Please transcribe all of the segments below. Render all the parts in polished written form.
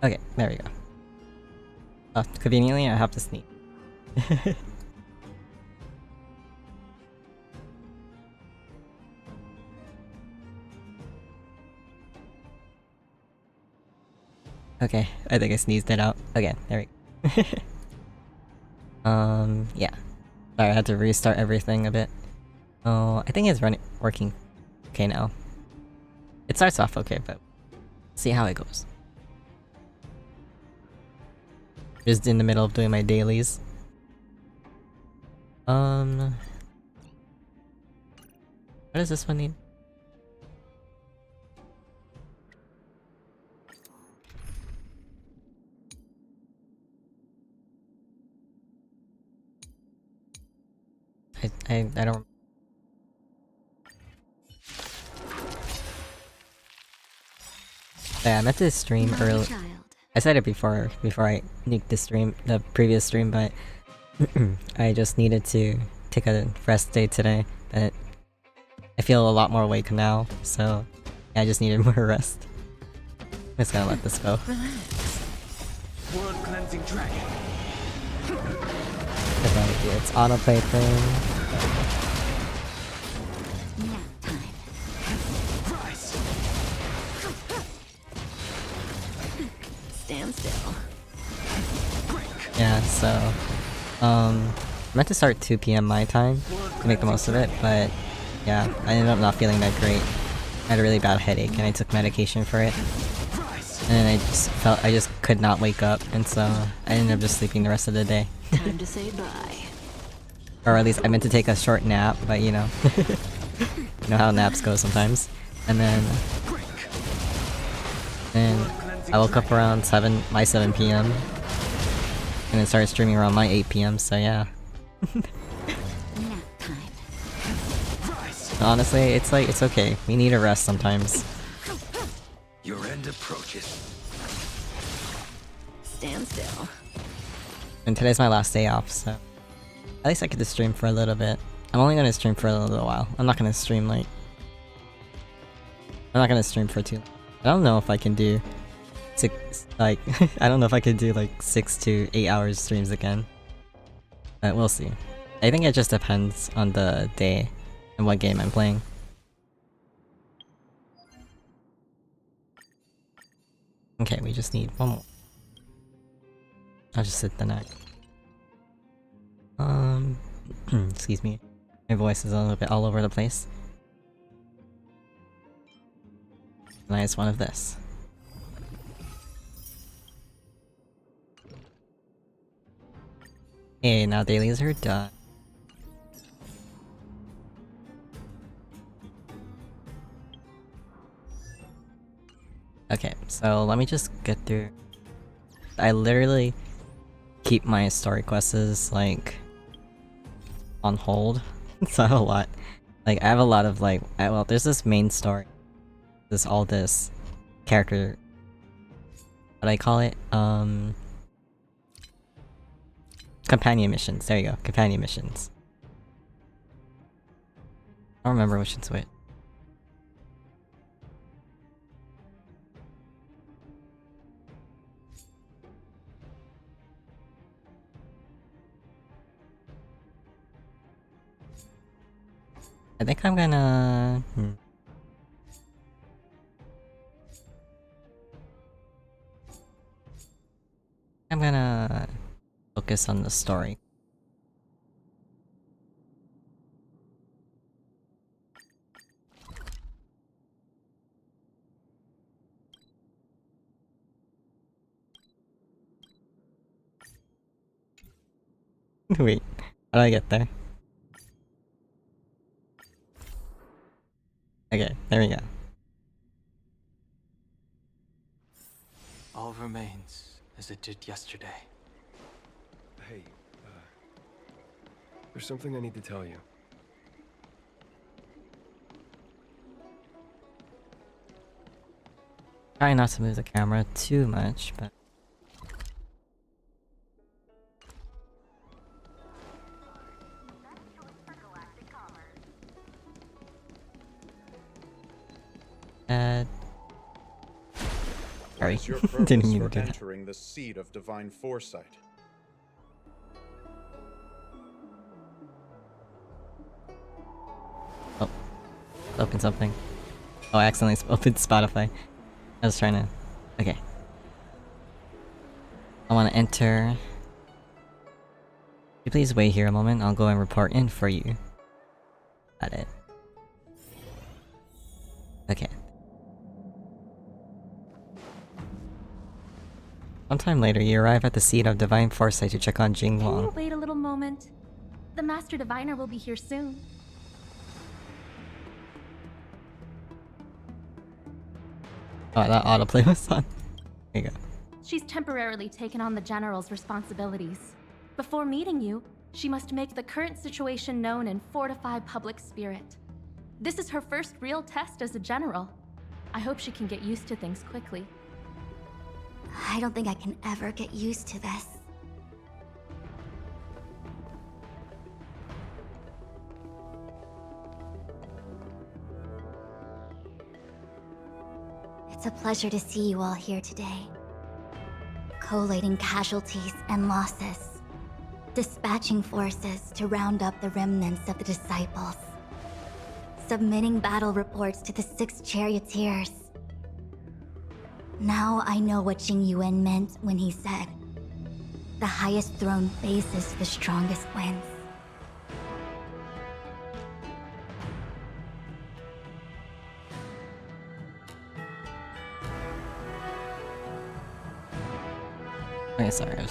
Okay, there we go. Oh, conveniently, I have to sneak. Okay, I think I sneezed it out. Okay, there we go. Yeah. Sorry, I had to restart everything a bit. Oh, I think it's working okay now. It starts off okay, but see how it goes. Just in the middle of doing my dailies. What does this one need? I don't. Yeah, I meant to stream early. I said it before I nuked the previous stream, but I just needed to take a rest day today. But I feel a lot more awake now, so yeah, I just needed more rest. I'm just gonna let this go. World cleansing dragon. It's autoplay thing. Rise. Stand still. Yeah, so I meant to start 2 PM my time to make the most of it, but yeah, I ended up not feeling that great. I had a really bad headache and I took medication for it. And then I just could not wake up, and so I ended up just sleeping the rest of the day. Time to say bye. Or at least I meant to take a short nap, but you know. You know how naps go sometimes. And then I woke up around my 7 PM. And then started streaming around my 8 PM, so yeah. Nap time. Honestly, it's like, it's okay. We need a rest sometimes. Your end approaches. Stand still. And today's my last day off, so at least I get to stream for a little bit. I'm only gonna stream for a little while. I'm not gonna stream for too long. I don't know if I can do I don't know if I can do like 6 to 8 hours streams again. But we'll see. I think it just depends on the day and what game I'm playing. Okay, we just need one more. I'll just sit the neck. Excuse me. My voice is a little bit all over the place. Nice one of this. Hey, now dailies are done. Okay, so let me just get through. I literally keep my story quests, like, on hold. So I have a lot. Like, I have a lot of, like, well, there's this main story. All this character... What do I call it? Companion missions. There you go. Companion missions. I don't remember which one's which. I think I'm gonna... I'm gonna focus on the story. Wait, how do I get there? Okay, there we go. All remains as it did yesterday. Hey, there's something I need to tell you. Try not to move the camera too much, but... Sorry, Your didn't purpose mean to for do that. entering the seat of divine foresight. Oh, open something. Oh, I accidentally opened Spotify. I was trying to. Okay. I want to enter. Could you please wait here a moment? I'll go and report in for you. Got it. Okay. Sometime later, you arrive at the seat of Divine Foresight to check on Jing Can you Wang. wait a little moment? The Master Diviner will be here soon. Oh, that autoplay was on. There you go. She's temporarily taken on the General's responsibilities. Before meeting you, she must make the current situation known and fortify public spirit. This is her first real test as a General. I hope she can get used to things quickly. I don't think I can ever get used to this. It's a pleasure to see you all here today. Collating casualties and losses. Dispatching forces to round up the remnants of the disciples. Submitting battle reports to the 6 charioteers. Now I know what Jing Yuan meant when he said, "The highest throne faces the strongest wins." Okay, sorry.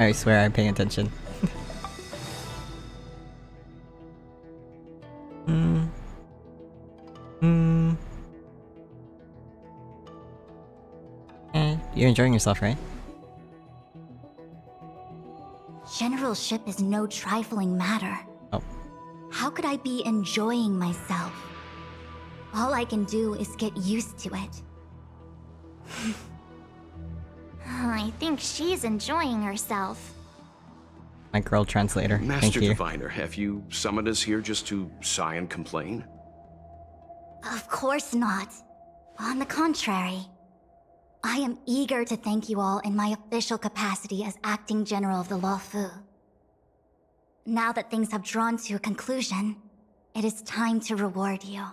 I swear I'm paying attention. You're enjoying yourself, right? Generalship is no trifling matter. Oh. How could I be enjoying myself? All I can do is get used to it. I think she's enjoying herself. My girl translator. Thank Master you. Diviner, have you summoned us here just to sigh and complain? Of course not. On the contrary. I am eager to thank you all in my official capacity as acting general of the Luofu. Now that things have drawn to a conclusion, it is time to reward you.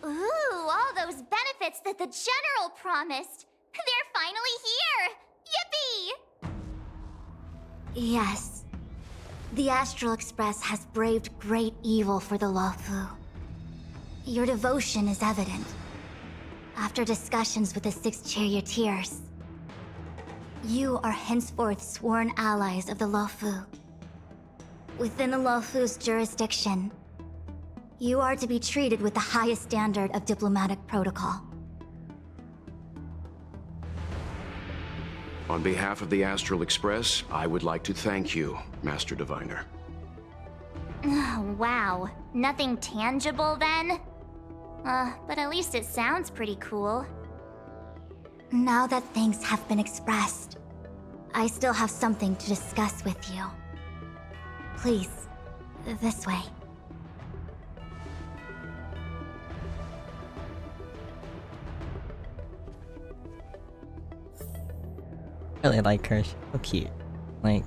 Ooh, all those benefits that the General promised. They're finally here! Yippee! Yes. The Astral Express has braved great evil for the Luofu. Your devotion is evident. After discussions with the 6 charioteers, you are henceforth sworn allies of the Luofu. Within the Luofu's jurisdiction, you are to be treated with the highest standard of diplomatic protocol. On behalf of the Astral Express, I would like to thank you, Master Diviner. Oh, wow. Nothing tangible then? But at least it sounds pretty cool. Now that things have been expressed, I still have something to discuss with you. Please, this way. I really like her. She's so cute. Like,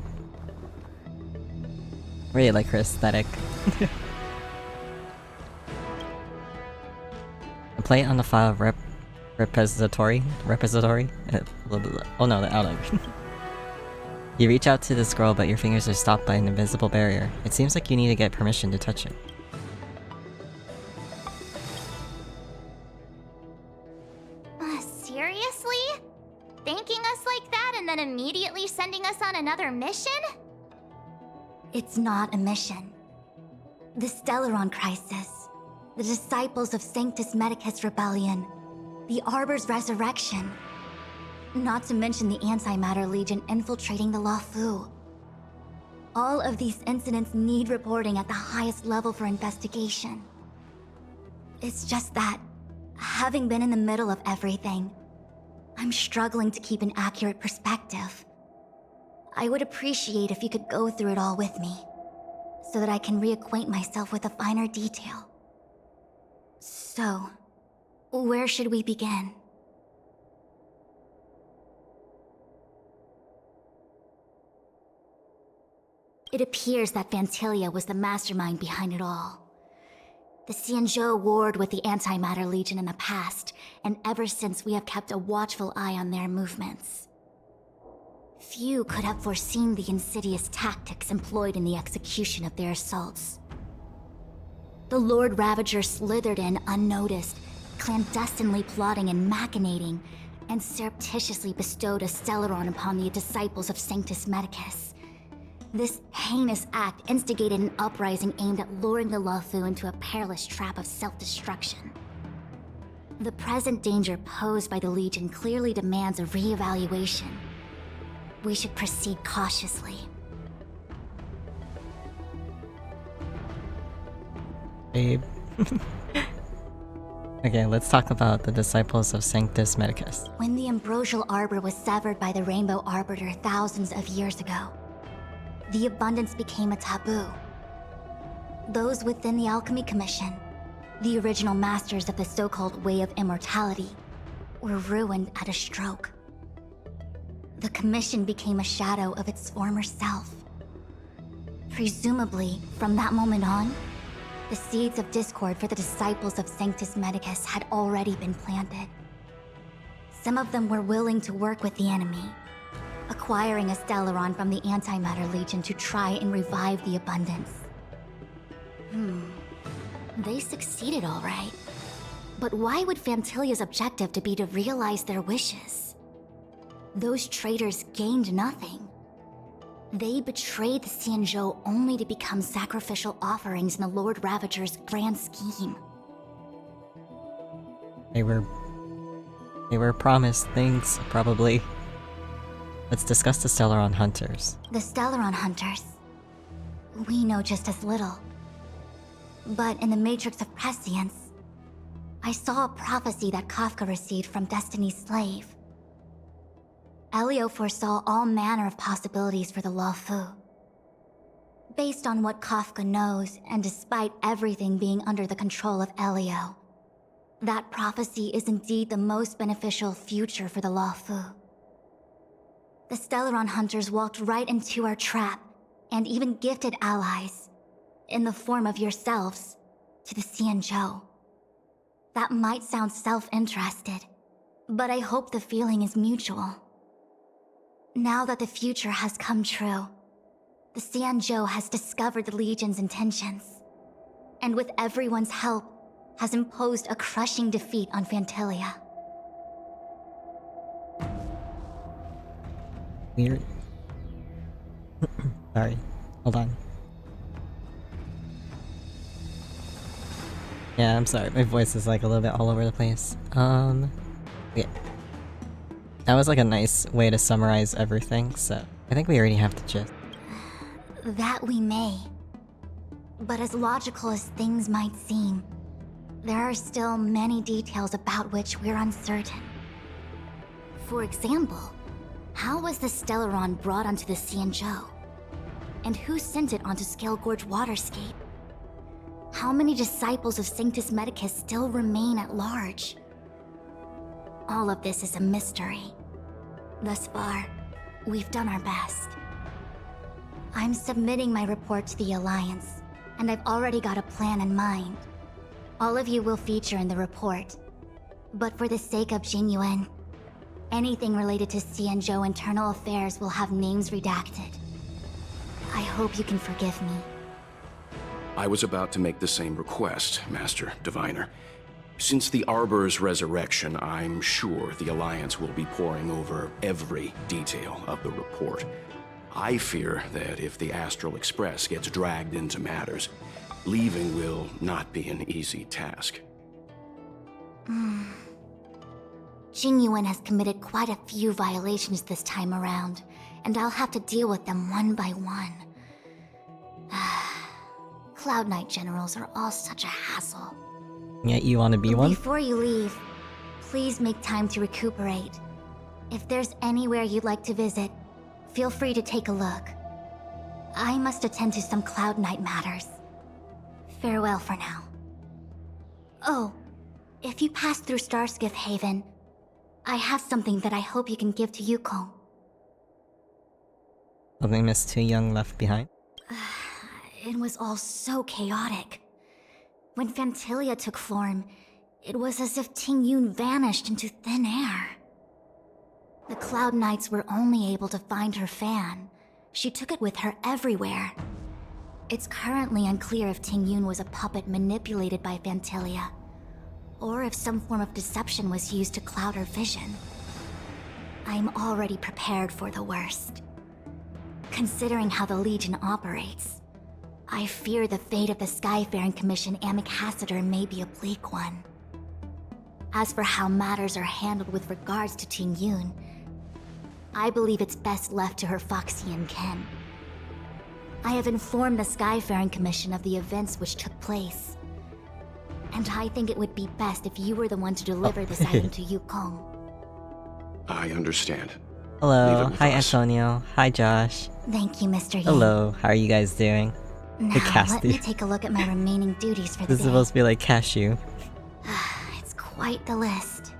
really like her aesthetic. Play it on the file repository. Oh no, the outline. You reach out to the scroll, but your fingers are stopped by an invisible barrier. It seems like you need to get permission to touch it. Seriously? Thanking us like that and then immediately sending us on another mission? It's not a mission. The Stellaron Crisis, the Disciples of Sanctus Medicus Rebellion, the Arbor's Resurrection, not to mention the Antimatter Legion infiltrating the Luofu. All of these incidents need reporting at the highest level for investigation. It's just that, having been in the middle of everything, I'm struggling to keep an accurate perspective. I would appreciate if you could go through it all with me, so that I can reacquaint myself with a finer detail. So, Where should we begin? It appears that Fantilia was the mastermind behind it all. The Xianzhou warred with the Antimatter Legion in the past, and ever since we have kept a watchful eye on their movements. Few could have foreseen the insidious tactics employed in the execution of their assaults. The Lord Ravager slithered in unnoticed, clandestinely plotting and machinating, and surreptitiously bestowed a Stellaron upon the disciples of Sanctus Medicus. This heinous act instigated an uprising aimed at luring the Luofu into a perilous trap of self-destruction. The present danger posed by the Legion clearly demands a re-evaluation. We should proceed cautiously. Babe. Okay, let's talk about the disciples of Sanctus Medicus. When the ambrosial arbor was severed by the Rainbow Arbiter thousands of years ago, the abundance became a taboo. Those within the Alchemy Commission, the original masters of the so-called Way of Immortality, were ruined at a stroke. The Commission became a shadow of its former self. Presumably, from that moment on, the seeds of discord for the disciples of Sanctus Medicus had already been planted. Some of them were willing to work with the enemy, acquiring a Stellaron from the Antimatter Legion to try and revive the abundance. They succeeded all right. But why would Fantilia's objective to be to realize their wishes? Those traitors gained nothing. They betrayed the Xianzhou only to become sacrificial offerings in the Lord Ravager's grand scheme. They were promised things, probably. Let's discuss the Stellaron Hunters. The Stellaron Hunters. We know just as little. But in the Matrix of Prescience, I saw a prophecy that Kafka received from Destiny's slave. Elio foresaw all manner of possibilities for the Luofu. Based on what Kafka knows, and despite everything being under the control of Elio, that prophecy is indeed the most beneficial future for the Luofu. The Stellaron Hunters walked right into our trap, and even gifted allies, in the form of yourselves, to the Xianzhou. That might sound self-interested, but I hope the feeling is mutual. Now that the future has come true, the Xianzhou has discovered the Legion's intentions, and with everyone's help, has imposed a crushing defeat on Fantilia. Weird. Sorry. Hold on. Yeah, I'm sorry. My voice is like a little bit all over the place. Yeah. That was like a nice way to summarize everything, so I think we already have the gist. That we may. But as logical as things might seem, there are still many details about which we're uncertain. For example, how was the Stellaron brought onto the Xianzhou? And who sent it onto Scale Gorge Waterscape? How many disciples of Sanctus Medicus still remain at large? All of this is a mystery. Thus far, we've done our best. I'm submitting my report to the Alliance, and I've already got a plan in mind. All of you will feature in the report. But for the sake of Jinyuan, anything related to Xianzhou internal affairs will have names redacted. I hope you can forgive me. I was about to make the same request, Master Diviner. Since the Arbor's resurrection, I'm sure the Alliance will be poring over every detail of the report. I fear that if the Astral Express gets dragged into matters, leaving will not be an easy task. Jinyuan has committed quite a few violations this time around, and I'll have to deal with them one by one. Cloud Knight generals are all such a hassle. Yet you want to be one? Before you leave, please make time to recuperate. If there's anywhere you'd like to visit, feel free to take a look. I must attend to some Cloud Knight matters. Farewell for now. Oh, if you pass through Starskiff Haven, I have something that I hope you can give to Yukong. Something Miss Too Young left behind? It was all so chaotic. When Phantilia took form, it was as if Ting Yun vanished into thin air. The Cloud Knights were only able to find her fan. She took it with her everywhere. It's currently unclear if Ting Yun was a puppet manipulated by Phantilia, or if some form of deception was used to cloud her vision. I'm already prepared for the worst. Considering how the Legion operates, I fear the fate of the Skyfaring Commission Ambassador may be a bleak one. As for how matters are handled with regards to Ting Yun, I believe it's best left to her Foxian kin. I have informed the Skyfaring Commission of the events which took place, and I think it would be best if you were the one to deliver this item to Yukong. I understand. Hello, Leave it with hi us. Antonio, hi Josh. Thank you, Mr. Yin. Hello, how are you guys doing? Now, cast let me you. take a look at my remaining duties for the This is day. supposed to be like cashew. It's quite the list.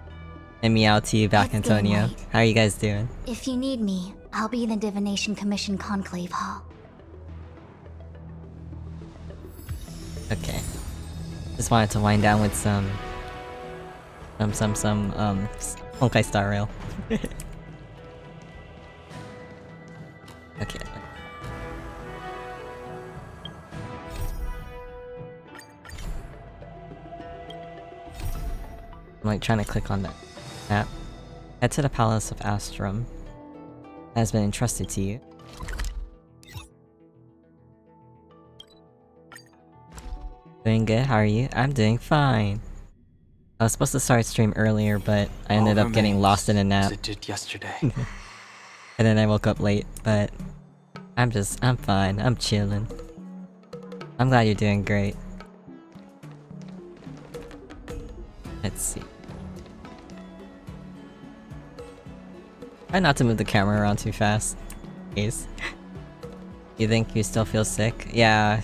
And meow to you back, It's getting Antonio. late. How are you guys doing? If you need me, I'll be in the Divination Commission Conclave Hall. Okay. Just wanted to wind down with some Honkai Star Rail. Okay. I'm like trying to click on that map. Head to the Palace of Astrum. That has been entrusted to you. Doing good, how are you? I'm doing fine. I was supposed to start stream earlier, but I ended All up getting remains lost in a nap. As it did yesterday. And then I woke up late, but I'm fine, I'm chilling. I'm glad you're doing great. Let's see. Try not to move the camera around too fast. Please. You think you still feel sick? Yeah.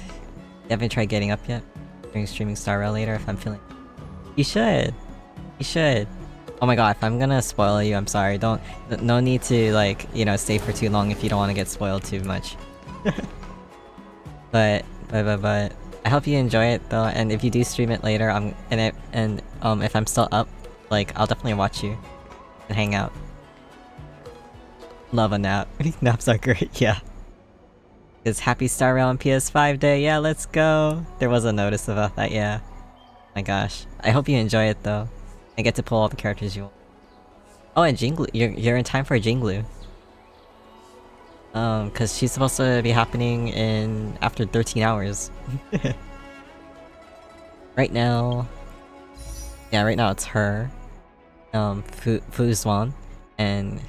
You haven't tried getting up yet? During streaming Star Rail later if I'm feeling... You should! You should! Oh my god, if I'm gonna spoil you, I'm sorry. Don't... No need to, like, you know, stay for too long if you don't want to get spoiled too much. But... I hope you enjoy it though, and if you do stream it later, if I'm still up, like, I'll definitely watch you. And hang out. Love a nap. Naps are great, yeah. It's Happy Star Rail on PS5 Day, yeah, let's go! There was a notice about that, yeah. My gosh. I hope you enjoy it though. And get to pull all the characters you want. Oh, and Jinglu, you're in time for Jinglu. Cause she's supposed to be happening in after 13 hours. Right now... Yeah, right now it's her. Fuzwan. And...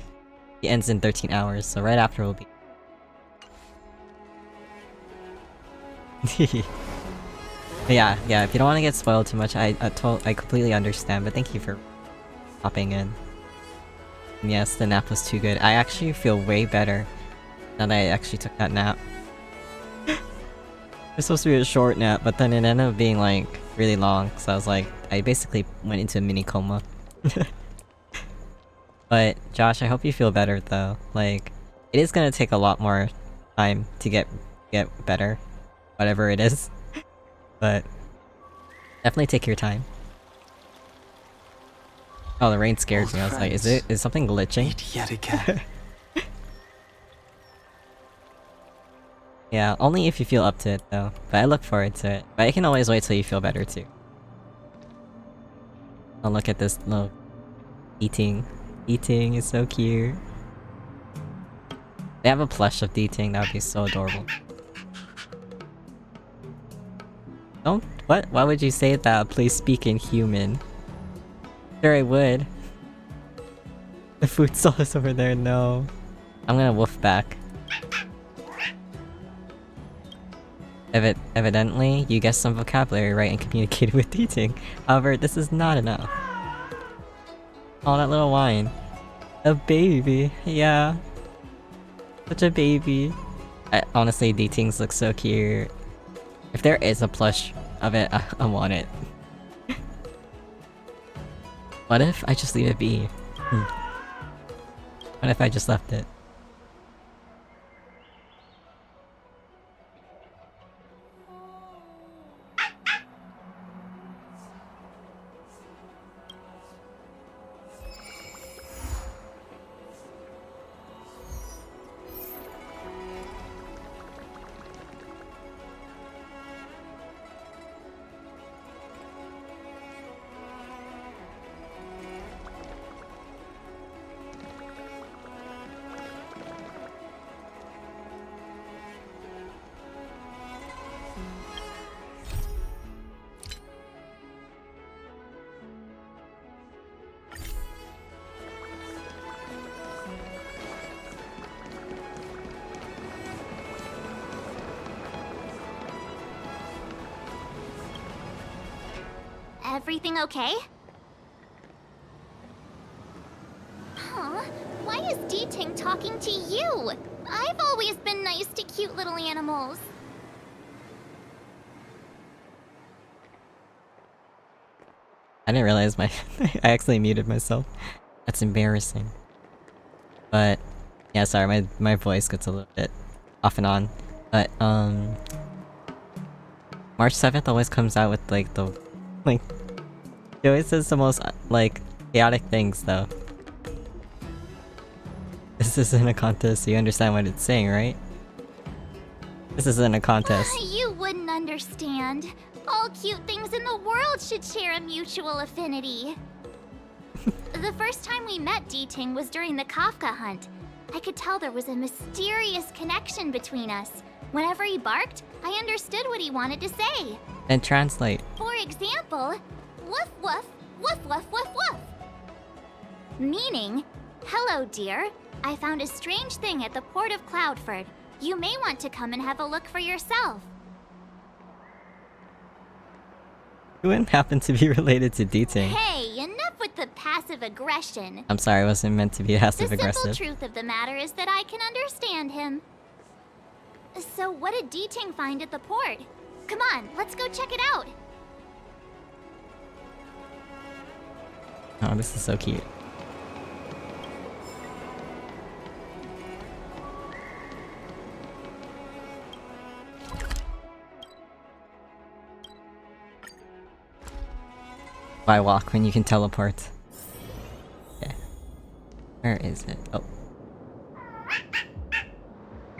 He ends in 13 hours, so right after will be... yeah, if you don't want to get spoiled too much, I completely understand, but thank you for hopping in. And yes, the nap was too good. I actually feel way better now that I actually took that nap. It's supposed to be a short nap, but then it ended up being like really long, so I was like, I basically went into a mini coma. But Josh, I hope you feel better though. Like, it is gonna take a lot more time to get better, whatever it is. But definitely take your time. Oh, the rain scared me. I was like, is something glitching? Meet yet again. Yeah, only if you feel up to it though. But I look forward to it. But I can always wait till you feel better too. Oh, look at this little eating. Eating is so cute. They have a plush of Eating, that would be so adorable. Don't- what? Why would you say that? Please speak in human. Sure I would. The food stall is over there, no. I'm gonna woof back. Evidently, you guessed some vocabulary right and communicated with Eating. However, this is not enough. Oh, that little whine. A baby, yeah. Such a baby. Honestly, Eatings look so cute. If there is a plush of it, I want it. What if I just leave it be? What if I just left it? Everything okay? Huh? Why is D-Ting talking to you? I've always been nice to cute little animals. I didn't realize I actually muted myself. That's embarrassing. But yeah, sorry, my voice gets a little bit off and on. But March 7th always comes out with like the he always says the most like chaotic things though. This isn't a contest, so you understand what it's saying, right? This isn't a contest. You wouldn't understand. All cute things in the world should share a mutual affinity. The first time we met D-Ting was during the Kafka hunt. I could tell there was a mysterious connection between us. Whenever he barked, I understood what he wanted to say. Then translate. For example, woof woof, woof woof woof woof. Meaning, hello dear, I found a strange thing at the port of Cloudford. You may want to come and have a look for yourself. You wouldn't happen to be related to D-Ting. Hey, enough with the passive aggression. I'm sorry, I wasn't meant to be passive The aggressive. simple truth of the matter is that I can understand him. So what did D-Ting find at the port? Come on, let's go check it out. Oh, this is so cute. Why walk when you can teleport? Yeah. Where is it? Oh.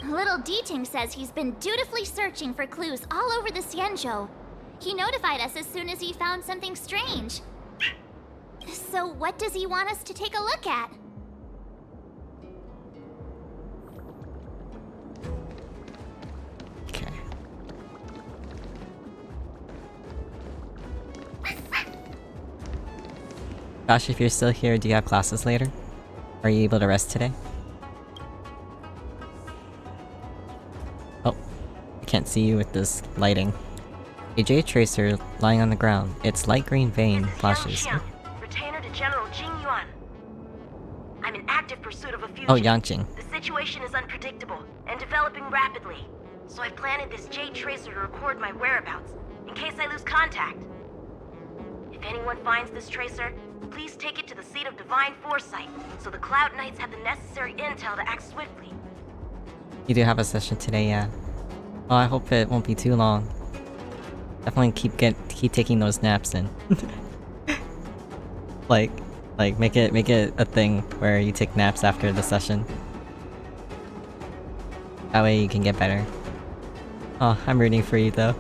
Little D-Ting says he's been dutifully searching for clues all over the Xianzhou. He notified us as soon as he found something strange. So what does he want us to take a look at? Okay. Josh, if you're still here, do you have classes later? Are you able to rest today? Oh, I can't see you with this lighting. A J tracer lying on the ground. Its light green vein flashes. Retainer to General Jing Yuan. I'm in active pursuit of a fugitive. Oh, Yanqing. The situation is unpredictable and developing rapidly, so I've planted this J tracer to record my whereabouts in case I lose contact. If anyone finds this tracer, please take it to the seat of divine foresight, so the Cloud Knights have the necessary intel to act swiftly. You do have a session today, yeah. Well, I hope it won't be too long. Definitely keep taking those naps in. like make it a thing where you take naps after the session. That way you can get better. Oh, I'm rooting for you though.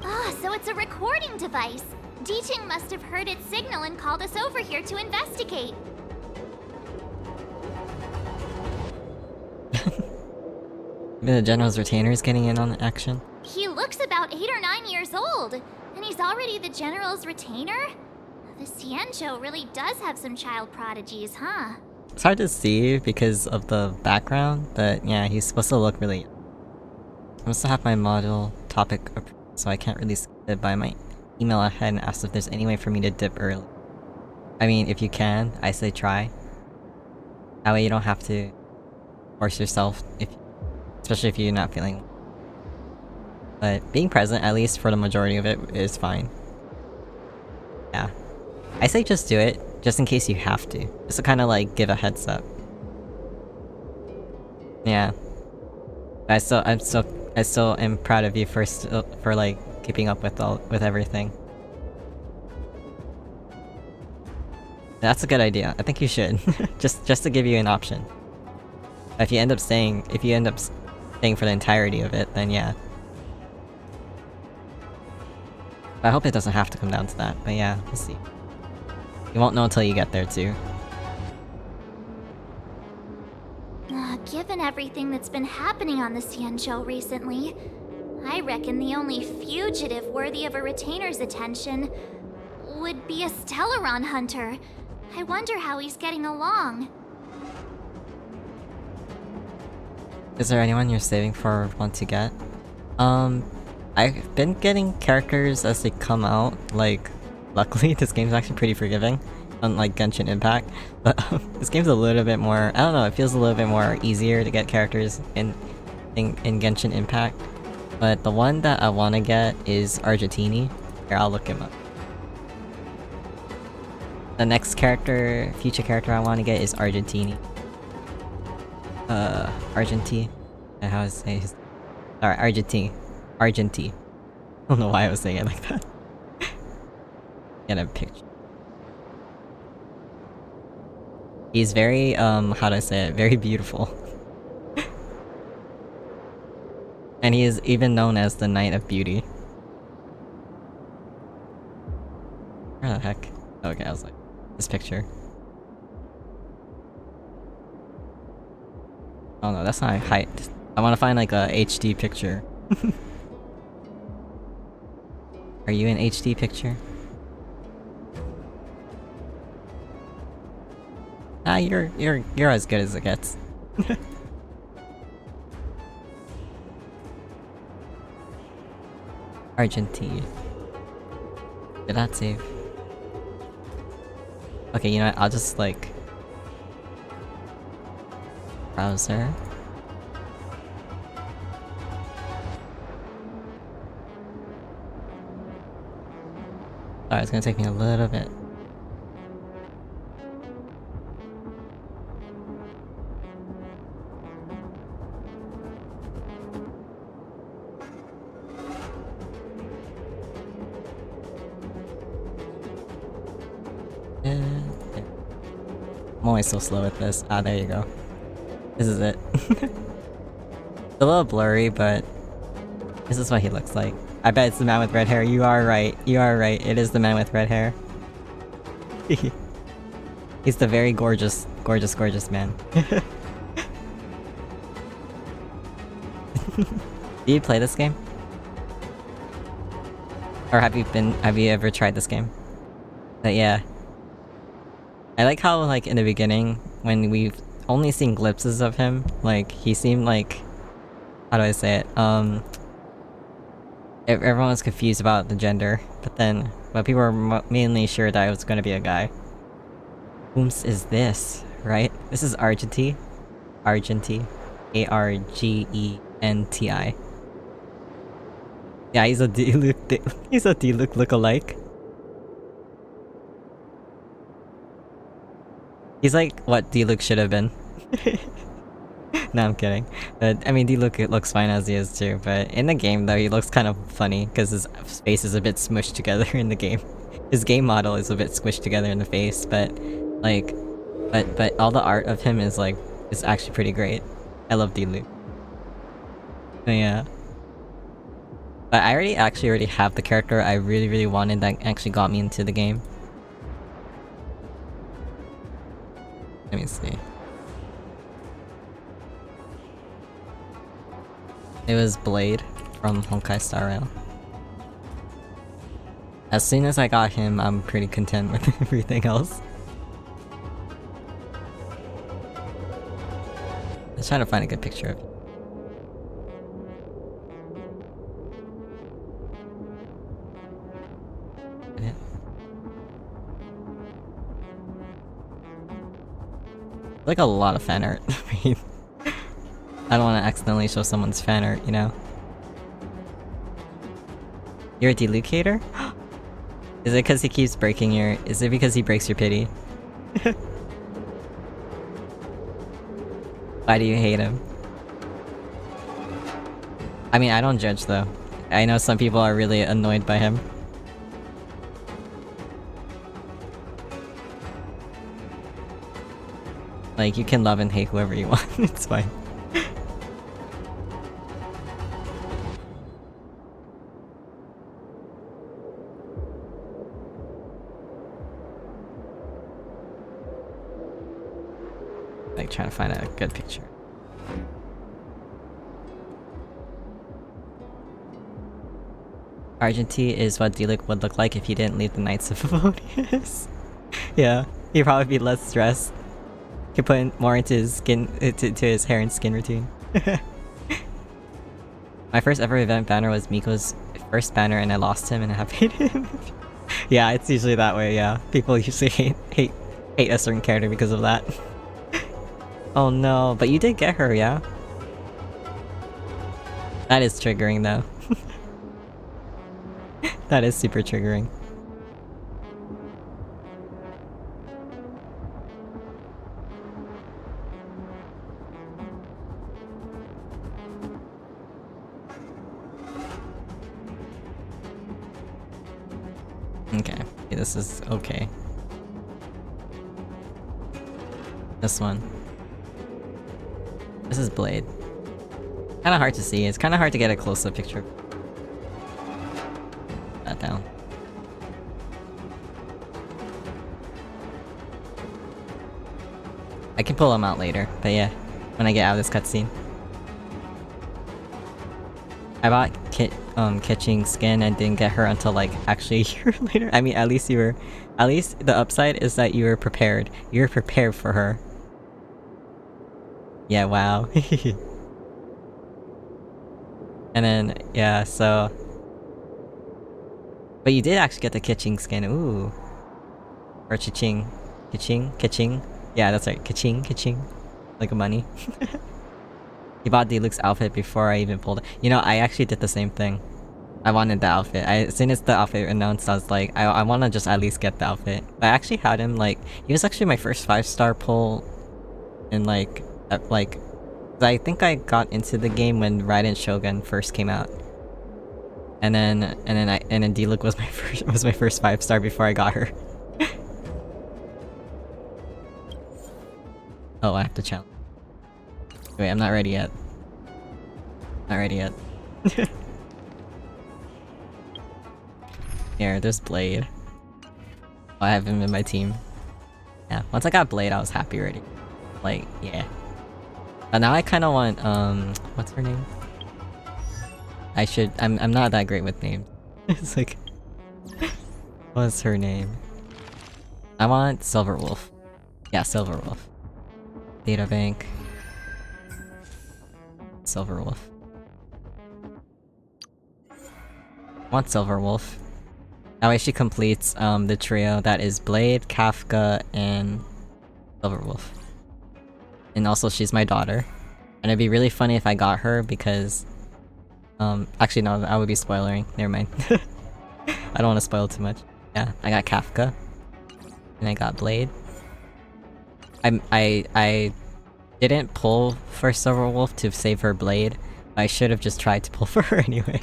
Ah, so it's a recording device. D-Ting must have heard its signal and called us over here to investigate. Even the General's retainer is getting in on the action. He looks about 8 or 9 years old, and he's already the General's retainer? The Xianzhou really does have some child prodigies, huh? It's hard to see because of the background, but yeah, he's supposed to look really... I must have my module topic approved, so I can't really skip it, but I might email ahead and ask if there's any way for me to dip early. I mean, if you can, I say try. That way you don't have to force yourself, especially if you're not feeling... But being present, at least for the majority of it, is fine. Yeah. I say just do it, just in case you have to. Just to kind of like give a heads up. Yeah. I still am proud of you for like keeping up with everything. That's a good idea. I think you should. just to give you an option. If you end up staying for the entirety of it, then yeah. I hope it doesn't have to come down to that, but yeah, we'll see. You won't know until you get there too. Given everything that's been happening on the Xianzhou recently, I reckon the only fugitive worthy of a retainer's attention would be a Stellaron hunter. I wonder how he's getting along. Is there anyone you're saving for or want to get? I've been getting characters as they come out, like, luckily this game's actually pretty forgiving, unlike Genshin Impact, but this game's a little bit more, I don't know, it feels a little bit more easier to get characters in Genshin Impact, but the one that I want to get is Argentini. Here, I'll look him up. The next future character I want to get is Argentini. Argenti. And how to say his... Sorry, Argenti. I don't know why I was saying it like that. Get a picture. He's very, how do I say it? Very beautiful. And he is even known as the Knight of Beauty. Where the heck? Okay, I was like, this picture. Oh no, that's not height. I want to find like a HD picture. Are you an HD picture? Ah, you're as good as it gets. Argentine. Did that save? Okay, you know what? I'll just like browser. Sorry, it's gonna take me a little bit. I'm always so slow with this. Ah, there you go. This is it. It's a little blurry, but this is what he looks like. I bet it's the man with red hair. You are right. You are right. It is the man with red hair. He's the very gorgeous man. Do you play this game? Or have you ever tried this game? But yeah. I like how, like, in the beginning, when we've only seen glimpses of him, like, he seemed like... How do I say it? Everyone was confused about the gender, but people were mainly sure that it was gonna be a guy. Whom's is this, right? This is Argenti. A-R-G-E-N-T-I. Yeah, he's a Diluc lookalike. He's like what Diluc should have been. No, I'm kidding. But I mean, Diluc looks fine as he is too, but in the game though, he looks kind of funny because his face is a bit smushed together in the game. His game model is a bit squished together in the face, but like, but all the art of him is like, is actually pretty great. I love Diluc. But yeah. But I already have the character I really wanted that actually got me into the game. Let me see. It was Blade from Honkai Star Rail. As soon as I got him, I'm pretty content with everything else. Let's try to find a good picture of him. Like a lot of fan art. I mean, I don't want to accidentally show someone's fan art, you know? You're a Diluc hater? Is it because he keeps breaking your... Is it because he breaks your pity? Why do you hate him? I mean, I don't judge though. I know some people are really annoyed by him. Like, you can love and hate whoever you want, it's fine. Like, trying to find a good picture. Argenty is what Diluc would look like if he didn't leave the Knights of Favonius. Yeah, he'd probably be less stressed. Could put in more into his skin, to his hair and skin routine. My first ever event banner was Miko's first banner, and I lost him and I have hated him. Yeah, it's usually that way. Yeah, people usually hate a certain character because of that. Oh no, but you did get her, yeah? That is triggering though. That is super triggering. Okay, this is okay. This one. This is Blade. Kinda hard to see. It's kinda hard to get a close-up picture. That down. I can pull them out later, but yeah, when I get out of this cutscene. I bought Kitching's skin and didn't get her until like actually a year later. I mean, at least you were... At least the upside is that you were prepared. You were prepared for her. Yeah, wow. And then, yeah, so... But you did actually get the Kitching skin, ooh. Or Chiching. Kitching? Yeah, that's right, Kitching. Like a money. He bought Diluc's outfit before I even pulled it. You know, I actually did the same thing. I wanted the outfit. As soon as the outfit announced, I was like, I wanna just at least get the outfit. I actually had him, like... He was actually my first 5-star pull in, like... I think I got into the game when Raiden Shogun first came out. And then Diluc was my first 5-star before I got her. Oh, I have to challenge. Wait, I'm not ready yet. Not ready yet. Here, there's Blade. Oh, I have him in my team. Yeah, once I got Blade, I was happy already. Like, yeah. But now I kinda want, what's her name? I'm not that great with names. It's like... What's her name? I want Silverwolf. Yeah, Silverwolf. Databank. Silverwolf. I want Silverwolf. That way she completes, the trio that is Blade, Kafka, and Silverwolf. And also she's my daughter. And it'd be really funny if I got her because... actually no, I would be spoiling. Never mind. I don't want to spoil too much. Yeah, I got Kafka. And I got Blade. I didn't pull for Silverwolf to save her Blade. I should have just tried to pull for her anyway.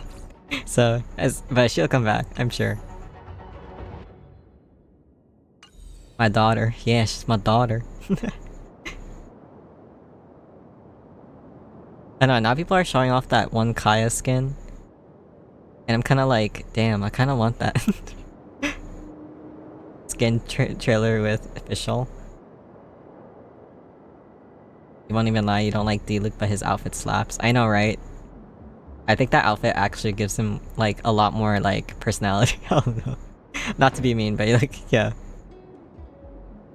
So, but she'll come back, I'm sure. My daughter. Yeah, she's my daughter. I know, now people are showing off that one Kaya skin. And I'm kinda like, damn, I kinda want that. Skin trailer with official. You won't even lie, you don't like Diluc, but his outfit slaps. I know, right? I think that outfit actually gives him, like, a lot more, like, personality. I don't know. Not to be mean, but, like, yeah.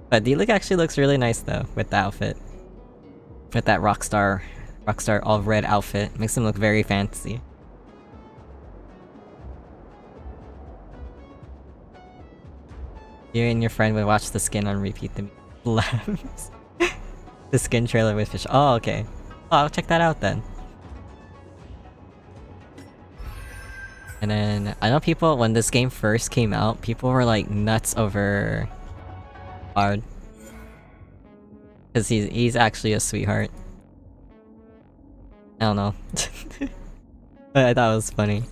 But Diluc actually looks really nice, though, with the outfit. With that Rockstar all-red outfit. Makes him look very fancy. You and your friend would watch the skin on repeat the labs. The skin trailer with fish. Oh, okay. Oh, I'll check that out then. And then I know people when this game first came out, people were like nuts over Bard. Cause he's actually a sweetheart. I don't know. But I thought it was funny.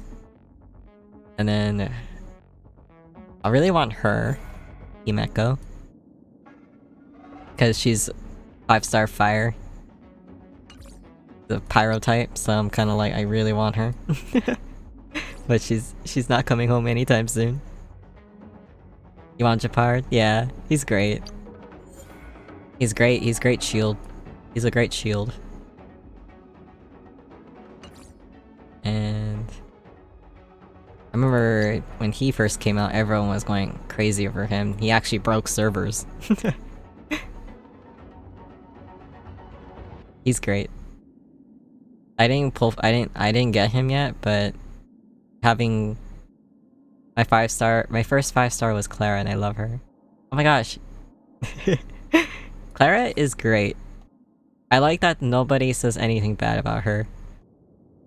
And then I really want her, Himeko. Cause she's 5-star fire. The pyro type, so I'm kinda like I really want her. But she's not coming home anytime soon. You want Japard? Yeah, he's great. He's great shield. He's a great shield. And I remember when he first came out, everyone was going crazy over him. He actually broke servers. He's great. I didn't get him yet, but having my first 5-star was Clara, and I love her. Oh my gosh. Clara is great. I like that nobody says anything bad about her.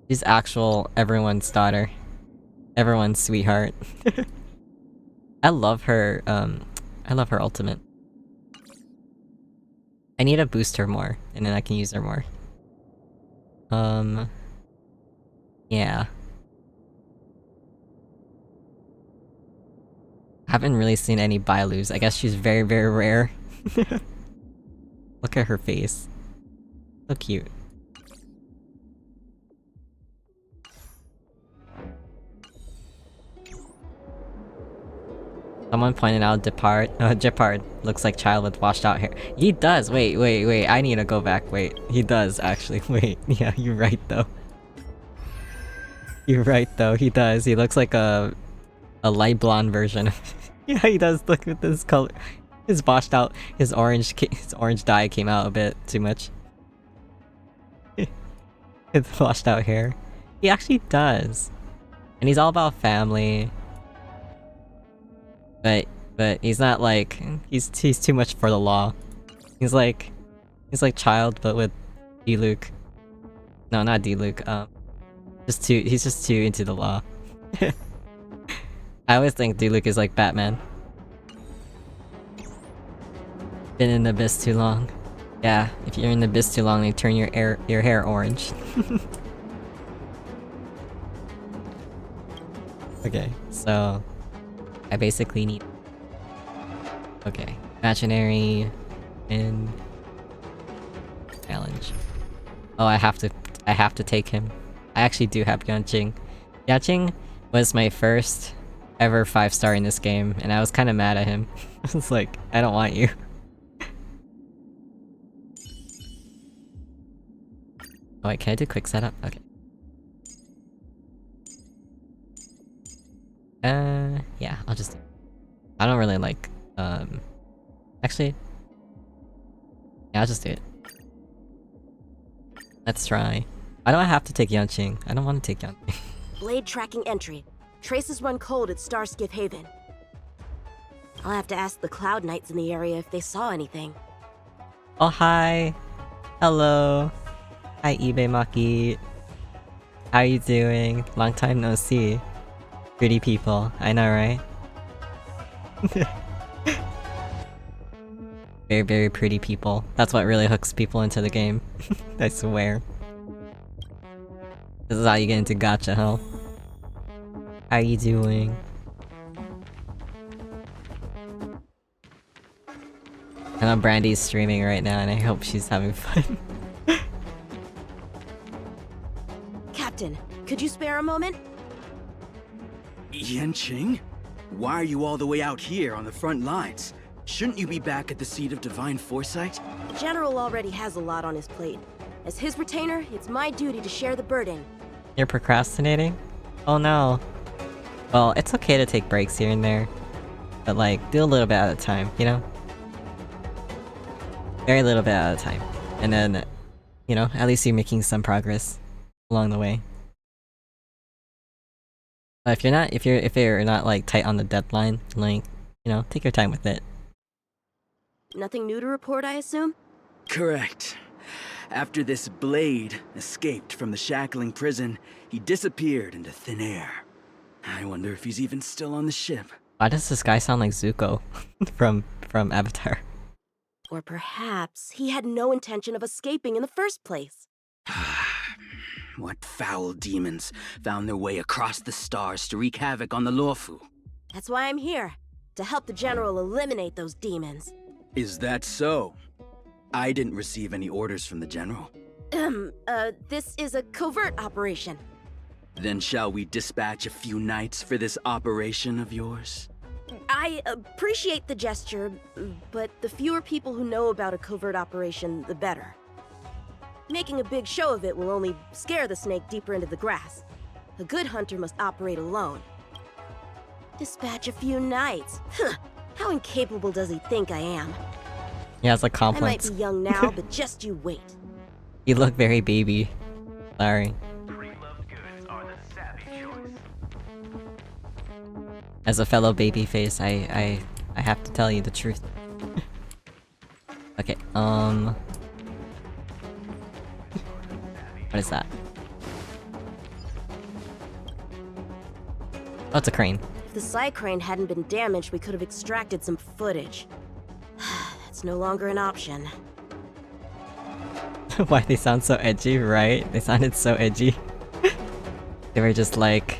She's actual everyone's daughter. Everyone's sweetheart. I love her ultimate. I need to boost her more, and then I can use her more. Yeah. Haven't really seen any Bailus. I guess she's very, very rare. Look at her face. So cute. Someone pointed out Gepard looks like child with washed out hair. He does! Wait, I need to go back, wait. He does, actually, wait. Yeah, you're right though. You're right though, he does. He looks like a light blonde version. Yeah, he does look at this color. His washed out, his orange dye came out a bit too much. His washed out hair. He actually does. And he's all about family. But he's not like he's too much for the law. He's like child but with D-Luke. No, not D-Luke. He's just too into the law. I always think D-Luke is like Batman. Been in the abyss too long. Yeah, if you're in the abyss too long, they turn your hair orange. Okay, so I basically need. Okay, imaginary and challenge. Oh, I have to take him. I actually do have Yanqing. Yanqing was my first ever 5-star in this game, and I was kind of mad at him. I was like, I don't want you. Oh wait, can I do quick setup? Okay. Yeah, I'll just... I don't really like, actually... Yeah, I'll just do it. Let's try. Why do I have to take Yanqing? I don't want to take Yanqing. Blade tracking entry. Traces run cold at Starskiff Haven. I'll have to ask the Cloud Knights in the area if they saw anything. Oh, hi! Hello! Hi, eBay Maki. How you doing? Long time no see. Pretty people, I know, right? Very, very pretty people. That's what really hooks people into the game. I swear. This is how you get into gacha, huh? How you doing? I know Brandy's streaming right now and I hope she's having fun. Captain, could you spare a moment? Yanqing? Why are you all the way out here on the front lines? Shouldn't you be back at the seat of divine foresight? The General already has a lot on his plate. As his retainer, it's my duty to share the burden. You're procrastinating? Oh no. Well, it's okay to take breaks here and there. But like, do a little bit at a time, you know? Very little bit at a time. And then, you know, at least you're making some progress along the way. But if you're not like tight on the deadline, like, you know, take your time with it. Nothing new to report, I assume? Correct. After this Blade escaped from the shackling prison, he disappeared into thin air. I wonder if he's even still on the ship. Why does this guy sound like Zuko from Avatar? Or perhaps he had no intention of escaping in the first place. What foul demons found their way across the stars to wreak havoc on the Luofu? That's why I'm here, to help the General eliminate those demons. Is that so? I didn't receive any orders from the General. This is a covert operation. Then shall we dispatch a few knights for this operation of yours? I appreciate the gesture, but the fewer people who know about a covert operation, the better. Making a big show of it will only scare the snake deeper into the grass. A good hunter must operate alone. Dispatch a few knights. Huh. How incapable does he think I am? He has a I might complex. be young now, but just you wait. You look very baby. Sorry. As a fellow babyface, I have to tell you the truth. Okay, what is that? Oh, it's a crane. If the side crane hadn't been damaged, we could have extracted some footage. That's no longer an option. Why they sound so edgy, right? They sounded so edgy. They were just like,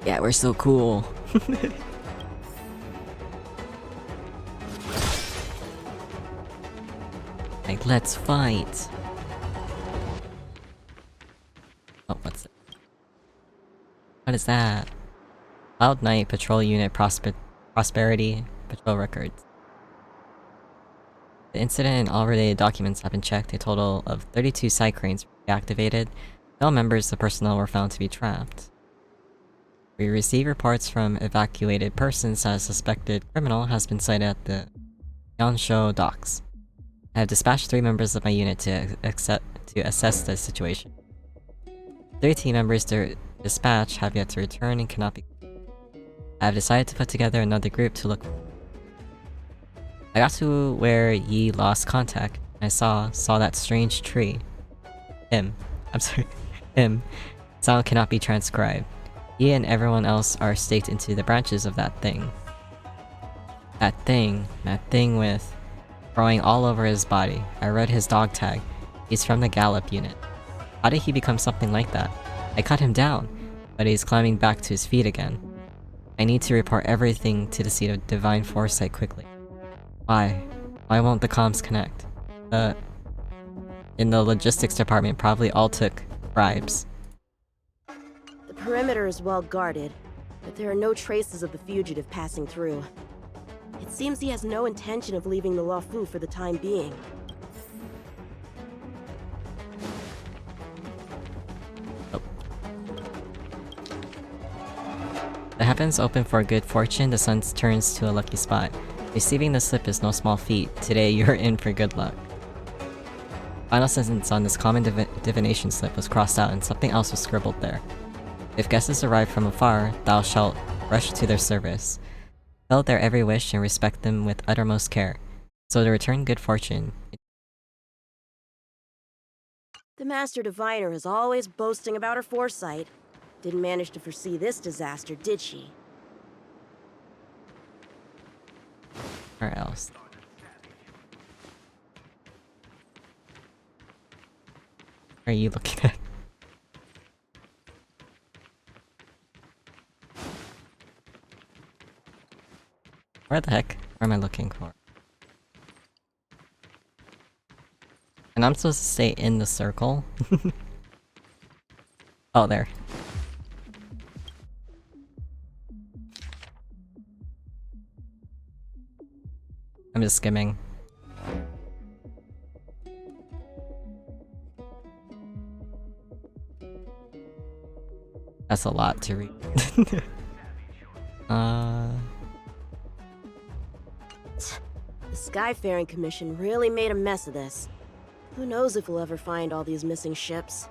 yeah, we're so cool. Like, let's fight. Oh, what's it? What is that? Cloud Knight Patrol Unit Prosperity Patrol Records. The incident and all related documents have been checked. A total of 32 side cranes were deactivated. No members of personnel were found to be trapped. We received reports from evacuated persons that a suspected criminal has been sighted at the Yansho docks. I have dispatched 3 members of my unit to assess the situation. 3 team members to dispatch have yet to return and cannot be. I have decided to put together another group to look. I got to where Yi lost contact, and I saw that strange tree. Him. Sound cannot be transcribed. He and everyone else are staked into the branches of that thing. That thing with growing all over his body. I read his dog tag. He's from the Gallop unit. How did he become something like that? I cut him down, but he's climbing back to his feet again. I need to report everything to the seat of Divine Foresight quickly. Why? Why won't the comms connect? In the logistics department probably all took bribes. The perimeter is well guarded, but there are no traces of the fugitive passing through. It seems he has no intention of leaving the Luofu for the time being. The heavens open for good fortune, the sun turns to a lucky spot. Receiving the slip is no small feat. Today you're in for good luck. Final sentence on this common divination slip was crossed out and something else was scribbled there. If guests arrive from afar, thou shalt rush to their service. Fill their every wish and respect them with uttermost care. So to return good fortune. The Master Diviner is always boasting about her foresight. Didn't manage to foresee this disaster, did she? Where else? What are you looking at? Where the heck am I looking for? And I'm supposed to stay in the circle? Oh, there. I'm just skimming. That's a lot to read. The Skyfaring Commission really made a mess of this. Who knows if we'll ever find all these missing ships?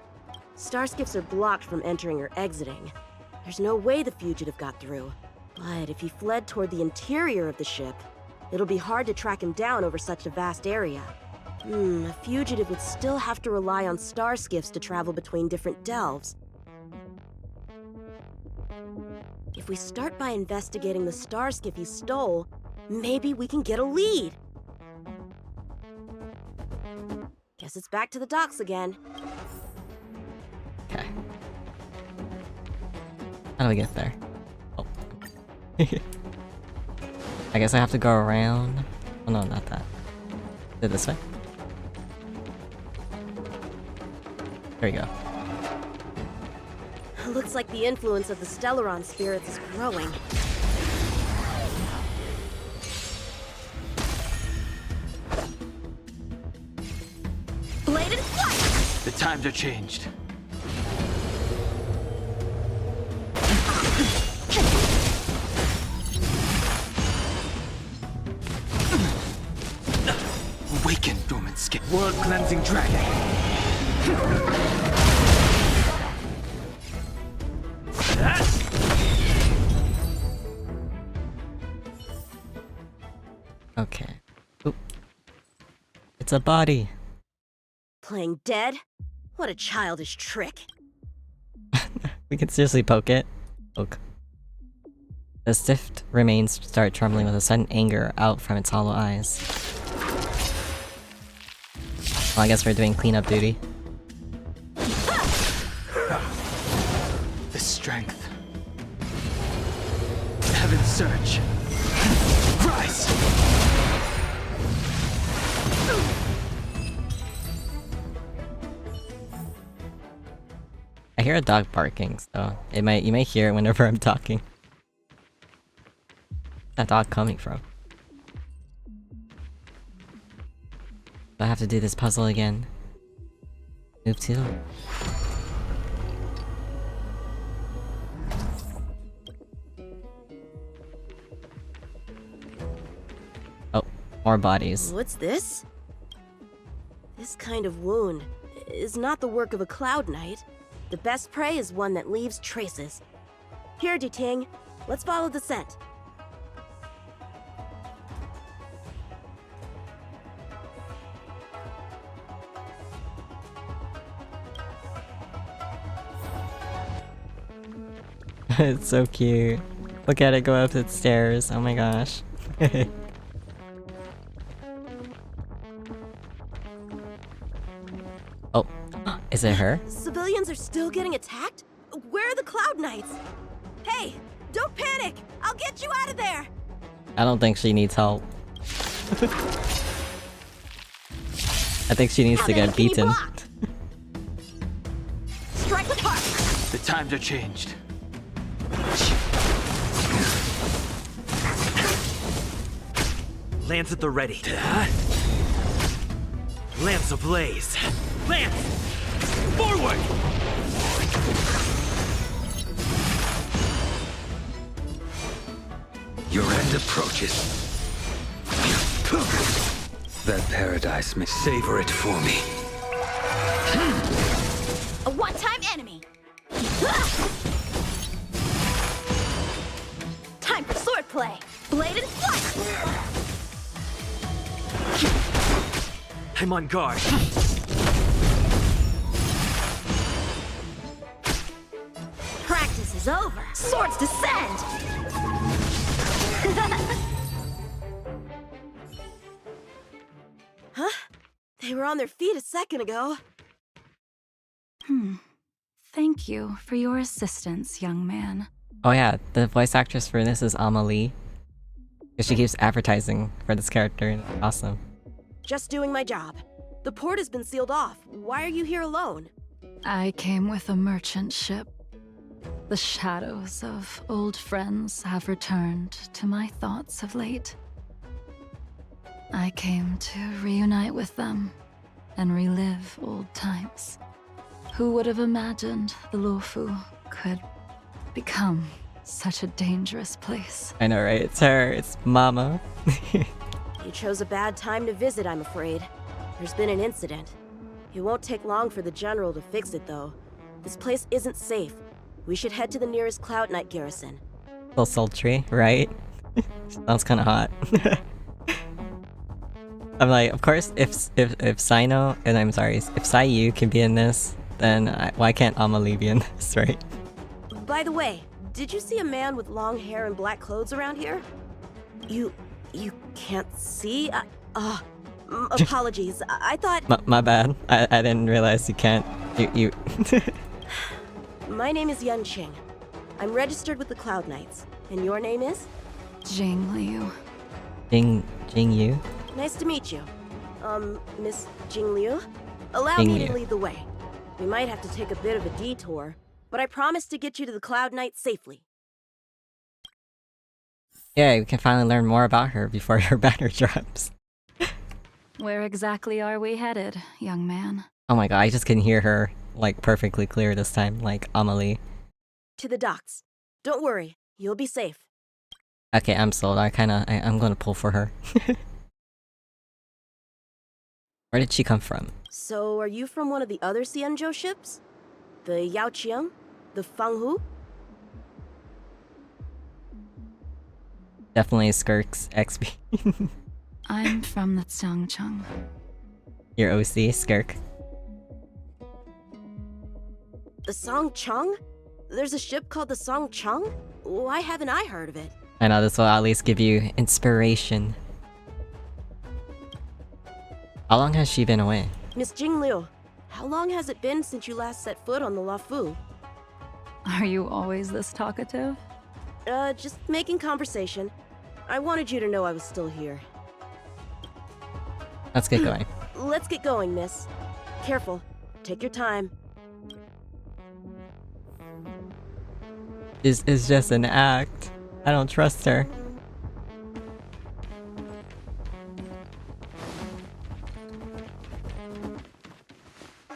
Starskips are blocked from entering or exiting. There's no way the fugitive got through. But if he fled toward the interior of the ship, it'll be hard to track him down over such a vast area. A fugitive would still have to rely on starskiffs to travel between different delves. If we start by investigating the star skiff he stole, maybe we can get a lead. Guess it's back to the docks again. Okay. How do we get there? Oh. I guess I have to go around. Oh no, not that. Is it this way? There we go. Looks like the influence of the Stellaron spirits is growing. Bladed flight! The times are changed. Awaken, dormant skin. World cleansing dragon. Okay. Oop. It's a body. Playing dead? What a childish trick. We can seriously poke it. Poke. The stiff remains start trembling with a sudden anger out from its hollow eyes. Well, I guess we're doing cleanup duty. The strength. Heaven's surge. Rise! I hear a dog barking, so you may hear it whenever I'm talking. Where's that dog coming from? I have to do this puzzle again. Move to. Oh, more bodies. What's this? This kind of wound is not the work of a Cloud Knight. The best prey is one that leaves traces. Here, Duting, let's follow the scent. It's so cute. Look at it go up the stairs. Oh my gosh. Oh, is it her? Civilians are still getting attacked? Where are the Cloud Knights? Hey, don't panic! I'll get you out of there! I don't think she needs help. I think she needs to get beaten. Strike with heart! The times are changed. Lance at the ready. Lance ablaze. Lance! Forward! Your end approaches. That paradise may savor it for me. A one-time enemy. Time for swordplay. Bladed flight. I'm on guard. Practice is over. Swords descend. Huh? They were on their feet a second ago. Thank you for your assistance, young man. Oh yeah, the voice actress for this is Amelie. Because she keeps advertising for this character. Awesome. Just doing my job. The port has been sealed off. Why are you here alone? I came with a merchant ship. The shadows of old friends have returned to my thoughts of late. I came to reunite with them and relive old times. Who would have imagined the Luofu could become such a dangerous place? I know, right? It's her. It's Mama. You chose a bad time to visit, I'm afraid. There's been an incident. It won't take long for the General to fix it, though. This place isn't safe. We should head to the nearest Cloud Knight garrison. A little sultry, right? Sounds kind of hot. I'm like, of course, if Sino, and I'm sorry, if Sayu can be in this, then why can't Amelie be in this, right? By the way, did you see a man with long hair and black clothes around here? You can't see? Apologies. I thought... My bad. I didn't realize you can't. You... My name is Yun Qing. I'm registered with the Cloud Knights. And your name is? Jing Liu. Jing Yu? Nice to meet you. Miss Jing Liu? Allow Jing me Liu. to lead the way. We might have to take a bit of a detour, but I promise to get you to the Cloud Knights safely. Yeah, we can finally learn more about her before her banner drops. Where exactly are we headed, young man? Oh my god, I just can hear her, like, perfectly clear this time, like Amelie. To the docks. Don't worry, you'll be safe. Okay, I'm sold. I'm gonna pull for her. Where did she come from? So, are you from one of the other Xianzhou ships? The Yaoqiang? The Fanghu? Definitely Skirk's XP. I'm from the Xiangcheng. Your OC, Skirk. The Songcheng? There's a ship called the Songcheng? Why haven't I heard of it? I know this will at least give you inspiration. How long has she been away? Miss Jing Liu, how long has it been since you last set foot on the Luofu? Are you always this talkative? Just making conversation. I wanted you to know I was still here. Let's get going. Let's get going, miss. Careful. Take your time. This is just an act. I don't trust her.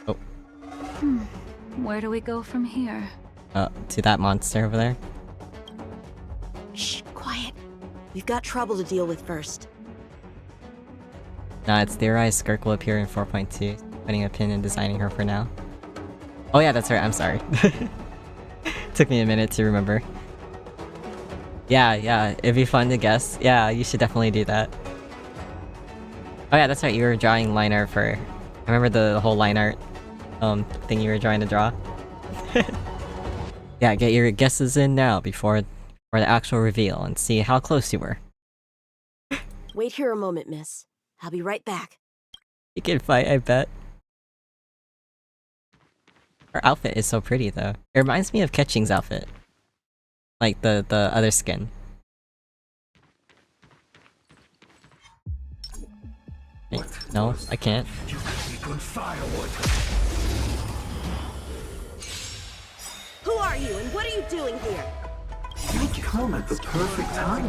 Oh. Where do we go from here? To that monster over there. Shh, quiet. We've got trouble to deal with first. Nah, it's theorized Skirk will appear in 4.2. Putting a pin and designing her for now. Oh yeah, that's right, I'm sorry. Took me a minute to remember. Yeah, it'd be fun to guess. Yeah, you should definitely do that. Oh yeah, that's right, you were drawing line art for... I remember the whole line art thing you were trying to draw. Yeah, get your guesses in now before the actual reveal and see how close you were. Wait here a moment, miss. I'll be right back. You can fight, I bet. Her outfit is so pretty though. It reminds me of Ketching's outfit. Like the other skin. Wait, no, I can't. You could be good firewood. Who are you and what are you doing here? You come at the perfect time,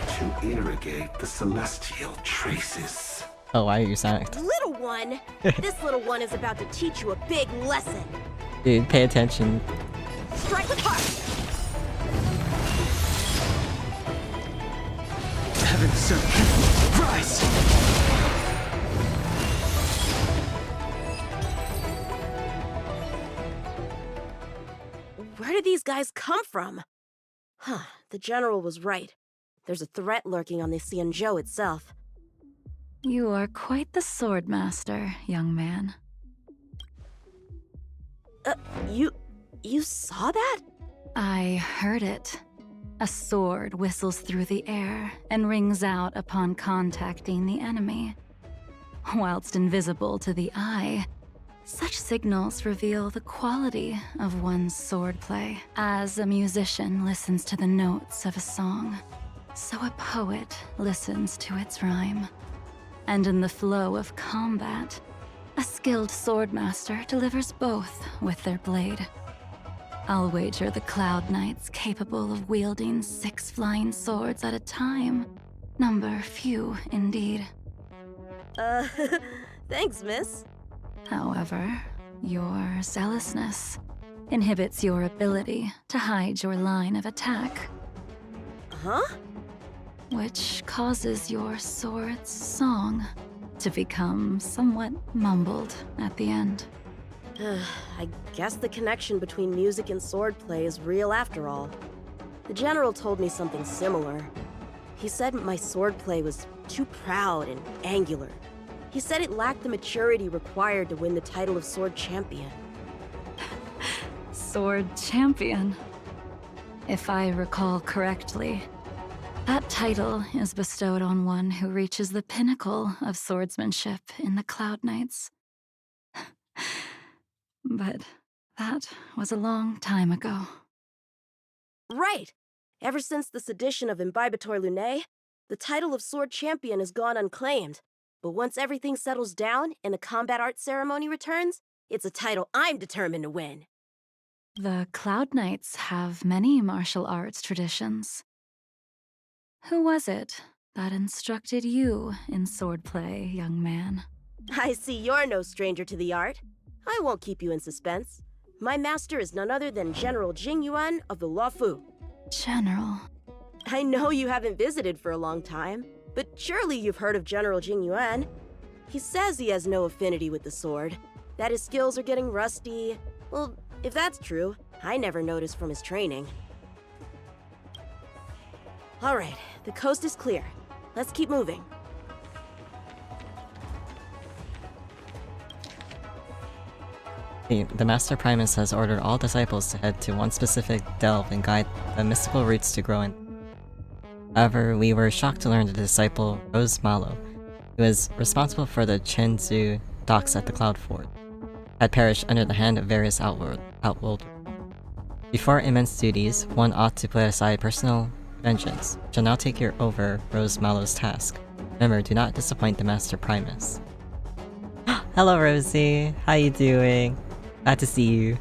to irrigate the celestial traces. Oh, why are you silent? Little one! This little one is about to teach you a big lesson. Dude, pay attention. Strike with heart! Heaven serve. Rise! Where did these guys come from? Huh, the general was right. There's a threat lurking on the Xianzhou itself. You are quite the sword master, young man. You saw that? I heard it. A sword whistles through the air and rings out upon contacting the enemy. Whilst invisible to the eye, such signals reveal the quality of one's swordplay. As a musician listens to the notes of a song, so a poet listens to its rhyme. And in the flow of combat, a skilled swordmaster delivers both with their blade. I'll wager the Cloud Knights capable of wielding 6 flying swords at a time. Number few, indeed. Thanks, miss. However, your zealousness inhibits your ability to hide your line of attack. Huh? Which causes your sword's song to become somewhat mumbled at the end. I guess the connection between music and swordplay is real after all. The general told me something similar. He said my swordplay was too proud and angular. He said it lacked the maturity required to win the title of sword champion. Sword Champion. If I recall correctly, that title is bestowed on one who reaches the pinnacle of swordsmanship in the Cloud Knights. But that was a long time ago. Right! Ever since the sedition of Imbibitor Lunae, the title of Sword Champion has gone unclaimed. But once everything settles down and the combat art ceremony returns, it's a title I'm determined to win. The Cloud Knights have many martial arts traditions. Who was it that instructed you in swordplay, young man? I see you're no stranger to the art. I won't keep you in suspense. My master is none other than General Jing Yuan of the Luofu. General. I know you haven't visited for a long time, but surely you've heard of General Jing Yuan. He says he has no affinity with the sword, that his skills are getting rusty. Well, if that's true, I never noticed from his training. Alright, the coast is clear. Let's keep moving. The Master Primus has ordered all disciples to head to one specific delve and guide the mystical roots to grow in. However, we were shocked to learn the disciple Rose Malo, who was responsible for the Chenzu docks at the Cloud Fort, had perished under the hand of various outworlders. Before immense duties, one ought to put aside personal vengeance. Shall now take over Rose Malo's task. Remember, do not disappoint the Master Primus. Hello, Rosie. How you doing? Glad to see you.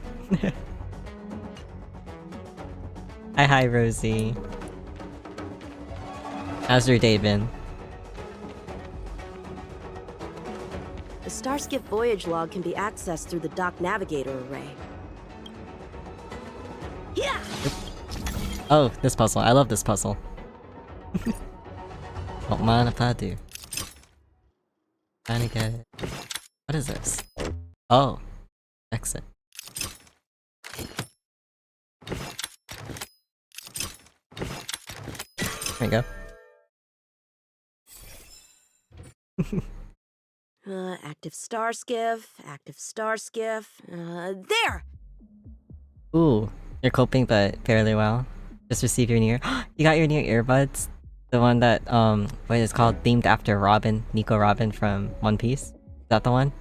Hi, Rosie. How's your day been? The Starskip voyage log can be accessed through the dock navigator array. Yeah! Oh, this puzzle. I love this puzzle. Don't mind if I do. Trying to get it. What is this? Oh. Exit. There you go. Active star skiff, there! Ooh, you're coping but fairly well. Just received your new you got your new earbuds? The one that, what is it called? Themed after Robin, Nico Robin from One Piece? Is that the one?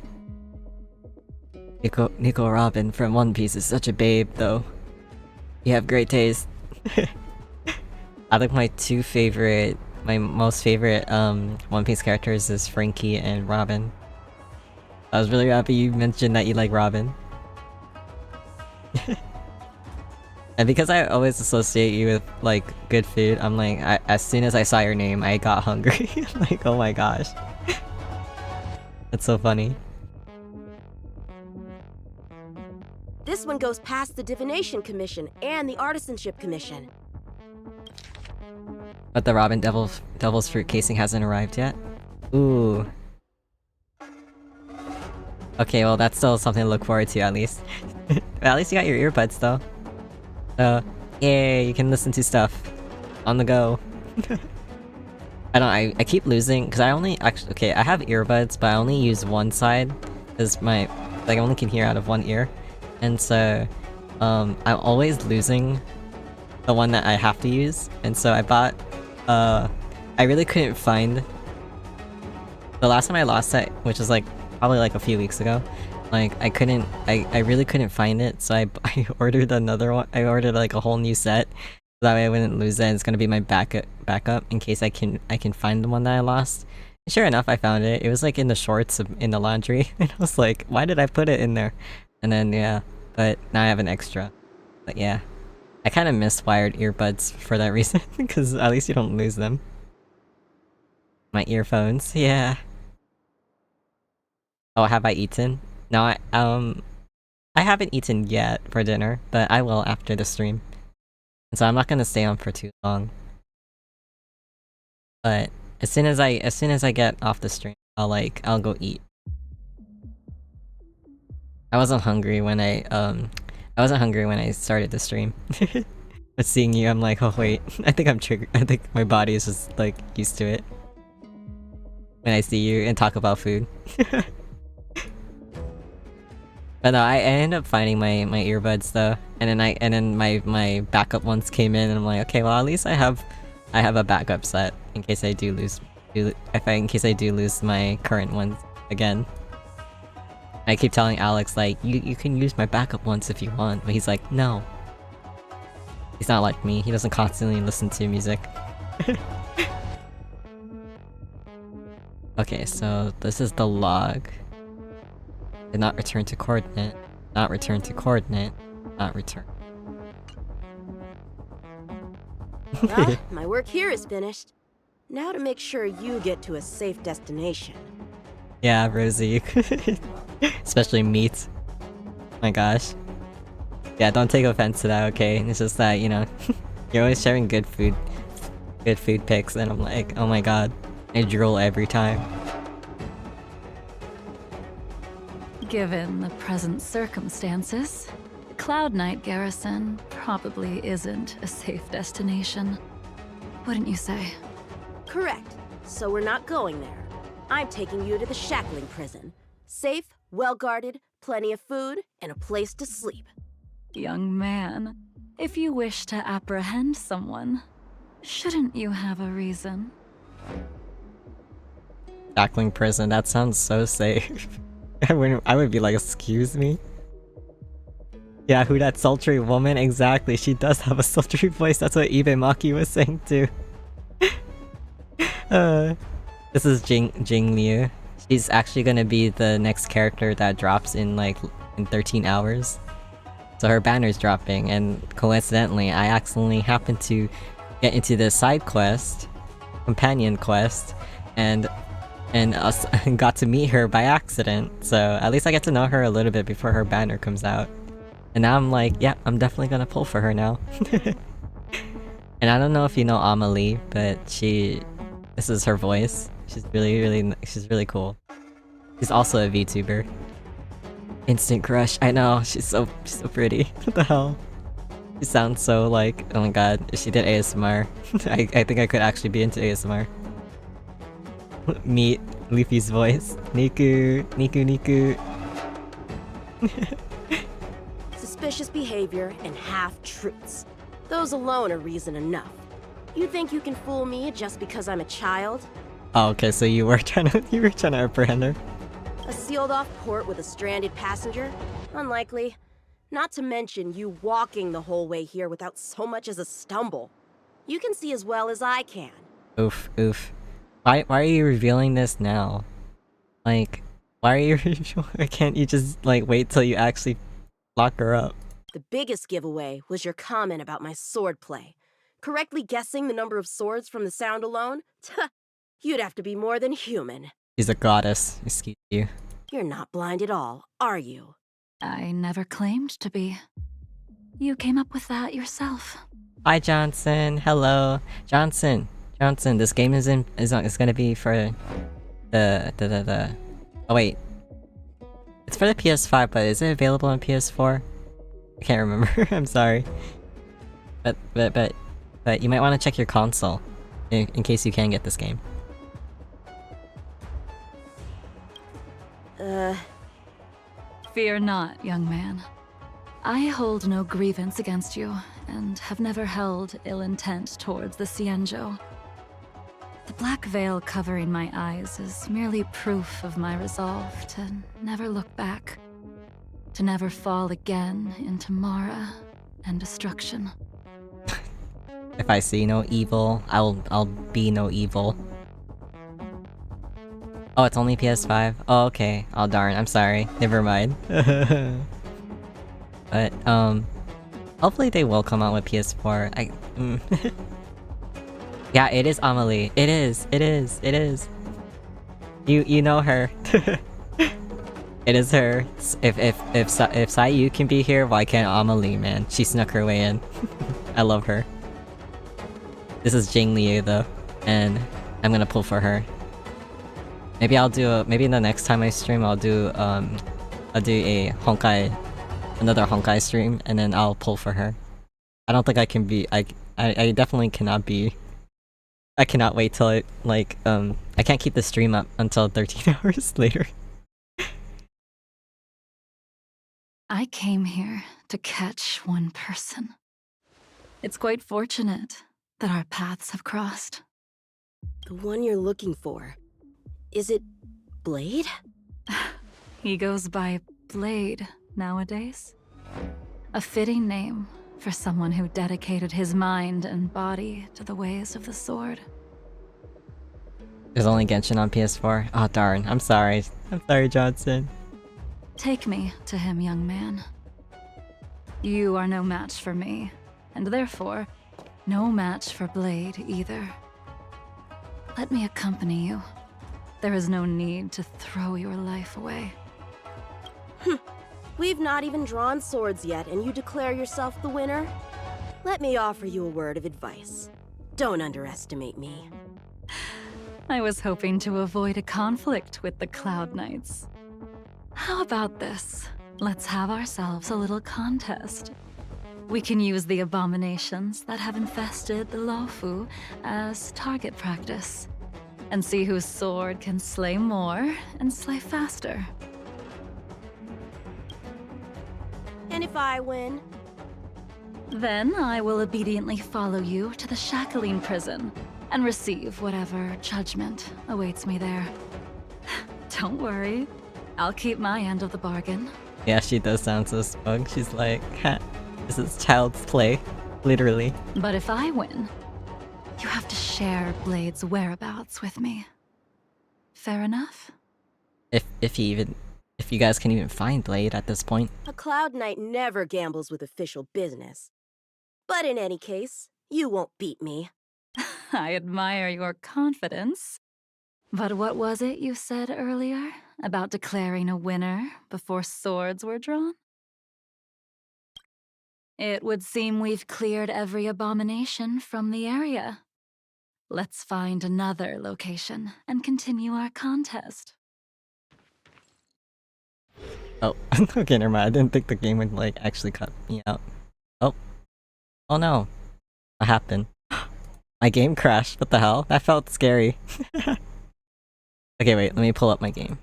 Nico Robin from One Piece is such a babe, though. You have great taste. I think my most favorite, One Piece characters is Frankie and Robin. I was really happy you mentioned that you like Robin. And because I always associate you with, like, good food, I'm like, as soon as I saw your name, I got hungry. Like, oh my gosh. That's so funny. This one goes past the Divination Commission and the Artisanship Commission. But the Robin Devil's Fruit casing hasn't arrived yet? Ooh. Okay, well that's still something to look forward to at least. But at least you got your earbuds though. So, yay, you can listen to stuff. On the go. I keep losing, because I only actually, okay, I have earbuds, but I only use one side, because I only can hear out of one ear. And so, I'm always losing the one that I have to use, and so I bought, I really couldn't find... The last time I lost it, which was like, probably like a few weeks ago, like, I really couldn't find it, so I ordered another one. I ordered like a whole new set, so that way I wouldn't lose it, and it's gonna be my backup in case I can find the one that I lost. And sure enough, I found it. It was like in the shorts in the laundry, and I was like, why did I put it in there? And then, yeah, but now I have an extra. But yeah, I kind of miss wired earbuds for that reason, because at least you don't lose them. My earphones, yeah. Oh, have I eaten? No, I haven't eaten yet for dinner, but I will after the stream. And so I'm not gonna stay on for too long. But as soon as I get off the stream, I'll go eat. I wasn't hungry when I started the stream. But seeing you, I'm like, oh wait, I think I'm triggered. I think my body is just like used to it. When I see you and talk about food. But no, I ended up finding my earbuds though, and then my backup ones came in, and I'm like, okay, well at least I have a backup set in case I do lose in case I do lose my current ones again. I keep telling Alex like you can use my backup ones if you want, but he's like no. He's not like me. He doesn't constantly listen to music. Okay, so this is the log. Did not return to coordinate. Not return to coordinate. Not return. Well, my work here is finished. Now to make sure you get to a safe destination. Yeah, Rosie. Especially meat. My gosh. Yeah, don't take offense to that, okay? It's just that, you know, you're always sharing good food pics, and I'm like, oh my god. I drool every time. Given the present circumstances, Cloud Knight Garrison probably isn't a safe destination. Wouldn't you say? Correct. So we're not going there. I'm taking you to the shackling prison. Safe, well-guarded, plenty of food, and a place to sleep. Young man, if you wish to apprehend someone, shouldn't you have a reason? Shackling prison, that sounds so safe. I would be like, excuse me? Yeah, who that sultry woman? Exactly, she does have a sultry voice, that's what Ibe Maki was saying too. This is Jing Liu. She's actually gonna be the next character that drops in 13 hours. So her banner's dropping, and coincidentally, I accidentally happened to get into the side quest, companion quest, and got to meet her by accident. So at least I get to know her a little bit before her banner comes out. And now I'm like, yeah, I'm definitely gonna pull for her now. And I don't know if you know Amelie, but this is her voice. She's really cool. She's also a VTuber. Instant crush. I know, she's so pretty. What the hell? She sounds so like, oh my god, if she did ASMR, I think I could actually be into ASMR. Meet Leafy's voice. Niku. Suspicious behavior and half-truths. Those alone are reason enough. You think you can fool me just because I'm a child? Oh, okay, so you were trying to apprehend her? A sealed-off port with a stranded passenger? Unlikely. Not to mention you walking the whole way here without so much as a stumble. You can see as well as I can. Oof. Why are you revealing this now? Like, why are you can't you just, wait till you actually lock her up? The biggest giveaway was your comment about my swordplay. Correctly guessing the number of swords from the sound alone? Tuh, you'd have to be more than human. She's a goddess, excuse you. You're not blind at all, are you? I never claimed to be. You came up with that yourself. Hi Johnson, hello. Johnson, this game is gonna be for the oh wait. It's for the PS5, but is it available on PS4? I can't remember, I'm sorry. But you might want to check your console in case you can get this game. Fear not, young man. I hold no grievance against you, and have never held ill intent towards the Xianzhou. The black veil covering my eyes is merely proof of my resolve to never look back, to never fall again into Mara and destruction. If I see no evil, I'll be no evil. Oh, it's only PS5? Oh, okay. Oh, darn. I'm sorry. Never mind. But, hopefully they will come out with PS4. Yeah, it is Amelie. It is. You know her. It is her. If Sayu can be here, why can't Amelie, man? She snuck her way in. I love her. This is Jing Liu though, and I'm gonna pull for her. Maybe I'll do maybe the next time I stream I'll do a Honkai, another Honkai stream, and then I'll pull for her. I don't think I can be, I definitely cannot be, I cannot wait till it, I can't keep the stream up until 13 hours later. I came here to catch one person. It's quite fortunate that our paths have crossed. The one you're looking for. Is it Blade? He goes by Blade nowadays. A fitting name for someone who dedicated his mind and body to the ways of the sword. There's only Genshin on PS4. Oh darn, I'm sorry. I'm sorry, Johnson. Take me to him, young man. You are no match for me, and therefore, no match for Blade either. Let me accompany you. There is no need to throw your life away. We've not even drawn swords yet, and you declare yourself the winner? Let me offer you a word of advice. Don't underestimate me. I was hoping to avoid a conflict with the Cloud Knights. How about this? Let's have ourselves a little contest. We can use the abominations that have infested the Luofu as target practice, and see whose sword can slay more and slay faster. And if I win? Then I will obediently follow you to the Shackling prison and receive whatever judgment awaits me there. Don't worry, I'll keep my end of the bargain. Yeah, she does sound so smug. She's like, ha, this is child's play. Literally. But if I win, you have to share Blade's whereabouts with me. Fair enough? If you guys can even find Blade at this point. A Cloud Knight never gambles with official business. But in any case, you won't beat me. I admire your confidence. But what was it you said earlier about declaring a winner before swords were drawn? It would seem we've cleared every abomination from the area. Let's find another location and continue our contest. Oh, okay, never mind. I didn't think the game would, like, actually cut me out. Oh. Oh no. What happened? My game crashed. What the hell? That felt scary. Okay, wait. Let me pull up my game.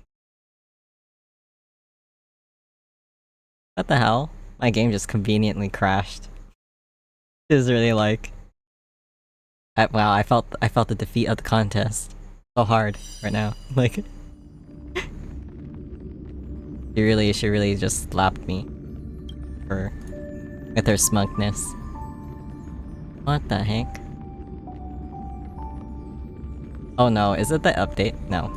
What the hell? My game just conveniently crashed. It was really like... wow, I felt the defeat of the contest. So hard right now. Like... She really just slapped me. With her smugness. What the heck? Oh no, is it the update? No.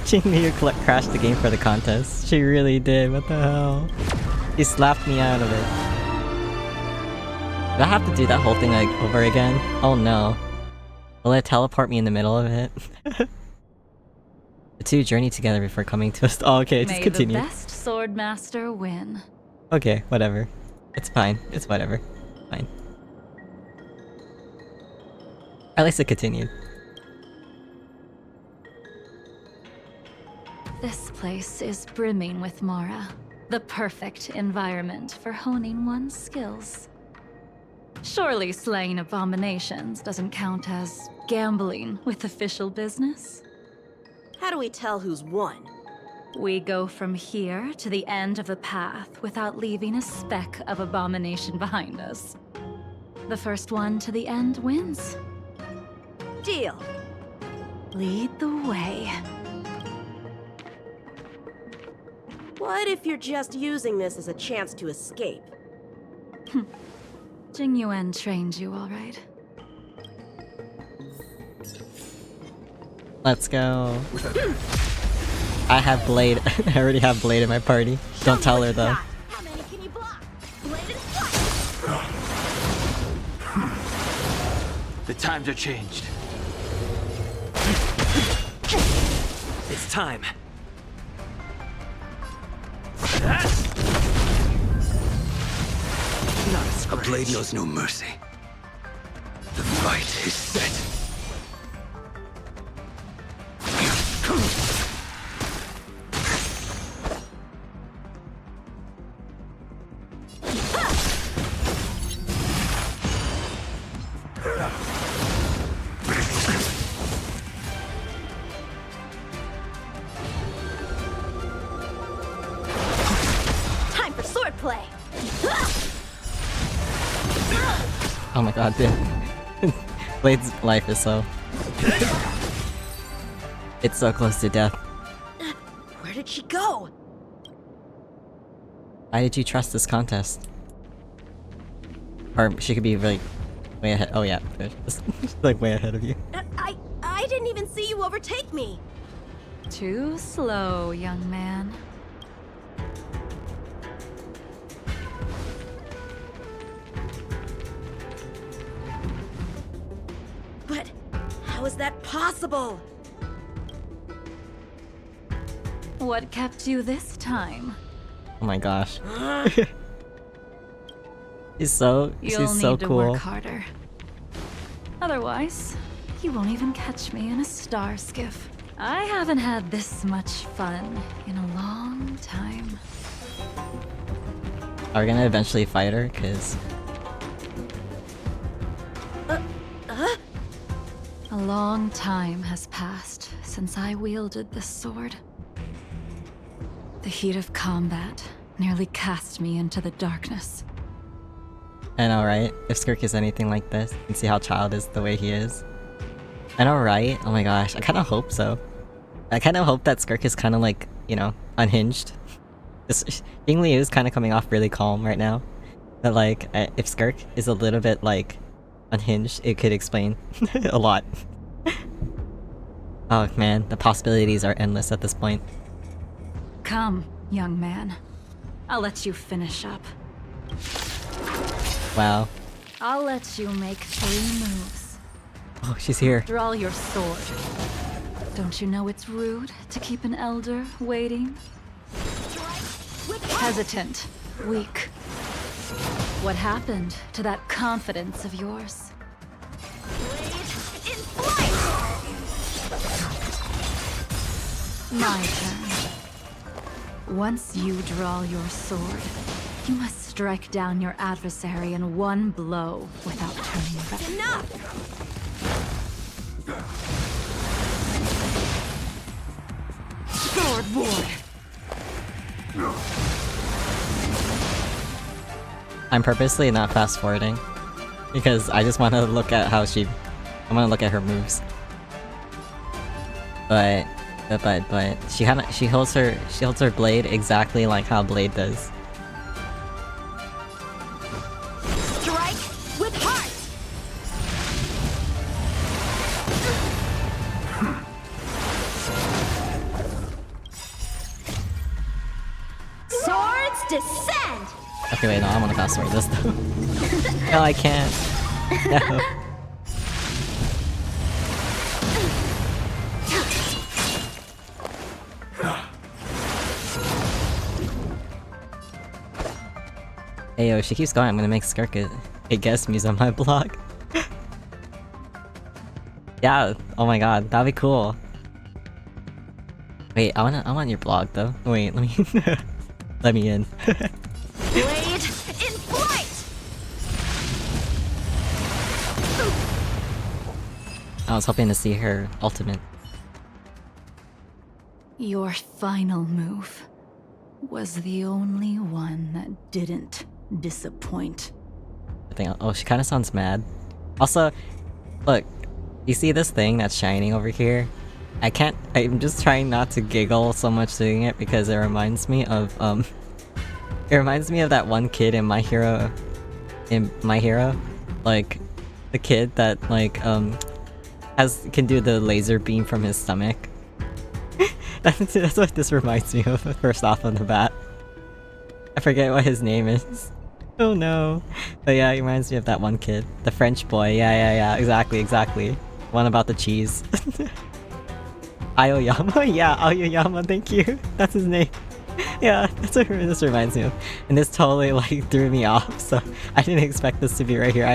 She near crashed the game for the contest. She really did, what the hell? She slapped me out of it. Do I have to do that whole thing like over again? Oh no. Will it teleport me in the middle of it? The two journey together before coming to us. Oh, okay, just continue. May the best sword master win. Okay, whatever. It's fine. It's whatever. Fine. At least it continued. This place is brimming with Mara. The perfect environment for honing one's skills. Surely slaying abominations doesn't count as gambling with official business? How do we tell who's won? We go from here to the end of the path without leaving a speck of abomination behind us. The first one to the end wins. Deal. Lead the way. What if you're just using this as a chance to escape? Jing Yuan trained you all right. Let's go. I have Blade. I already have Blade in my party. Don't tell her though. How many can you block? Blade and The times are changed. It's time. A blade knows no mercy. The fight is set. play. Oh my god, dude. Blade's life is so... It's so close to death. Where did she go? Why did you trust this contest? Or she could be like way ahead. Oh yeah, like way ahead of you. I didn't even see you overtake me. Too slow, young man. But how is that possible? What kept you this time? Oh my gosh. She's so You'll so need to cool. work harder. Otherwise, you won't even catch me in a star skiff. I haven't had this much fun in a long time. Are we gonna eventually fight her? Cause A long time has passed since I wielded this sword. The heat of combat nearly cast me into the darkness. I know, right? If Skirk is anything like this, you can see how Child is the way he is. I know, right? Oh my gosh, I kind of hope so. I kind of hope that Skirk is kind of like, you know, unhinged. Ying Liu is kind of coming off really calm right now. But like, if Skirk is a little bit like unhinged, it could explain a lot. Oh man, the possibilities are endless at this point. Come, young man. I'll let you finish up. Wow. I'll let you make 3 moves. Oh, she's here. Draw your sword. Don't you know it's rude to keep an elder waiting? Hesitant, weak. What happened to that confidence of yours? My turn. Once you draw your sword, you must strike down your adversary in one blow without turning back. Enough! Sword ward! I'm purposely not fast forwarding because I just want to look at how I want to look at her moves. But she holds her blade exactly like how Blade does. Strike with heart! Swords descend! Okay, wait, no, I want to fast forward this though. No, I can't. No. Hey yo, if she keeps going, I'm gonna make Skirk a guest muse on my blog. Yeah, oh my god, that'd be cool. Wait, I want your blog though. Wait, let me let me in. Blade in flight! I was hoping to see her ultimate. Your final move was the only one that didn't disappoint. I think, oh, she kind of sounds mad. Also, look, you see this thing that's shining over here? I'm just trying not to giggle so much doing it because it reminds me of, it reminds me of that one kid in My Hero, like, the kid that, like, can do the laser beam from his stomach. That's what this reminds me of, first off on the bat. I forget what his name is. Oh no. But yeah, it reminds me of that one kid. The French boy, yeah, exactly. One about the cheese. Aoyama? Yeah, Aoyama, thank you. That's his name. Yeah, that's what this reminds me of. And this totally like threw me off, so I didn't expect this to be right here.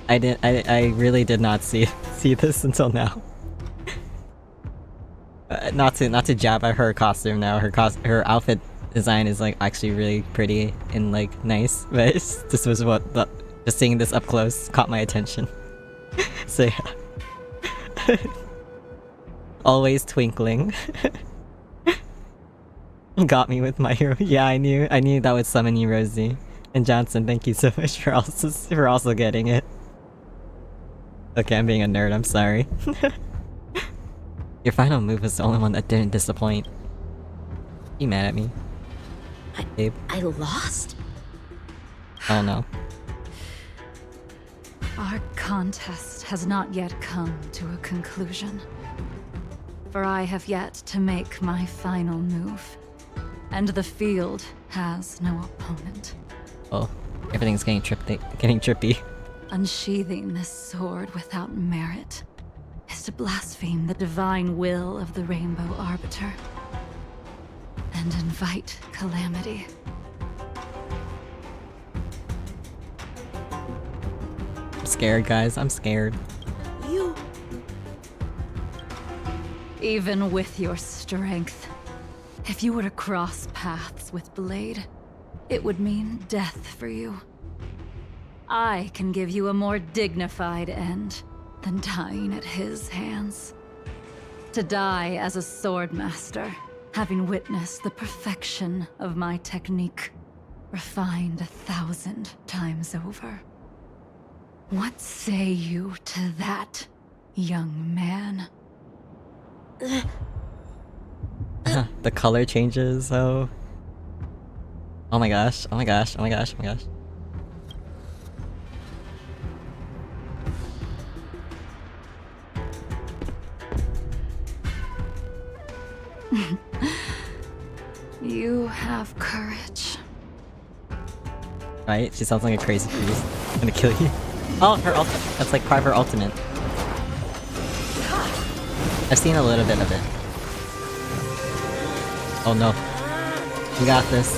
I really did not see this until now. Not to jab at her costume now. Her outfit design is like actually really pretty and like nice, but this was just seeing this up close caught my attention. So yeah. Always twinkling. Got me with my hero. Yeah, I knew that would summon you, Rosie. And Johnson, thank you so much for also getting it. Okay, I'm being a nerd, I'm sorry. Your final move was the only one that didn't disappoint. You mad at me? Babe? I lost? Oh no. Our contest has not yet come to a conclusion. For I have yet to make my final move. And the field has no opponent. Oh, everything's getting trippy. Unsheathing this sword without merit is to blaspheme the divine will of the Rainbow Arbiter. And invite calamity. I'm scared, guys. I'm scared. You... Even with your strength, if you were to cross paths with Blade, it would mean death for you. I can give you a more dignified end than dying at his hands. To die as a swordmaster, having witnessed the perfection of my technique, refined 1,000 times over. What say you to that, young man? The color changes, oh. Oh my gosh, oh my gosh, oh my gosh, oh my gosh. You have courage. Right? She sounds like a crazy priest. I'm gonna kill you. Oh, her ult. That's like part of her ultimate. I've seen a little bit of it. Oh no. You got this.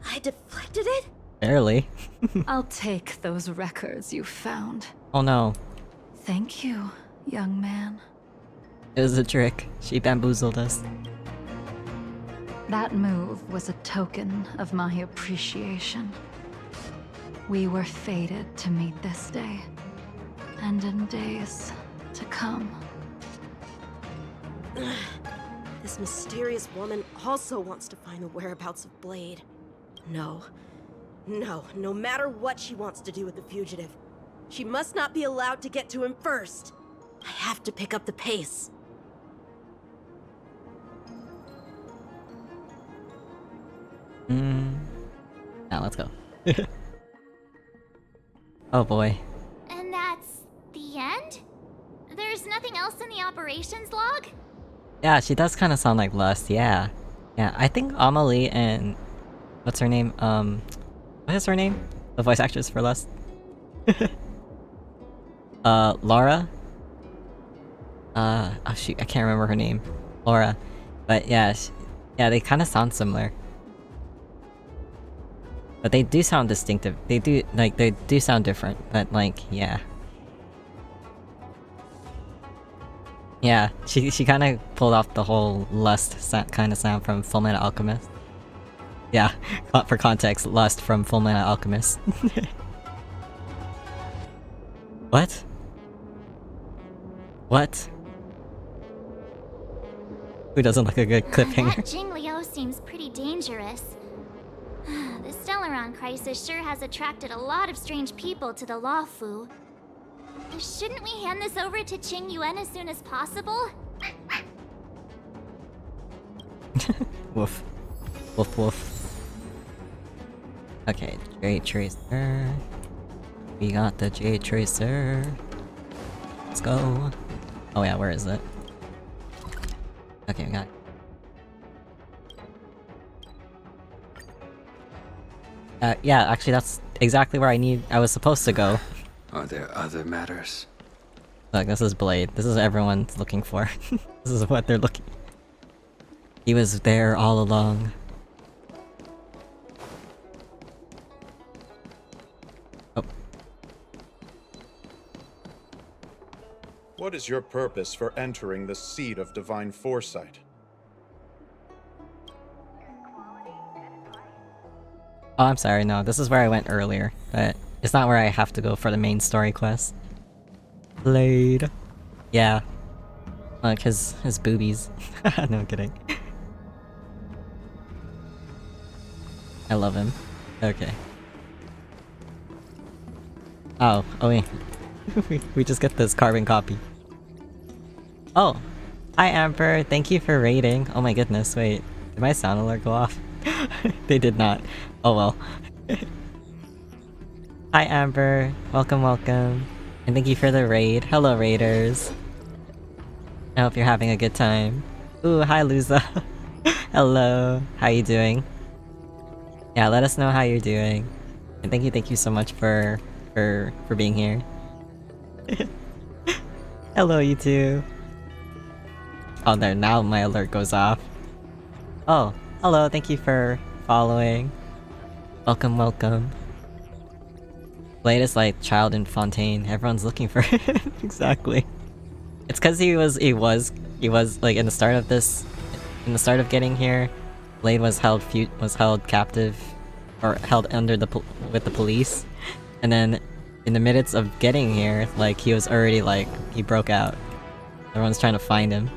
I deflected it? Barely. I'll take those records you found. Oh no. Thank you, young man. It was a trick. She bamboozled us. That move was a token of my appreciation. We were fated to meet this day, and in days to come. This mysterious woman also wants to find the whereabouts of Blade. No, no matter what she wants to do with the fugitive, she must not be allowed to get to him first. I have to pick up the pace. Now let's go. Oh boy. And that's the end? There's nothing else in the operations log? Yeah, she does kind of sound like Lust, yeah. Yeah, I think Amelie and... What's her name? What is her name? The voice actress for Lust? Laura? Oh shoot, I can't remember her name. Laura. But yeah, yeah, they kind of sound similar. But they do sound distinctive. They do sound different, but like, yeah. Yeah, she kind of pulled off the whole Lust kind of sound from Fullmetal Alchemist. Yeah, for context, Lust from Fullmetal Alchemist. What? What? Who doesn't like a good cliffhanger? That Jing Liu seems pretty dangerous. The Stellaron crisis sure has attracted a lot of strange people to the Law Fu. Shouldn't we hand this over to Qing Yuan as soon as possible? Woof. Woof woof. Okay, Jade Tracer. We got the Jade Tracer. Let's go. Oh yeah, where is it? Okay, we got it. Yeah, actually that's exactly where I was supposed to go. Are there other matters? Look, this is Blade. This is what everyone's looking for. This is what they're looking... He was there all along. Oh. What is your purpose for entering the seat of divine foresight? Oh, I'm sorry, no, this is where I went earlier, but it's not where I have to go for the main story quest. Blade. Yeah. Like his boobies. No, I'm kidding. I love him. Okay. Oh wait. we just get this carbon copy. Oh! Hi Amber, thank you for raiding. Oh my goodness, wait. Did my sound alert go off? They did not. Oh well. Hi Amber, welcome, welcome. And thank you for the raid. Hello raiders. I hope you're having a good time. Ooh, hi Luza. Hello, how you doing? Yeah, let us know how you're doing. And thank you so much for being here. Hello you two. Oh there, now my alert goes off. Oh, hello, thank you for following. Welcome, welcome. Blade is like Child in Fontaine. Everyone's looking for him. Exactly. It's cause he was like in the start of getting here, Blade was held captive or held under with the police. And then in the minutes of getting here, like he was already like he broke out. Everyone's trying to find him.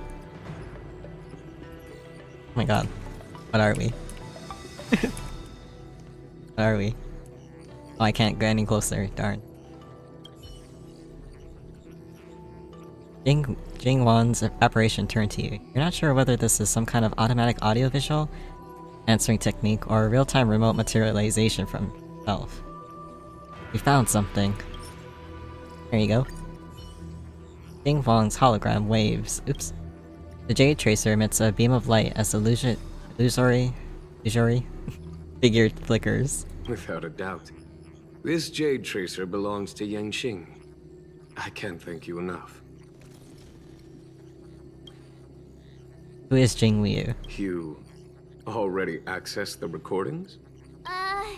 Oh my god. What are we? What are we? Oh, I can't go any closer, darn. Jing Wan's apparition turned to you. You're not sure whether this is some kind of automatic audiovisual answering technique or a real-time remote materialization from itself. We found something. There you go. Jing Wang's hologram waves. Oops. The Jade Tracer emits a beam of light as the illusory figure flickers. Without a doubt. This Jade Tracer belongs to Yangqing. I can't thank you enough. Who is Jing Liu? You already accessed the recordings?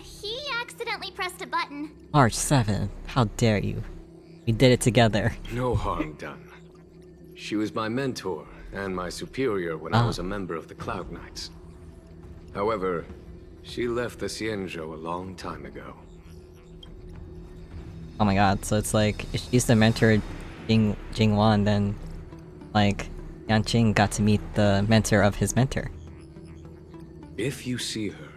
He accidentally pressed a button. March 7th. How dare you? We did it together. No harm done. She was my mentor and my superior when I was a member of the Cloud Knights. However, she left the Xianzhou a long time ago. Oh my god, so it's like, if she's the mentor Jing Wan, then, like, Yanqing got to meet the mentor of his mentor. If you see her,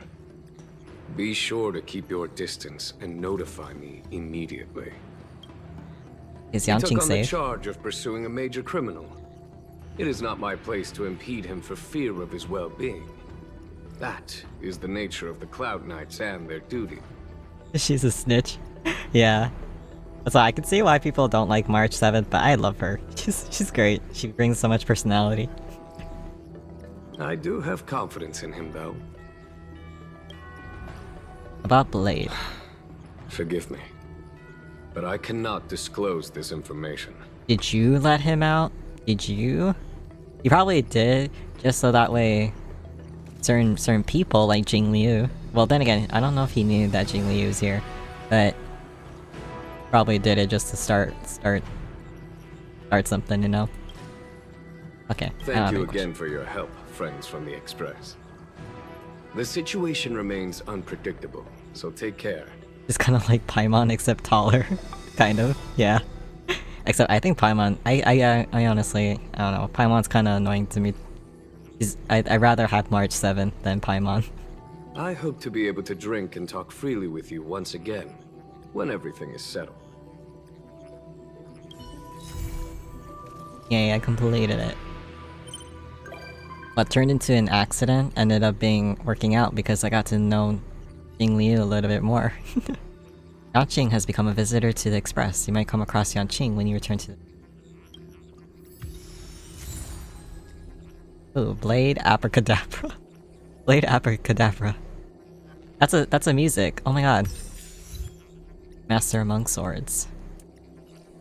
be sure to keep your distance and notify me immediately. Is He Yanqing took on the safe? charge of pursuing a major criminal. It is not my place to impede him for fear of his well-being. That is the nature of the Cloud Knights and their duty. She's a snitch. Yeah. So I can see why people don't like March 7th, but I love her. She's great. She brings so much personality. I do have confidence in him, though. About Blade. Forgive me, but I cannot disclose this information. Did you let him out? Did you? You probably did, just so that way certain people like Jing Liu. Well, then again, I don't know if he knew that Jing Liu was here, but probably did it just to start something, you know? Okay. Thank you again for your help, friends from the Express. The situation remains unpredictable, so take care. It's kind of like Paimon, except taller. Kind of, yeah. Except I think Paimon, I honestly, I don't know, Paimon's kind of annoying to me. I'd rather have March 7th than Paimon. I hope to be able to drink and talk freely with you once again, when everything is settled. Yay, I completed it. What turned into an accident ended up working out because I got to know Jing Liu a little bit more. Yanqing has become a visitor to the Express. You might come across Yanqing when you return to the... Ooh, Blade Abracadabra. Blade Abracadabra. That's a music. Oh my god. Master among swords.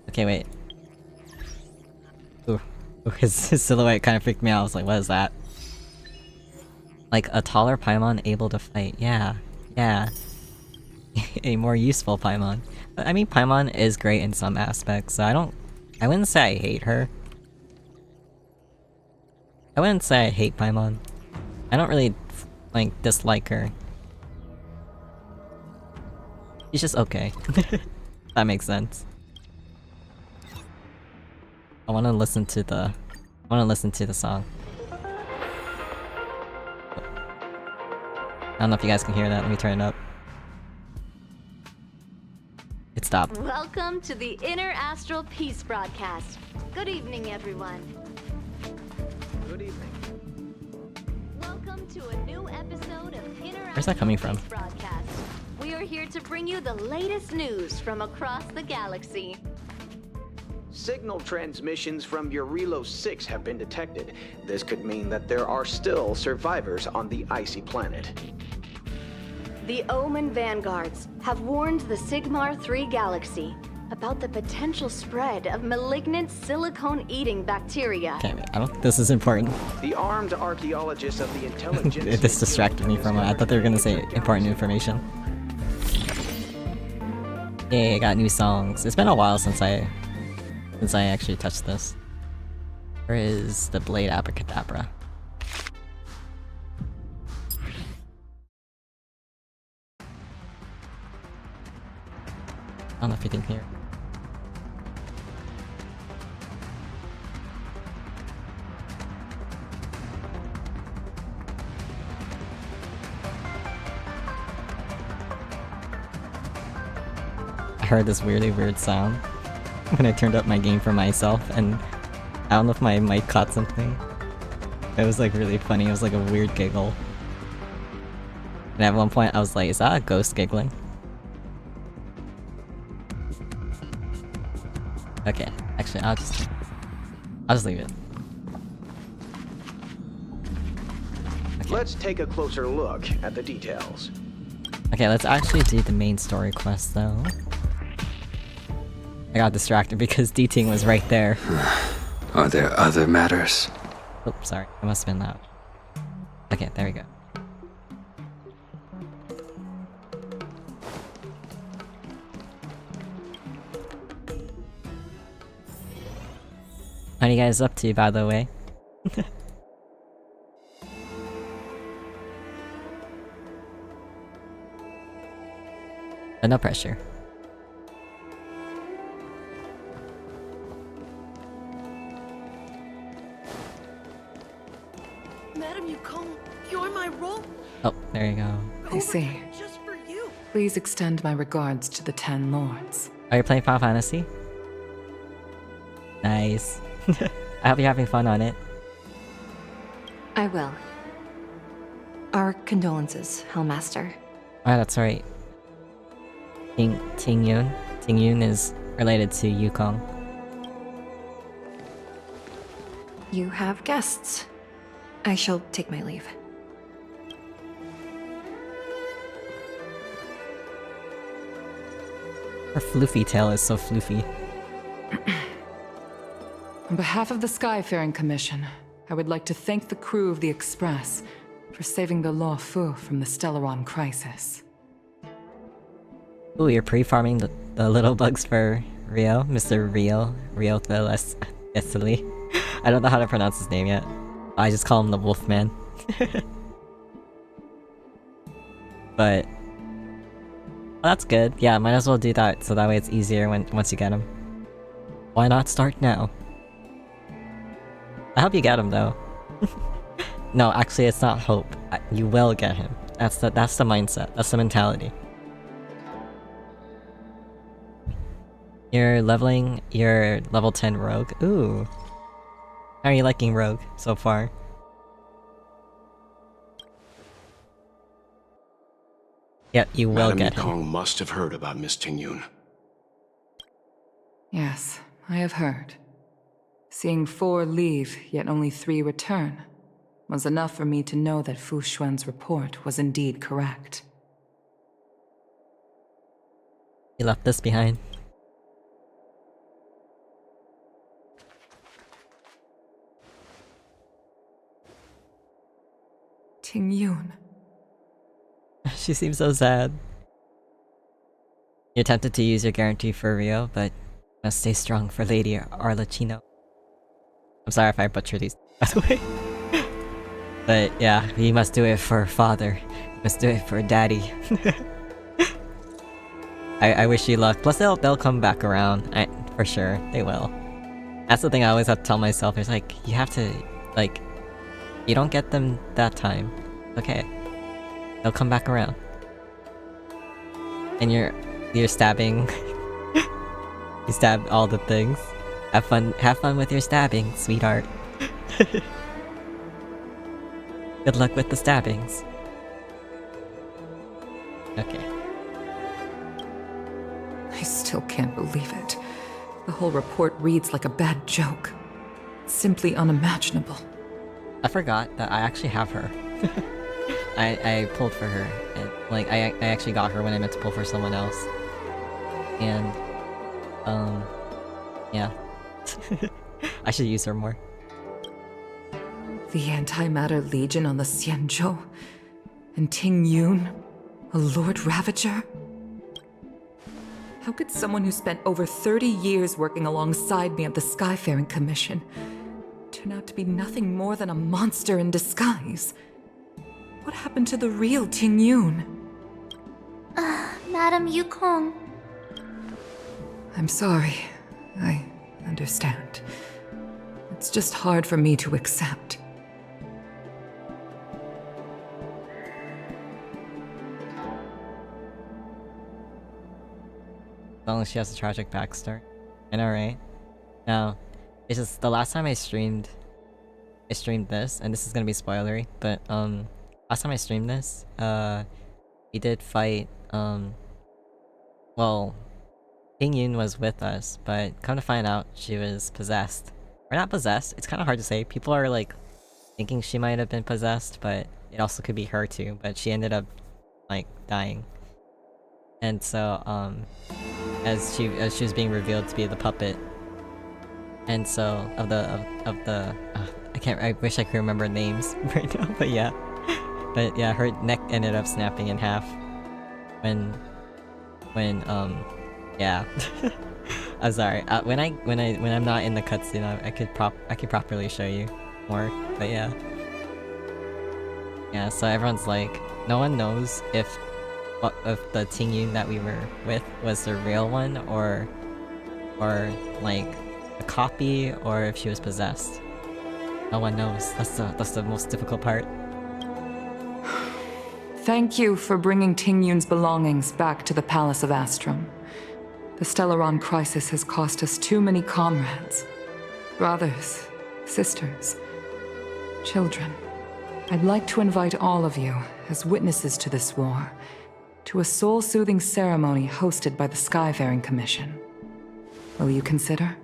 Okay, wait. Ooh, his silhouette kind of freaked me out. I was like, what is that? Like a taller Paimon able to fight. Yeah. A more useful Paimon. But I mean, Paimon is great in some aspects, so I wouldn't say I hate her. I wouldn't say I hate Paimon. I don't really, like, dislike her. He's just okay. That makes sense. I wanna listen to the song. I don't know if you guys can hear that. Let me turn it up. It stopped. Welcome to the Inner Astral Peace broadcast. Good evening, everyone. Good evening. Welcome to a new episode of Inner Where's that coming from? Peace broadcast. We are here to bring you the latest news from across the galaxy. Signal transmissions from Urilo 6 have been detected. This could mean that there are still survivors on the icy planet. The Omen Vanguards have warned the Sigmar 3 galaxy about the potential spread of malignant silicone-eating bacteria. Okay, wait, I don't think this is important. The armed archaeologists of the intelligence... This distracted me from it. I thought they were gonna say important information. Yay, I got new songs. It's been a while since I actually touched this. Where is the Blade Abracadabra? I don't know if you can hear. I heard this really weird sound when I turned up my game for myself, and I don't know if my mic caught something. It was like really funny. It was like a weird giggle. And at one point I was like, is that a ghost giggling? Okay, actually I'll just leave it. Okay. Let's take a closer look at the details. Okay, let's actually do the main story quest though. I got distracted because D-Ting was right there. Are there other matters? Oops, sorry. It must have been loud. Okay, there we go. What are you guys up to, by the way? But no pressure. Madam Yukon, you're my role. Oh, there you go. I see. Just for you. Please extend my regards to the 10 lords. Are you playing Final Fantasy? Nice. I hope you're having fun on it. I will. Our condolences, Hellmaster. Oh, that's right. Ting Yun. Ting Yun is related to Yukong. You have guests. I shall take my leave. Her floofy tail is so floofy. On behalf of the Skyfaring Commission, I would like to thank the crew of the Express for saving the Law Fu from the Stellaron crisis. Ooh, you're pre-farming the little bugs for Rio? Mr. Rio Thesley. I don't know how to pronounce his name yet. I just call him the Wolfman. But well, that's good. Yeah, might as well do that so that way it's easier once you get him. Why not start now? I hope you get him though. No, actually it's not hope. You will get him. That's the mindset. That's the mentality. You're leveling your level 10 rogue. Ooh. How are you liking rogue so far? Yep, you will Madame get him. Yukong must have heard about Miss Ting Yun. Yes, I have heard. Seeing 4 leave, yet only 3 return, was enough for me to know that Fu Xuan's report was indeed correct. You left this behind. Ting Yun. She seems so sad. You're tempted to use your guarantee for Rio, but must stay strong for Lady Arlecchino. I'm sorry if I butchered these, by the way. But yeah, you must do it for father. You must do it for daddy. I wish you luck. Plus, they'll come back around. For sure, they will. That's the thing I always have to tell myself. It's like, you have to, like, you don't get them that time. Okay. They'll come back around. And you're stabbing. You stab all the things. Have fun with your stabbing, sweetheart. Good luck with the stabbings. Okay. I still can't believe it. The whole report reads like a bad joke. It's simply unimaginable. I forgot that I actually have her. I pulled for her. And, like, I actually got her when I meant to pull for someone else. And, yeah. I should use her more. The Antimatter Legion on the Xianzhou? And Ting Yun? A Lord Ravager? How could someone who spent over 30 years working alongside me at the Skyfaring Commission turn out to be nothing more than a monster in disguise? What happened to the real Ting Yun? Madam Yukong. I'm sorry. I understand. It's just hard for me to accept. As long as she has a tragic backstory. I know, right? Now, it's just the last time I streamed this, and this is gonna be spoilery, but last time I streamed this, we did fight, well, King Yun was with us, but come to find out, she was possessed. Or not possessed, it's kind of hard to say. People are, like, thinking she might have been possessed, but it also could be her too, but she ended up, like, dying. And so, as she was being revealed to be the puppet, and so, I wish I could remember names right now, but yeah. But yeah, her neck ended up snapping in half when yeah. I'm sorry. When I'm not in the cutscene, I could properly show you more. But yeah. Yeah, so everyone's like, no one knows if the Ting Yun that we were with was the real one or like a copy, or if she was possessed. No one knows. That's the most difficult part. Thank you for bringing Ting Yun's belongings back to the Palace of Astrum. The Stellaron crisis has cost us too many comrades. Brothers, sisters, children. I'd like to invite all of you, as witnesses to this war, to a soul-soothing ceremony hosted by the Skyfaring Commission. Will you consider?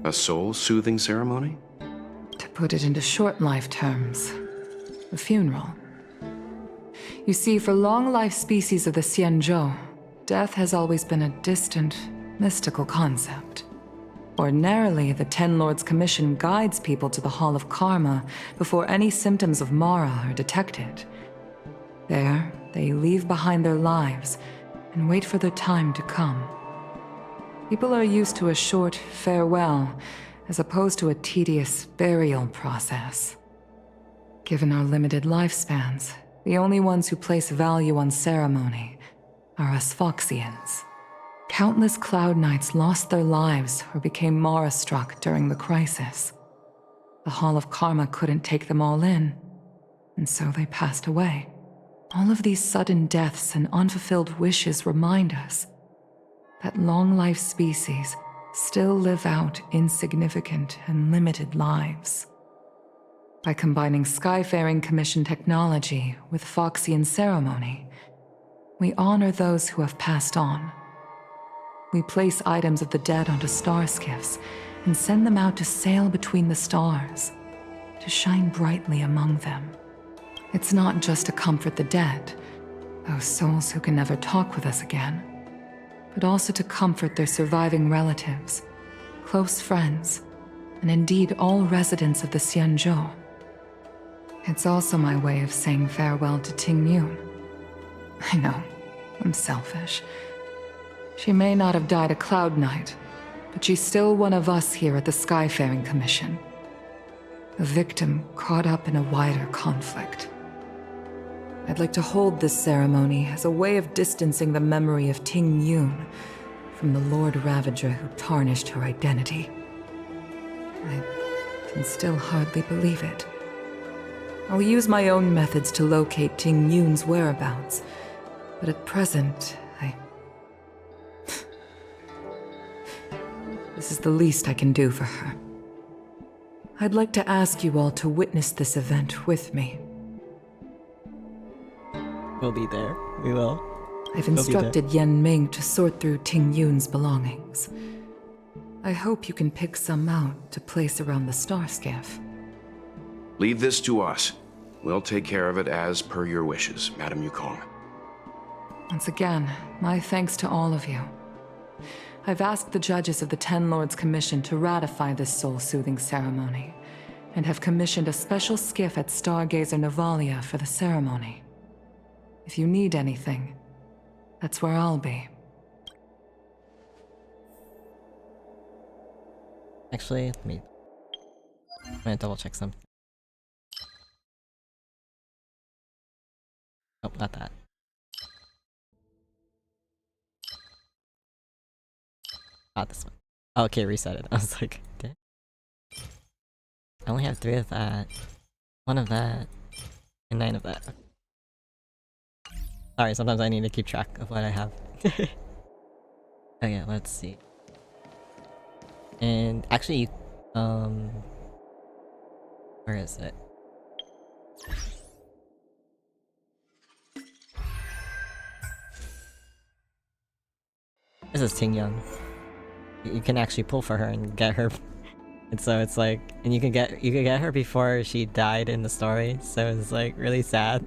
A soul-soothing ceremony? To put it into short-life terms, a funeral. You see, for long-life species of the Xianzhou, death has always been a distant, mystical concept. Ordinarily, the Ten Lords Commission guides people to the Hall of Karma before any symptoms of Mara are detected. There, they leave behind their lives and wait for their time to come. People are used to a short farewell as opposed to a tedious burial process. Given our limited lifespans, the only ones who place value on ceremony are us Foxians. Countless Cloud Knights lost their lives or became Mara-struck during the crisis. The Hall of Karma couldn't take them all in, and so they passed away. All of these sudden deaths and unfulfilled wishes remind us that long-life species still live out insignificant and limited lives. By combining Skyfaring Commission technology with Foxian ceremony, we honor those who have passed on. We place items of the dead onto star skiffs and send them out to sail between the stars, to shine brightly among them. It's not just to comfort the dead, those souls who can never talk with us again, but also to comfort their surviving relatives, close friends, and indeed all residents of the Xianzhou. It's also my way of saying farewell to Ting Yun. I know, I'm selfish. She may not have died a Cloud Knight, but she's still one of us here at the Skyfaring Commission. A victim caught up in a wider conflict. I'd like to hold this ceremony as a way of distancing the memory of Ting Yun from the Lord Ravager who tarnished her identity. I can still hardly believe it. I'll use my own methods to locate Ting Yun's whereabouts, but at present, This is the least I can do for her. I'd like to ask you all to witness this event with me. We'll be there. We will. I've instructed Yen Ming to sort through Ting Yun's belongings. I hope you can pick some out to place around the star skiff. Leave this to us. We'll take care of it as per your wishes, Madame Yukong. Once again, my thanks to all of you. I've asked the judges of the Ten Lords Commission to ratify this soul-soothing ceremony, and have commissioned a special skiff at Stargazer Navalia for the ceremony. If you need anything, that's where I'll be. Actually, I'm gonna double check something. Oh, not that. Not this one. Oh, okay, reset it. I was like, okay. I only have 3 of that, 1 of that, and 9 of that. Sorry, sometimes I need to keep track of what I have. Okay, let's see. And actually, where is it? This is Ting Yun. You can actually pull for her and get her, and so it's like, and you can get her before she died in the story. So it's like really sad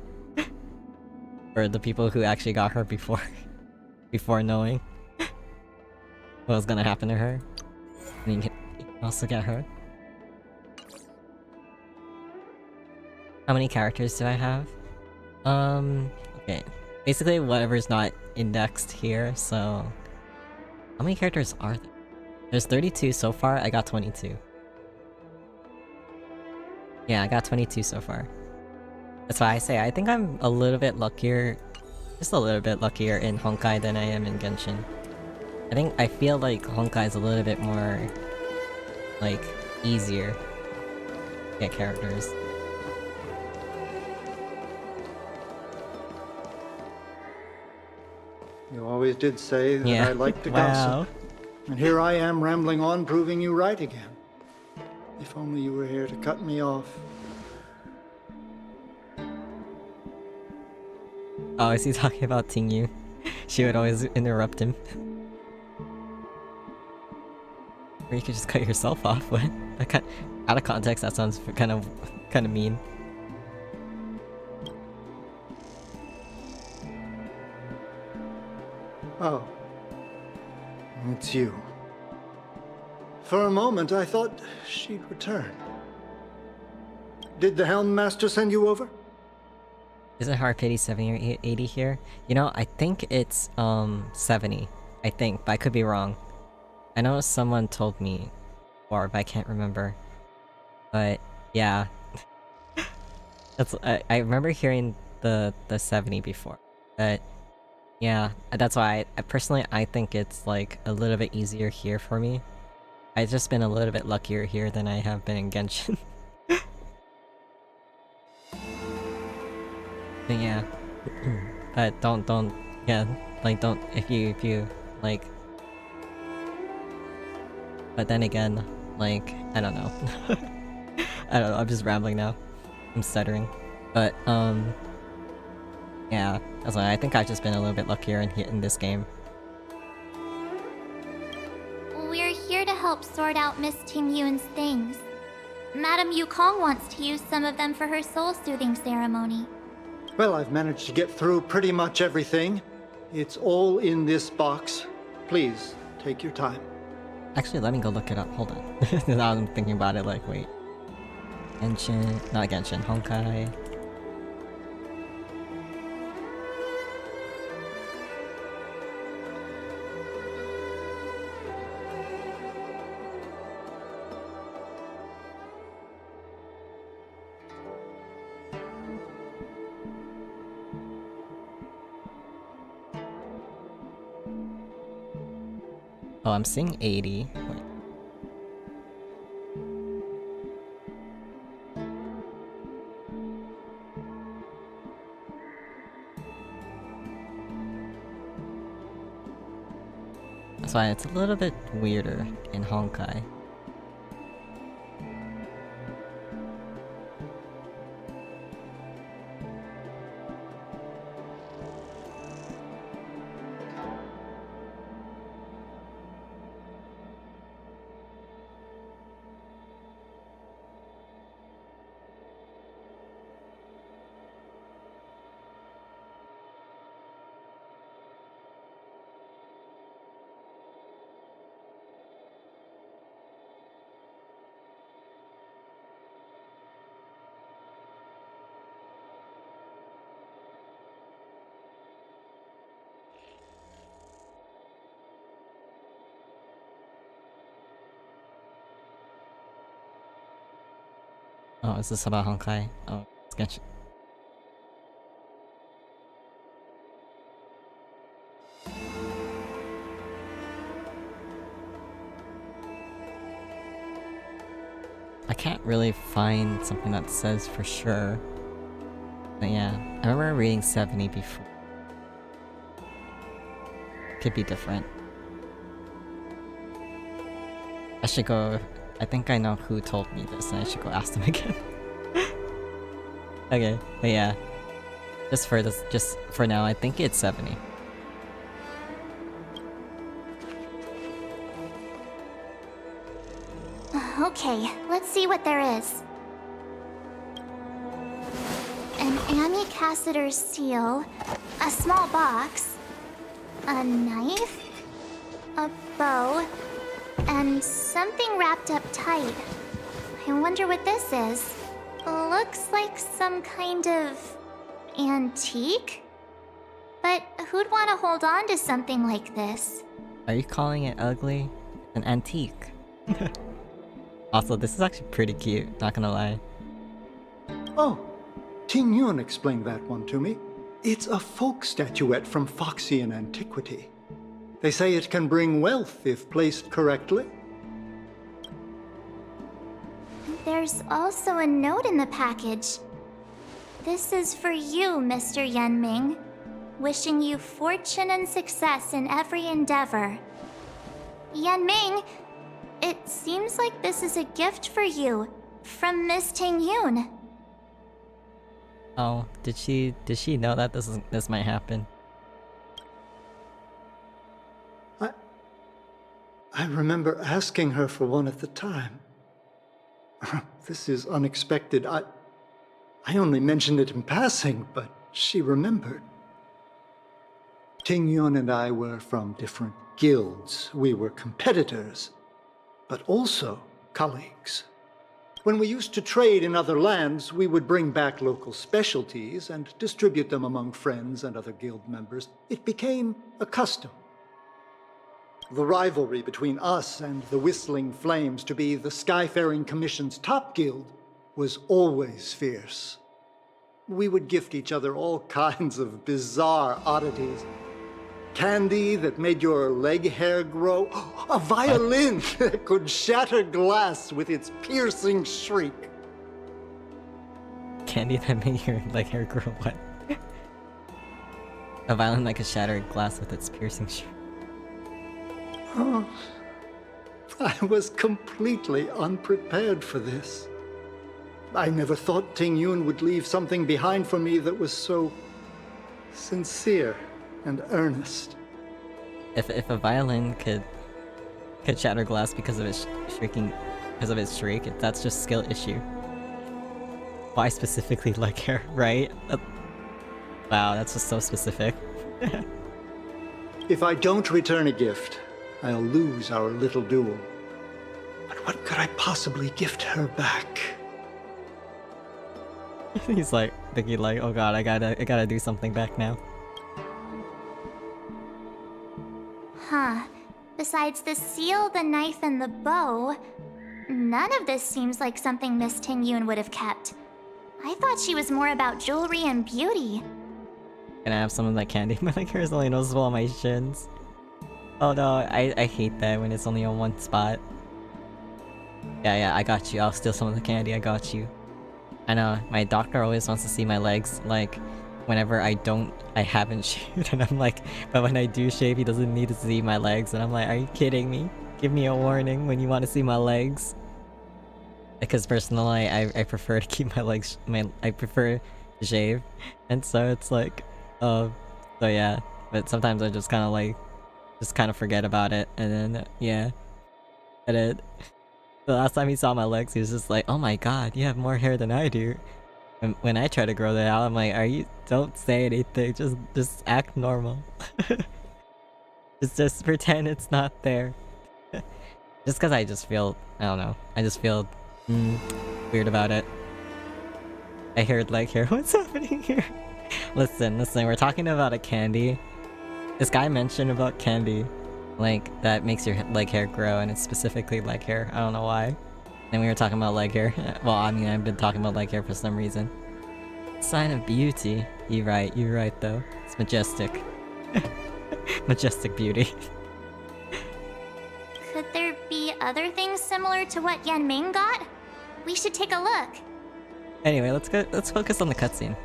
for the people who actually got her before, before knowing what was gonna happen to her. And you can also get her. How many characters do I have? Okay. Basically whatever's not indexed here, so... How many characters are there? There's 32 so far, I got 22. Yeah, I got 22 so far. That's why I say I think I'm a little bit luckier, just a little bit luckier in Honkai than I am in Genshin. I feel like Honkai is a little bit more, like, easier to get characters. You always did say that Yeah. I liked to Wow. gossip. And here I am rambling on, proving you right again. If only you were here to cut me off. Oh, is he talking about Ting Yu? She would always interrupt him. Or you could just cut yourself off. What? Out of context, that sounds kind of mean. Oh. It's you. For a moment, I thought she'd return. Did the Helm Master send you over? Isn't hard pity 70 or 80 here? You know, I think it's 70. I think, but I could be wrong. I know someone told me, but I can't remember. But yeah, that's I remember hearing the 70 before. But yeah, that's why I personally I think it's like a little bit easier here for me. I've just been a little bit luckier here than I have been in Genshin. But yeah, but don't yeah, like don't if you like. But then again, like I don't know. I don't know. I'm just rambling now. I'm stuttering, but yeah, that's why I think I've just been a little bit luckier in this game. We're here to help sort out Miss Ting Yun's things. Madame Yukong wants to use some of them for her soul-soothing ceremony. Well, I've managed to get through pretty much everything. It's all in this box. Please, take your time. Actually, let me go look it up. Hold on. Now I'm thinking about it. Like, wait. Genshin, not Genshin. Honkai. Oh, I'm seeing 80. Wait. That's why it's a little bit weirder in Honkai. Oh, is this about Honkai? Oh, sketch. I can't really find something that says for sure. But yeah, I remember reading 70 before. Could be different. I should go... I think I know who told me this, and I should go ask them again. Okay, but yeah. Just for now, I think it's 70. Okay, let's see what there is. An Amicassator seal, a small box, a knife, a bow, and something wrapped up tight. I wonder what this is. Looks like some kind of antique? But who'd want to hold on to something like this? Are you calling it ugly? An antique. Also, this is actually pretty cute, not gonna lie. Oh, Ting Yun explained that one to me. It's a folk statuette from Foxian antiquity. They say it can bring wealth if placed correctly. There's also a note in the package. This is for you, Mr. Yenming. Wishing you fortune and success in every endeavor. Yenming, it seems like this is a gift for you from Miss Ting Yun. Oh, did she know that this might happen? I remember asking her for one at the time. This is unexpected. I only mentioned it in passing, but she remembered. Ting Yun and I were from different guilds. We were competitors, but also colleagues. When we used to trade in other lands, we would bring back local specialties and distribute them among friends and other guild members. It became a custom. The rivalry between us and the Whistling Flames to be the Skyfaring Commission's top guild was always fierce. We would gift each other all kinds of bizarre oddities. Candy that made your leg hair grow. A violin that could shatter glass with its piercing shriek. Candy that made your leg hair grow what? A violin that could shatter glass with its piercing shriek. Oh, I was completely unprepared for this. I never thought Ting Yun would leave something behind for me that was so sincere and earnest. If a violin could shatter glass because of its shriek, that's just skill issue. Why specifically leg hair, right? Wow, that's just so specific. If I don't return a gift, I'll lose our little duel. But what could I possibly gift her back? He's like thinking like, oh god, I gotta do something back now. Huh. Besides the seal, the knife, and the bow, none of this seems like something Miss Ting Yun would have kept. I thought she was more about jewelry and beauty. Can I have some of that candy? My hair is only noticeable on my shins. Oh no, I hate that when it's only on one spot. Yeah, I got you. I'll steal some of the candy, I got you. I know, my doctor always wants to see my legs, like, whenever I haven't shaved, and I'm like, but when I do shave, he doesn't need to see my legs, and I'm like, are you kidding me? Give me a warning when you want to see my legs. Because personally, I prefer to keep my legs, I prefer to shave, and so it's like, so yeah, but sometimes I just kind of like, forget about it, and then, yeah, and then, the last time he saw my legs, he was just like, oh my god, you have more hair than I do. And when I try to grow that out, I'm like, don't say anything, just act normal. just pretend it's not there. Just cause I just feel, I don't know, I just feel, weird about it. I heard leg hair, what's happening here? Listen, we're talking about a candy. This guy mentioned about candy, like, that makes your leg hair grow, and it's specifically leg hair, I don't know why. Then we were talking about leg hair. Well, I mean, I've been talking about leg hair for some reason. Sign of beauty. You're right though. It's majestic. Majestic beauty. Could there be other things similar to what Yan Ming got? We should take a look. Anyway, let's focus on the cutscene.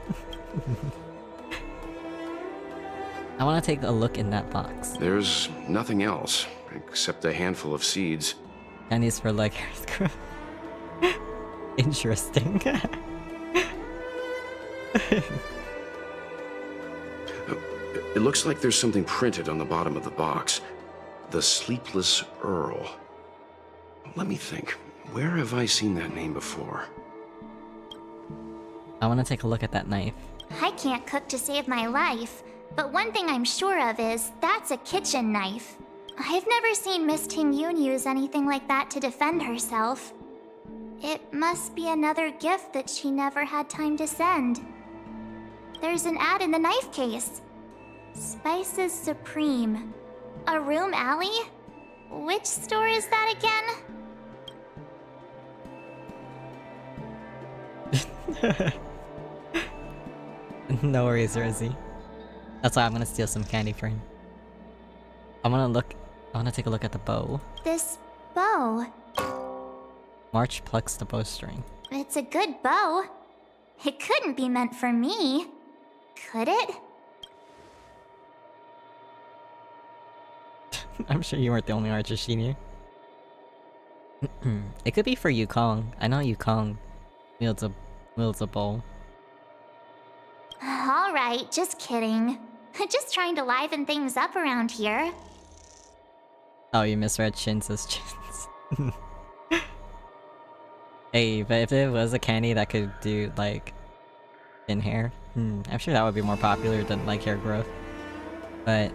I want to take a look in that box. There's nothing else, except a handful of seeds. Candies for leg hairs growth. Interesting. It looks like there's something printed on the bottom of the box. The Sleepless Earl. Let me think. Where have I seen that name before? I want to take a look at that knife. I can't cook to save my life, but one thing I'm sure of is that's a kitchen knife. I've never seen Miss Ting Yun use anything like that to defend herself. It must be another gift that she never had time to send. There's an ad in the knife case. Spices Supreme. A room alley? Which store is that again? No worries, Rosie. That's why I'm gonna steal some candy for him. I wanna take a look at the bow. This bow. March plucks the bowstring. It's a good bow. It couldn't be meant for me. Could it? I'm sure you weren't the only archer she knew. It could be for Yukong. I know Yukong wields a bow. Alright, just kidding. Just trying to liven things up around here. Oh, you misread Chins as Chins. Hey, but if it was a candy that could do, like, thin hair, I'm sure that would be more popular than, like, hair growth. But,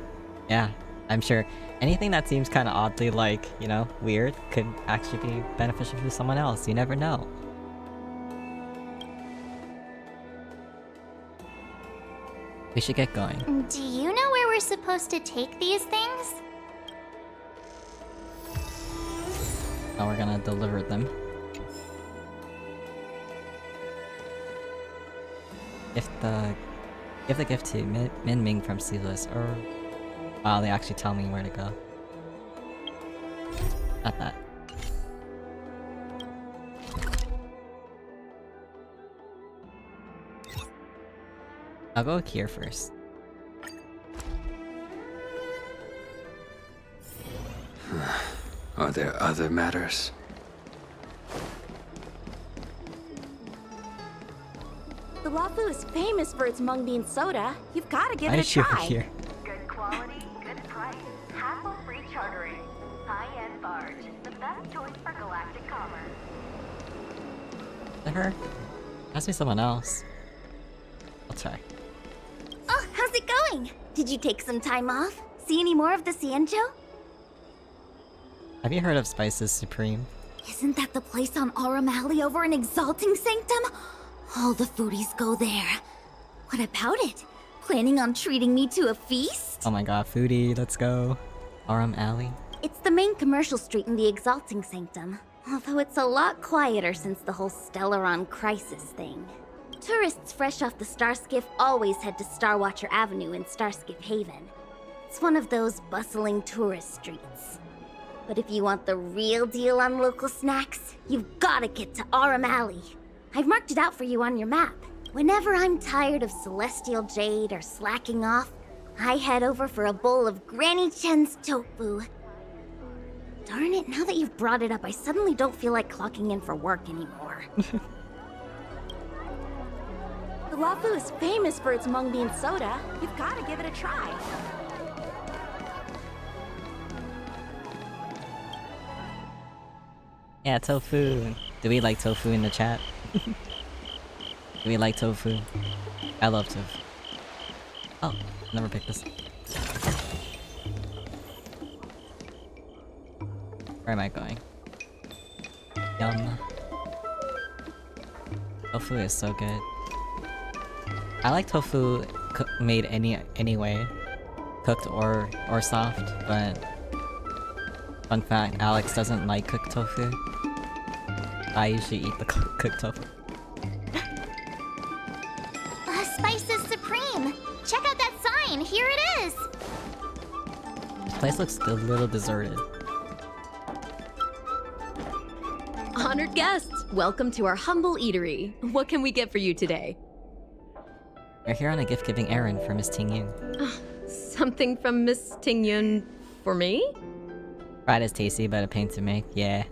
yeah, I'm sure anything that seems kind of oddly, like, you know, weird could actually be beneficial for someone else. You never know. We should get going. Do you know where we're supposed to take these things? Now we're gonna deliver them. Give the gift to Min Ming from Sealess, or... Wow, they actually tell me where to go. Not that. I'll go here first. Are there other matters? The Wafu is famous for its mung bean soda. You've got to give it a Over try. here. Good quality, good price. Hassle-free chartering. High-end barge. The best choice for galactic commerce. Is that her? Ask me someone else. I'll try. Oh, how's it going? Did you take some time off? See any more of the Xianzhou? Have you heard of Spices Supreme? Isn't that the place on Aurum Alley over in Exalting Sanctum? All the foodies go there. What about it? Planning on treating me to a feast? Oh my god, foodie, let's go. Aurum Alley? It's the main commercial street in the Exalting Sanctum. Although it's a lot quieter since the whole Stellaron crisis thing. Tourists fresh off the Starskiff always head to Starwatcher Avenue in Starskiff Haven. It's one of those bustling tourist streets. But if you want the real deal on local snacks, you've gotta get to Aram Alley. I've marked it out for you on your map. Whenever I'm tired of Celestial Jade or slacking off, I head over for a bowl of Granny Chen's tofu. Darn it, now that you've brought it up, I suddenly don't feel like clocking in for work anymore. The Lafu is famous for its mung bean soda. You've gotta give it a try. Yeah, tofu. Do we like tofu in the chat? Do we like tofu? I love tofu. Oh, never picked this. Where am I going? Yum. Tofu is so good. I like tofu made any way, cooked or soft. But fun fact, Alex doesn't like cooked tofu. I usually eat the cooked tofu. Spice is supreme! Check out that sign! Here it is! This place looks a little deserted. Honored guests, welcome to our humble eatery. What can we get for you today? We're here on a gift-giving errand for Miss Ting Yun. Something from Miss Ting Yun for me? Fried is tasty, but a pain to make. Yeah,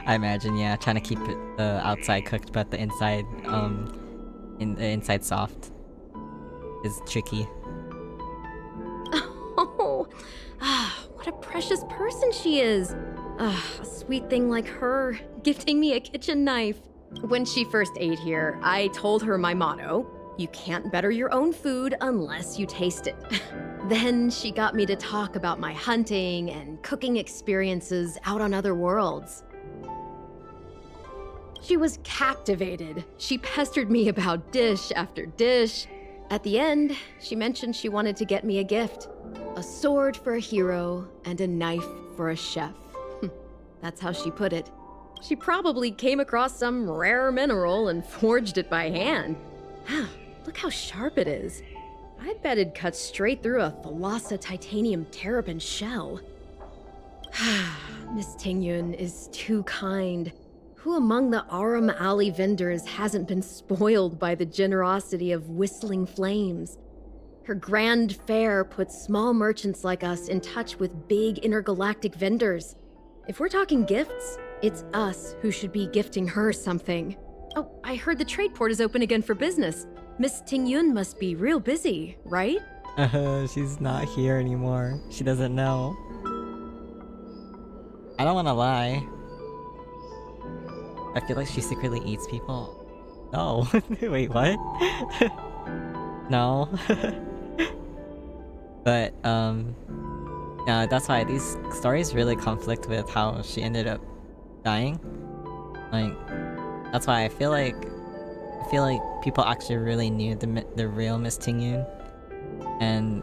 I imagine. Yeah, trying to keep it the outside cooked, but the inside, inside soft, is tricky. Oh, what a precious person she is. A sweet thing like her, gifting me a kitchen knife. When she first ate here, I told her my motto: you can't better your own food unless you taste it. Then she got me to talk about my hunting and cooking experiences out on other worlds. She was captivated. She pestered me about dish after dish. At the end, she mentioned she wanted to get me a gift. A sword for a hero and a knife for a chef. That's how she put it. She probably came across some rare mineral and forged it by hand. Look how sharp it is. I bet it'd cut straight through a Thalassa titanium terrapin shell. Miss Ting Yun is too kind. Who among the Aram Alley vendors hasn't been spoiled by the generosity of whistling flames? Her grand fare puts small merchants like us in touch with big intergalactic vendors. If we're talking gifts, it's us who should be gifting her something. Oh, I heard the trade port is open again for business. Miss Ting Yun must be real busy, right? She's not here anymore. She doesn't know. I don't want to lie. I feel like she secretly eats people. No. Wait, what? No. But, yeah, that's why these stories really conflict with how she ended up dying. Like, that's why I feel like people actually really knew the real Miss Ting Yun, and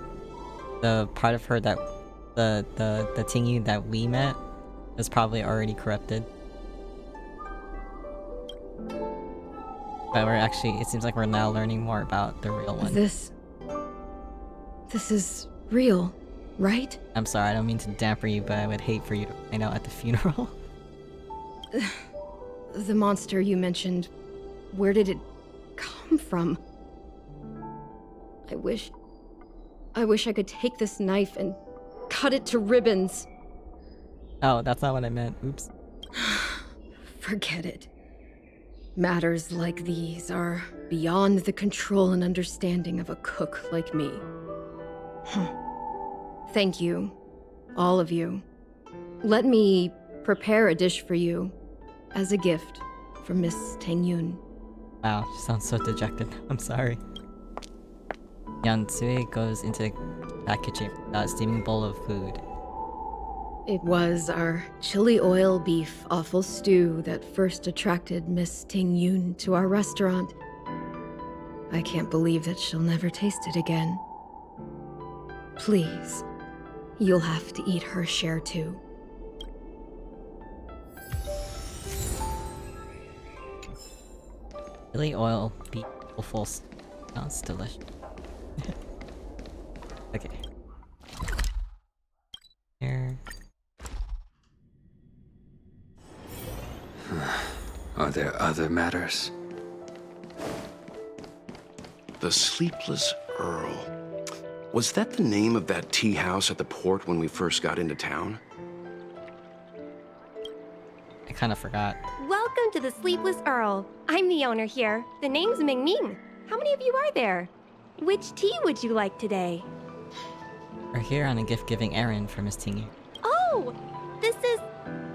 the part of her that the Ting Yun that we met was probably already corrupted. But it seems like we're now learning more about the real one. This is real, right? I'm sorry, I don't mean to damper you, but I would hate for you to find out at the funeral. The monster you mentioned, where did it come from? I wish I could take this knife and cut it to ribbons. Oh, that's not what I meant. Oops. Forget it. Matters like these are beyond the control and understanding of a cook like me. Thank you, all of you. Let me prepare a dish for you as a gift from Miss Ting Yun. Wow, she sounds so dejected. I'm sorry. Yansui goes into that kitchen with a steaming bowl of food. It was our chili oil beef offal stew that first attracted Miss Ting Yun to our restaurant. I can't believe that she'll never taste it again. Please, you'll have to eat her share too. Chili oil beef full sounds delicious. Okay. Are there other matters? The Sleepless Earl. Was that the name of that tea house at the port when we first got into town? I kind of forgot. Welcome to the Sleepless Earl. I'm the owner here. The name's Ming Ming. How many of you are there? Which tea would you like today? We're here on a gift-giving errand for Miss Tingy. Oh!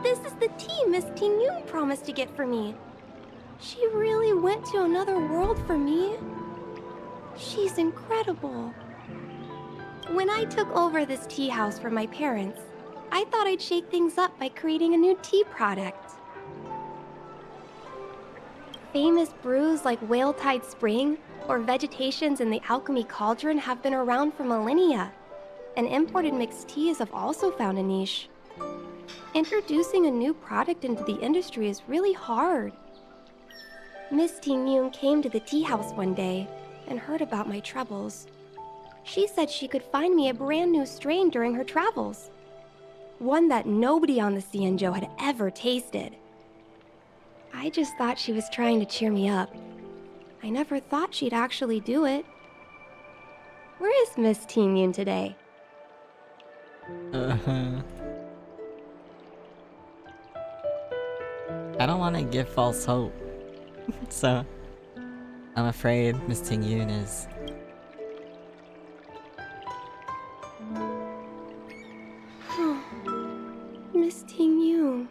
This is the tea Miss Ting Yun promised to get for me. She really went to another world for me. She's incredible. When I took over this tea house from my parents, I thought I'd shake things up by creating a new tea product. Famous brews like Whale Tide Spring or Vegetations in the Alchemy Cauldron have been around for millennia, and imported mixed teas have also found a niche. Introducing a new product into the industry is really hard. Miss Ting Yun came to the tea house one day and heard about my troubles. She said she could find me a brand new strain during her travels. One that nobody on the Xianzhou had ever tasted. I just thought she was trying to cheer me up. I never thought she'd actually do it. Where is Miss Ting Yun today? I don't want to give false hope. So, I'm afraid Miss Ting Yun is... Miss Ting Yun.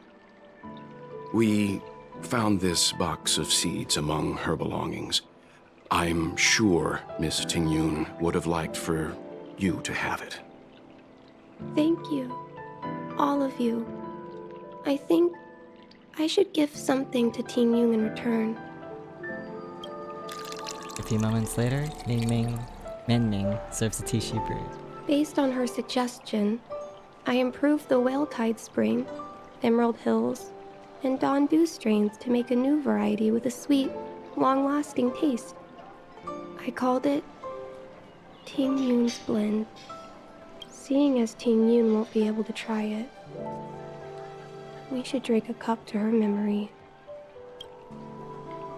We found this box of seeds among her belongings. I'm sure Miss Ting Yun would have liked for you to have it. Thank you. All of you. I think I should give something to Ting Yun in return. A few moments later, Min Ming serves the tea she brewed. Based on her suggestion, I improved the Whale Tide Spring, Emerald Hills, and Dawn Dew strains to make a new variety with a sweet, long-lasting taste. I called it Ting Yun's Blend, seeing as Ting Yun won't be able to try it. We should drink a cup to her memory.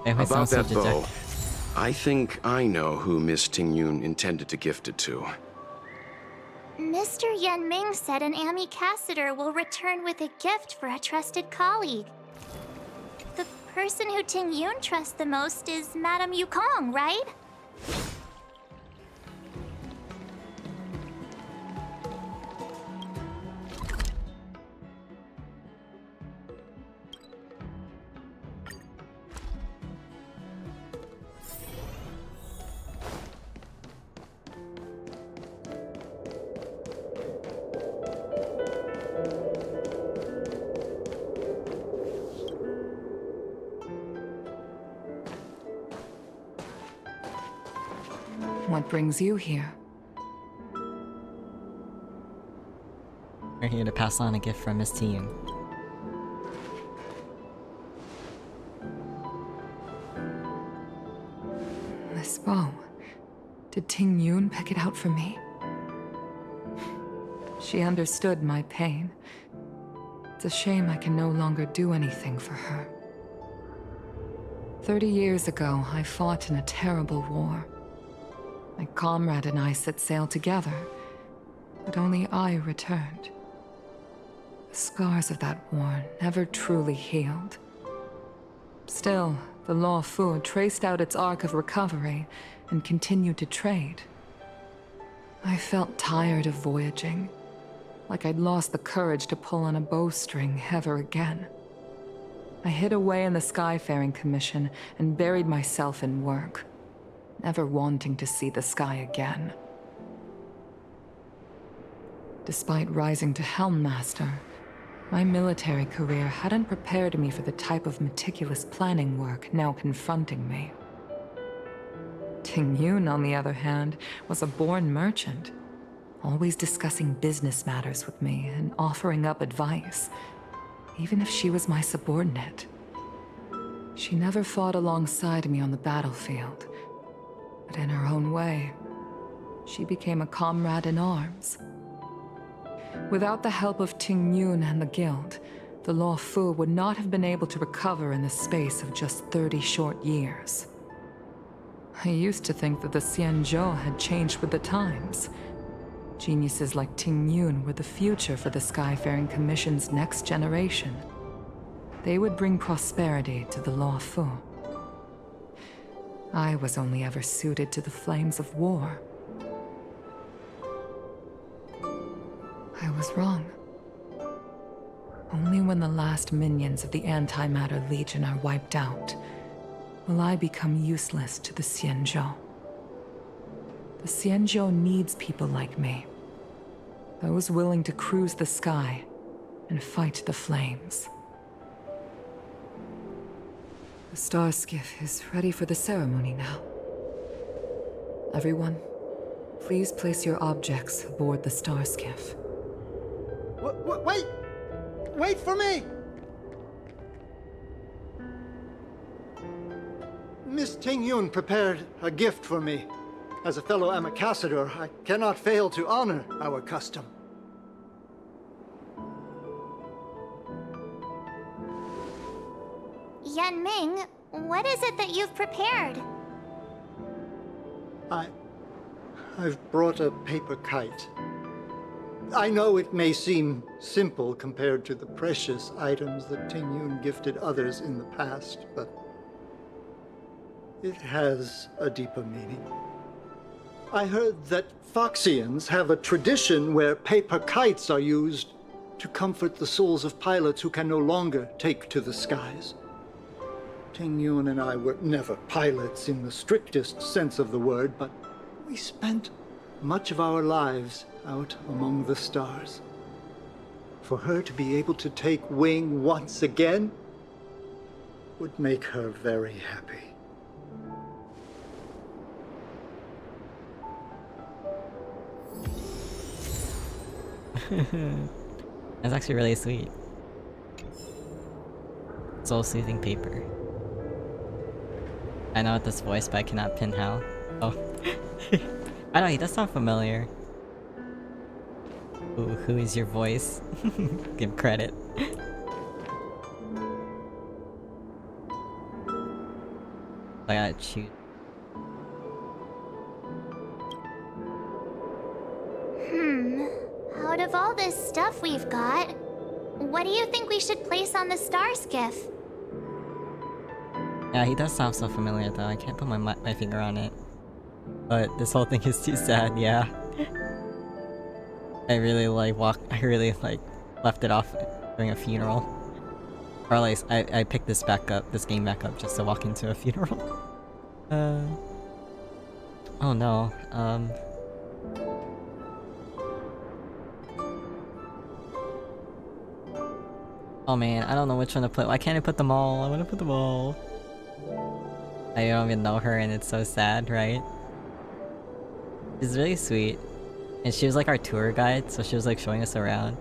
About that, though, I think I know who Miss Ting Yun intended to gift it to. Mr. Yan Ming said an ambassador will return with a gift for a trusted colleague. The person who Ting Yun trusts the most is Madame Yukong, right? What brings you here? We're here to pass on a gift from Miss Ting Yun. This bow. Did Ting Yun pick it out for me? She understood my pain. It's a shame I can no longer do anything for her. 30 years ago, I fought in a terrible war. My comrade and I set sail together, but only I returned. The scars of that war never truly healed. Still, the Law Fu traced out its arc of recovery and continued to trade. I felt tired of voyaging, like I'd lost the courage to pull on a bowstring ever again. I hid away in the Skyfaring Commission and buried myself in work, never wanting to see the sky again. Despite rising to Helm Master, my military career hadn't prepared me for the type of meticulous planning work now confronting me. Ting Yun, on the other hand, was a born merchant, always discussing business matters with me and offering up advice, even if she was my subordinate. She never fought alongside me on the battlefield, but in her own way, she became a comrade in arms. Without the help of Ting Yun and the Guild, the Law Fu would not have been able to recover in the space of just 30 short years. I used to think that the Xianzhou had changed with the times. Geniuses like Ting Yun were the future for the Skyfaring Commission's next generation. They would bring prosperity to the Law Fu. I was only ever suited to the flames of war. I was wrong. Only when the last minions of the Antimatter Legion are wiped out will I become useless to the Xianzhou. The Xianzhou needs people like me. Those willing to cruise the sky and fight the flames. The star skiff is ready for the ceremony now. Everyone, please place your objects aboard the star skiff. Wait! Wait for me! Miss Ting Yun prepared a gift for me. As a fellow ambassador, I cannot fail to honor our custom. Yan Ming, what is it that you've prepared? I've brought a paper kite. I know it may seem simple compared to the precious items that Ting Yun gifted others in the past, but it has a deeper meaning. I heard that Foxians have a tradition where paper kites are used to comfort the souls of pilots who can no longer take to the skies. Ting Yun and I were never pilots in the strictest sense of the word, but we spent much of our lives out among the stars. For her to be able to take wing once again would make her very happy. That's actually really sweet. Soul-soothing paper. I know this voice, but I cannot pin how. Oh. I know, he does sound familiar. Ooh, who is your voice? Give credit. I gotta choose. Out of all this stuff we've got, what do you think we should place on the star skiff? Yeah, he does sound so familiar though, I can't put my finger on it. But this whole thing is too sad, yeah. I really left it off during a funeral. Or at least, I picked this game back up just to walk into a funeral. Oh no, oh man, I don't know which one to put. Why can't I put them all? I wanna put them all. I don't even know her and it's so sad, right? She's really sweet. And she was like our tour guide, so she was like showing us around.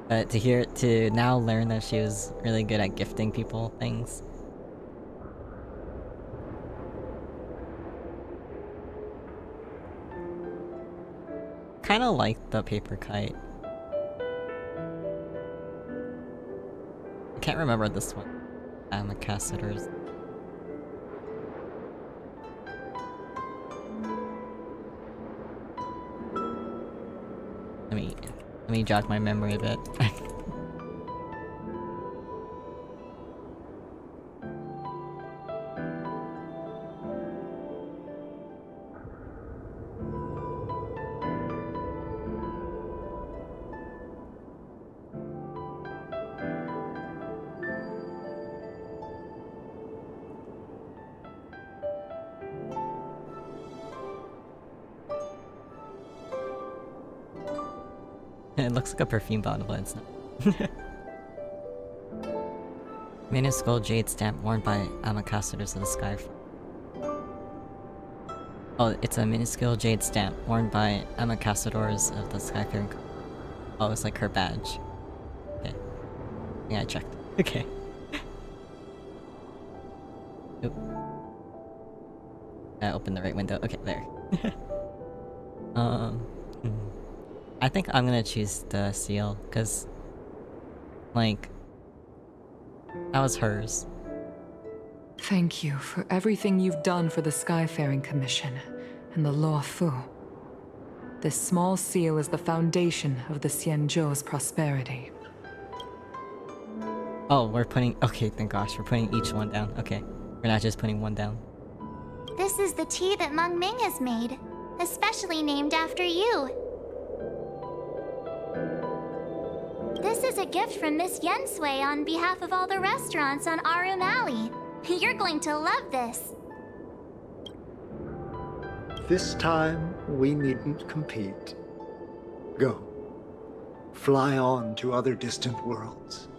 But to now learn that she was really good at gifting people things. Kinda like the paper kite. I can't remember this one. Ambassadors. Let me jog my memory a bit. It looks like a perfume bottle, but it's not. Minuscule jade stamp worn by ambassadors of the sky. Oh, it's a minuscule jade stamp worn by ambassadors of the Skyfaring. Oh, it's like her badge. Okay. Yeah, I checked. Okay. Oop. I opened the right window. Okay, there. I think I'm gonna choose the seal, because Like, that was hers. Thank you for everything you've done for the Skyfaring Commission and the Law Fu. This small seal is the foundation of the Xianzhou's prosperity. Oh, we're putting... Okay, thank gosh, we're putting each one down. Okay, we're not just putting one down. This is the tea that Meng Ming has made, especially named after you. This is a gift from Miss Yensui on behalf of all the restaurants on Arum Alley. You're going to love this. This time, we needn't compete. Go. Fly on to other distant worlds.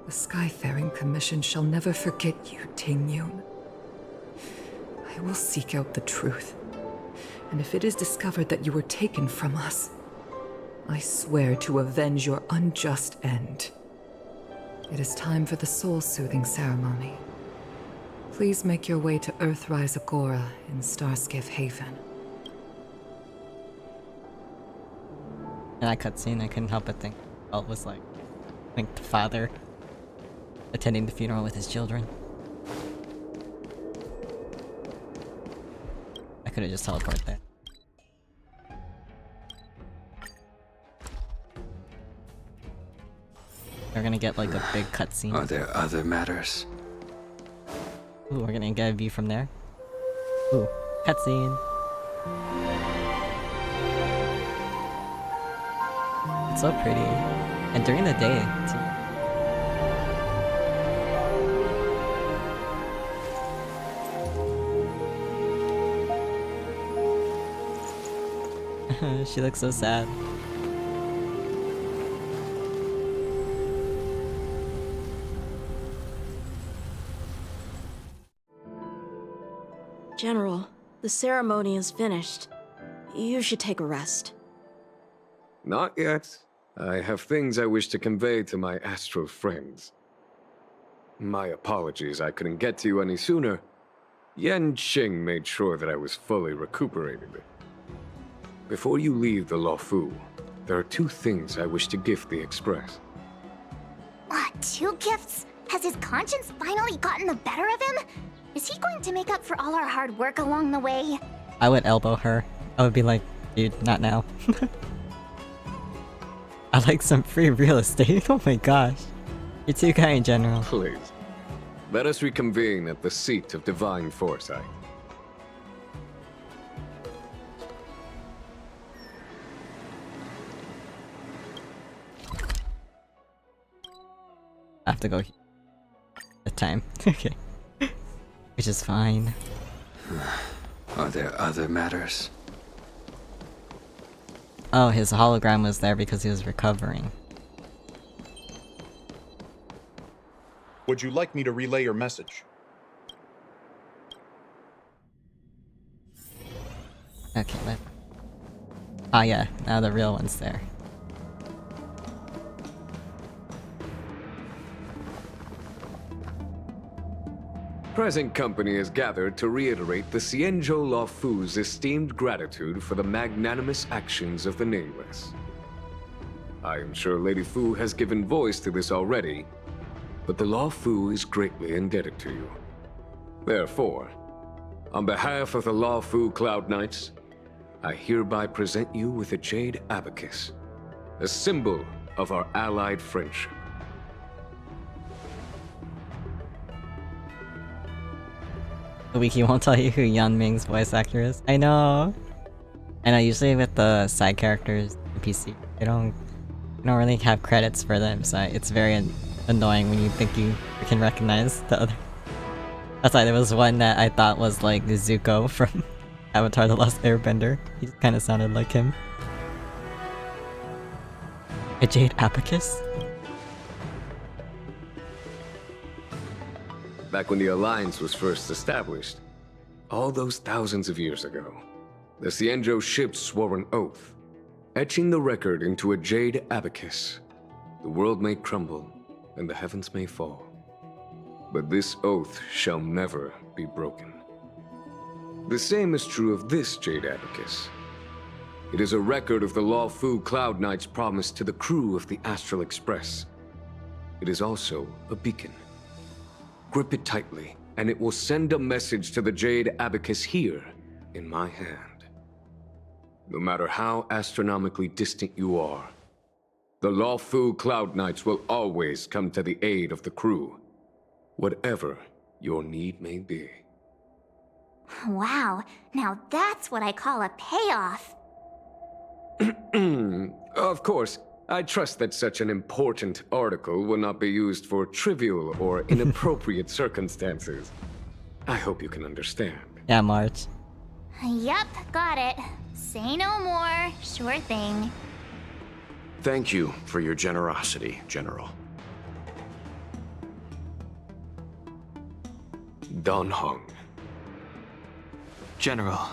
The Skyfaring Commission shall never forget you, Ting Yun. I will seek out the truth. And if it is discovered that you were taken from us, I swear to avenge your unjust end. It is time for the soul-soothing ceremony. Please make your way to Earthrise Agora in Starskiff Haven. In that cutscene, I couldn't help but think, well, it was like the father attending the funeral with his children. I could have just teleported there. We're gonna get like a big cutscene. Are there other matters? Ooh, we're gonna get a view from there. Ooh, cutscene. It's so pretty. And during the day, too. She looks so sad. General, the ceremony is finished. You should take a rest. Not yet. I have things I wish to convey to my astral friends. My apologies I couldn't get to you any sooner. Yan Qing made sure that I was fully recuperated. Before you leave the Luofu, there are 2 things I wish to gift the Express. What, 2 gifts? Has his conscience finally gotten the better of him? Is he going to make up for all our hard work along the way? I would elbow her. I would be like, dude, not now. I like some free real estate. Oh my gosh. You're too kind, General. Please. Let us reconvene at the seat of divine foresight. I have to go the time. Okay. Which is fine. Are there other matters? Oh, his hologram was there because he was recovering. Would you like me to relay your message? Okay, ah yeah, now the real one's there. Present company is gathered to reiterate the Xianzhou Luofu's esteemed gratitude for the magnanimous actions of the Nameless. I am sure Lady Fu has given voice to this already, but the Luofu is greatly indebted to you. Therefore, on behalf of the Luofu Cloud Knights, I hereby present you with a Jade Abacus, a symbol of our allied friendship. The wiki won't tell you who Yan Ming's voice actor is. I know! Usually with the side characters in PC, they don't really have credits for them, so it's very annoying when you think you can recognize the other. That's why there was one that I thought was like Zuko from Avatar The Last Airbender. He kinda sounded like him. A Jade Abacus? Back when the Alliance was first established, all those thousands of years ago, the Xianzhou ships swore an oath, etching the record into a Jade Abacus. The world may crumble, and the heavens may fall, but this oath shall never be broken. The same is true of this Jade Abacus. It is a record of the Luofu Cloud Knight's promise to the crew of the Astral Express. It is also a beacon. Grip it tightly, and it will send a message to the Jade Abacus here, in my hand. No matter how astronomically distant you are, the Luofu Cloud Knights will always come to the aid of the crew, whatever your need may be. Wow, now that's what I call a payoff. Of course, I trust that such an important article will not be used for trivial or inappropriate circumstances. I hope you can understand. Yeah, March. Yep, got it. Say no more. Sure thing. Thank you for your generosity, General. Dan Heng. General.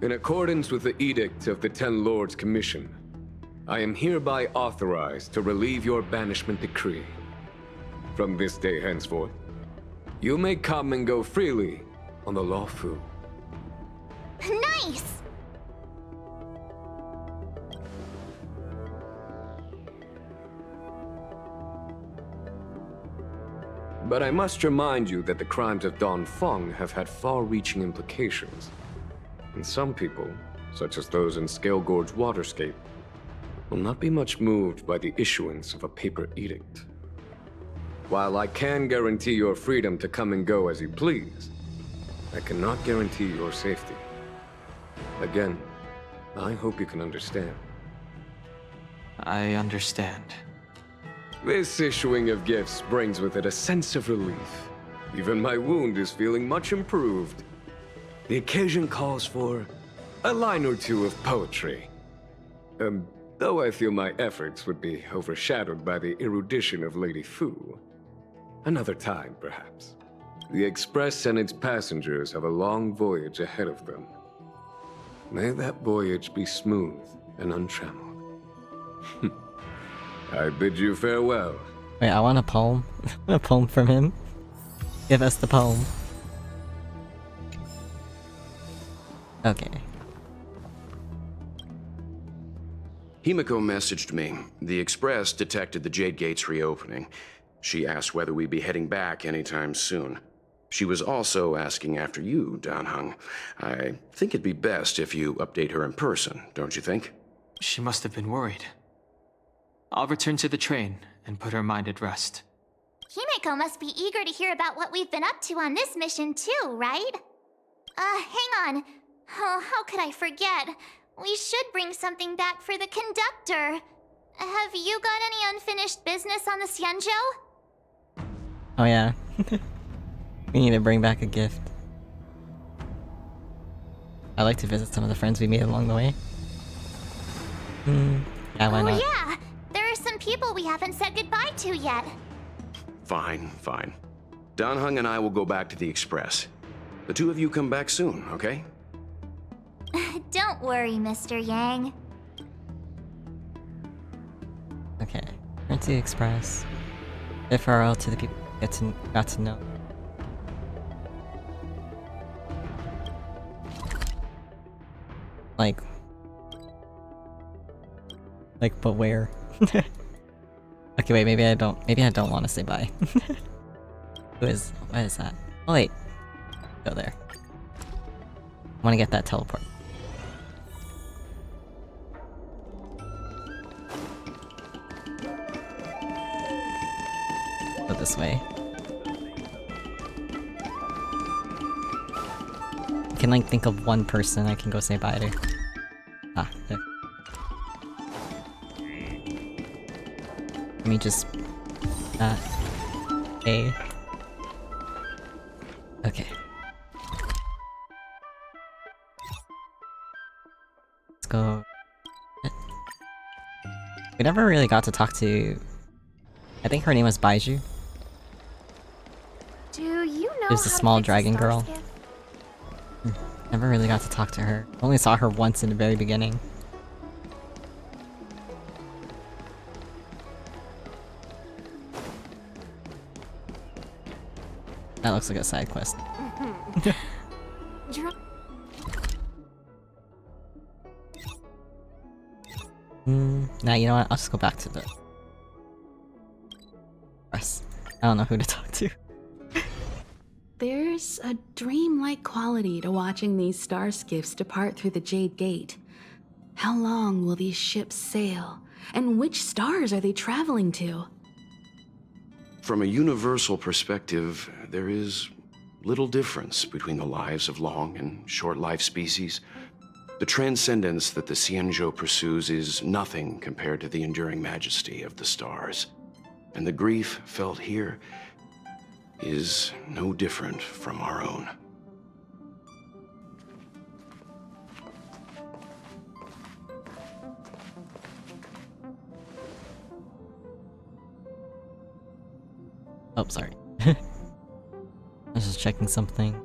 In accordance with the Edict of the Ten Lords Commission, I am hereby authorized to relieve your banishment decree. From this day henceforth, you may come and go freely on the Luofu. Nice! But I must remind you that the crimes of Don Feng have had far-reaching implications. And some people, such as those in Scale Gorge Waterscape, will not be much moved by the issuance of a paper edict. While I can guarantee your freedom to come and go as you please, I cannot guarantee your safety. Again, I hope you can understand. I understand. This issuing of gifts brings with it a sense of relief. Even my wound is feeling much improved. The occasion calls for a line or two of poetry. Though I feel my efforts would be overshadowed by the erudition of Lady Fu. Another time, perhaps. The Express and its passengers have a long voyage ahead of them. May that voyage be smooth and untrammeled. I bid you farewell. Wait, I want a poem. A poem from him. Give us the poem. Okay. Himiko messaged me. The Express detected the Jade Gate's reopening. She asked whether we'd be heading back anytime soon. She was also asking after you, Dan Heng. I think it'd be best if you update her in person, don't you think? She must have been worried. I'll return to the train and put her mind at rest. Himiko must be eager to hear about what we've been up to on this mission too, right? Hang on. Oh, how could I forget? We should bring something back for the conductor. Have you got any unfinished business on the Xianzhou? Oh yeah. We need to bring back a gift. I'd like to visit some of the friends we made along the way. Yeah, why not? Oh yeah! There are some people we haven't said goodbye to yet. Fine, fine. Dan Heng and I will go back to the Express. The two of you come back soon, okay? Don't worry, Mr. Yang. Okay. Return to the Express. Bid farewell to the people got to know. Like, but where? Okay, wait, maybe I don't want to say bye. What is that? Oh wait. Go there. I want to get that teleport. Go this way. I can like think of one person I can go say bye to. Ah, there. Let me just... that. A. Okay. Let's go... We never really got to talk to... I think her name was Baiju. Do you know There's a small dragon girl. Never really got to talk to her. Only saw her once in the very beginning. That looks like a side quest. Nah, you know what? I'll just go back to the press. I don't know who to talk to. There's a dreamlike quality to watching these star skiffs depart through the Jade Gate. How long will these ships sail? And which stars are they traveling to? From a universal perspective, there is little difference between the lives of long and short-lived species. The transcendence that the Xianzhou pursues is nothing compared to the enduring majesty of the stars. And the grief felt here is no different from our own. Oh, sorry. I was just checking something.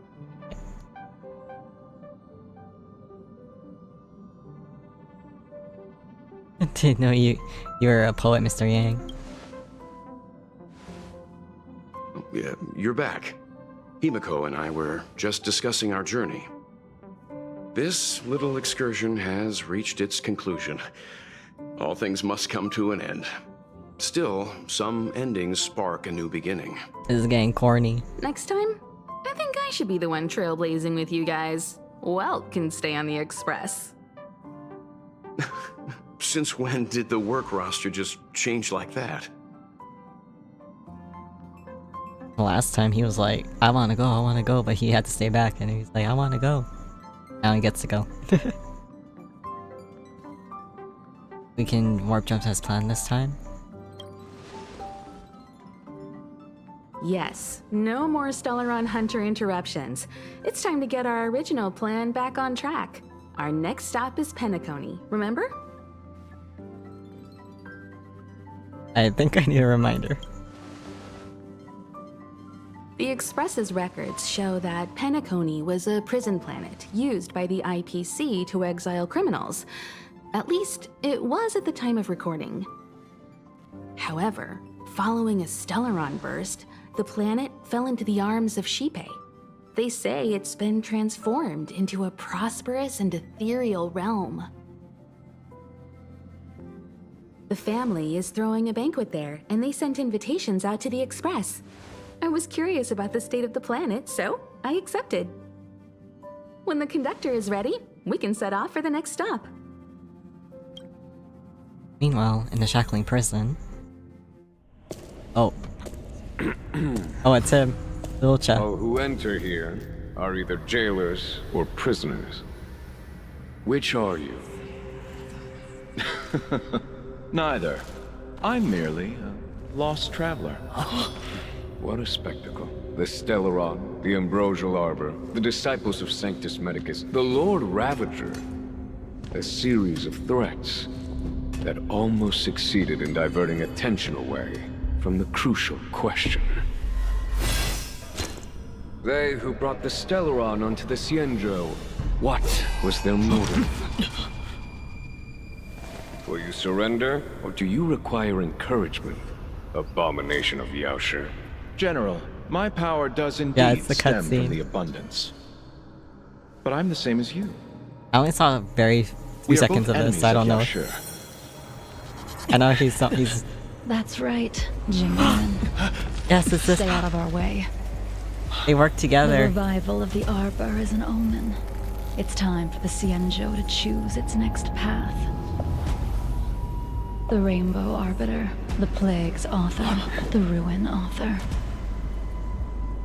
Didn't know you're a poet, Mr. Yang. Yeah, you're back. Himiko and I were just discussing our journey. This little excursion has reached its conclusion. All things must come to an end. Still, some endings spark a new beginning. This is getting corny. Next time, I think I should be the one trailblazing with you guys. Welt can stay on the Express. Since when did the work roster just change like that? Last time he was like, I wanna go, but he had to stay back, and he's like, I wanna go. Now he gets to go. We can warp jump as planned this time? Yes, no more Stellaron Hunter interruptions. It's time to get our original plan back on track. Our next stop is Penacony, remember? I think I need a reminder. The Express's records show that Penacony was a prison planet used by the IPC to exile criminals. At least, it was at the time of recording. However, following a Stellaron burst, the planet fell into the arms of Shipe. They say it's been transformed into a prosperous and ethereal realm. The family is throwing a banquet there, and they sent invitations out to the Express. I was curious about the state of the planet, so I accepted. When the conductor is ready, we can set off for the next stop. Meanwhile, in the shackling prison... Oh. Oh, it's him. Lilcha. All who enter here are either jailers or prisoners. Which are you? Neither. I'm merely a lost traveler. What a spectacle. The Stellaron, the Ambrosial Arbor, the disciples of Sanctus Medicus, the Lord Ravager. A series of threats that almost succeeded in diverting attention away from the crucial question. They who brought the Stellaron onto the Xianzhou, what was their motive? Will you surrender, or do you require encouragement? Abomination of Yaoshi. General, my power does indeed the stem from cutscene. the abundance. But I'm the same as you. I only saw very few seconds of this, so I don't know. I know he's... That's right, Jingyan. Yes, it's this. Stay out of our way. They work The together. revival of the Arbor is an omen. It's time for the Xianzhou to choose its next path. The Rainbow Arbiter, the Plague's author, the Ruin author.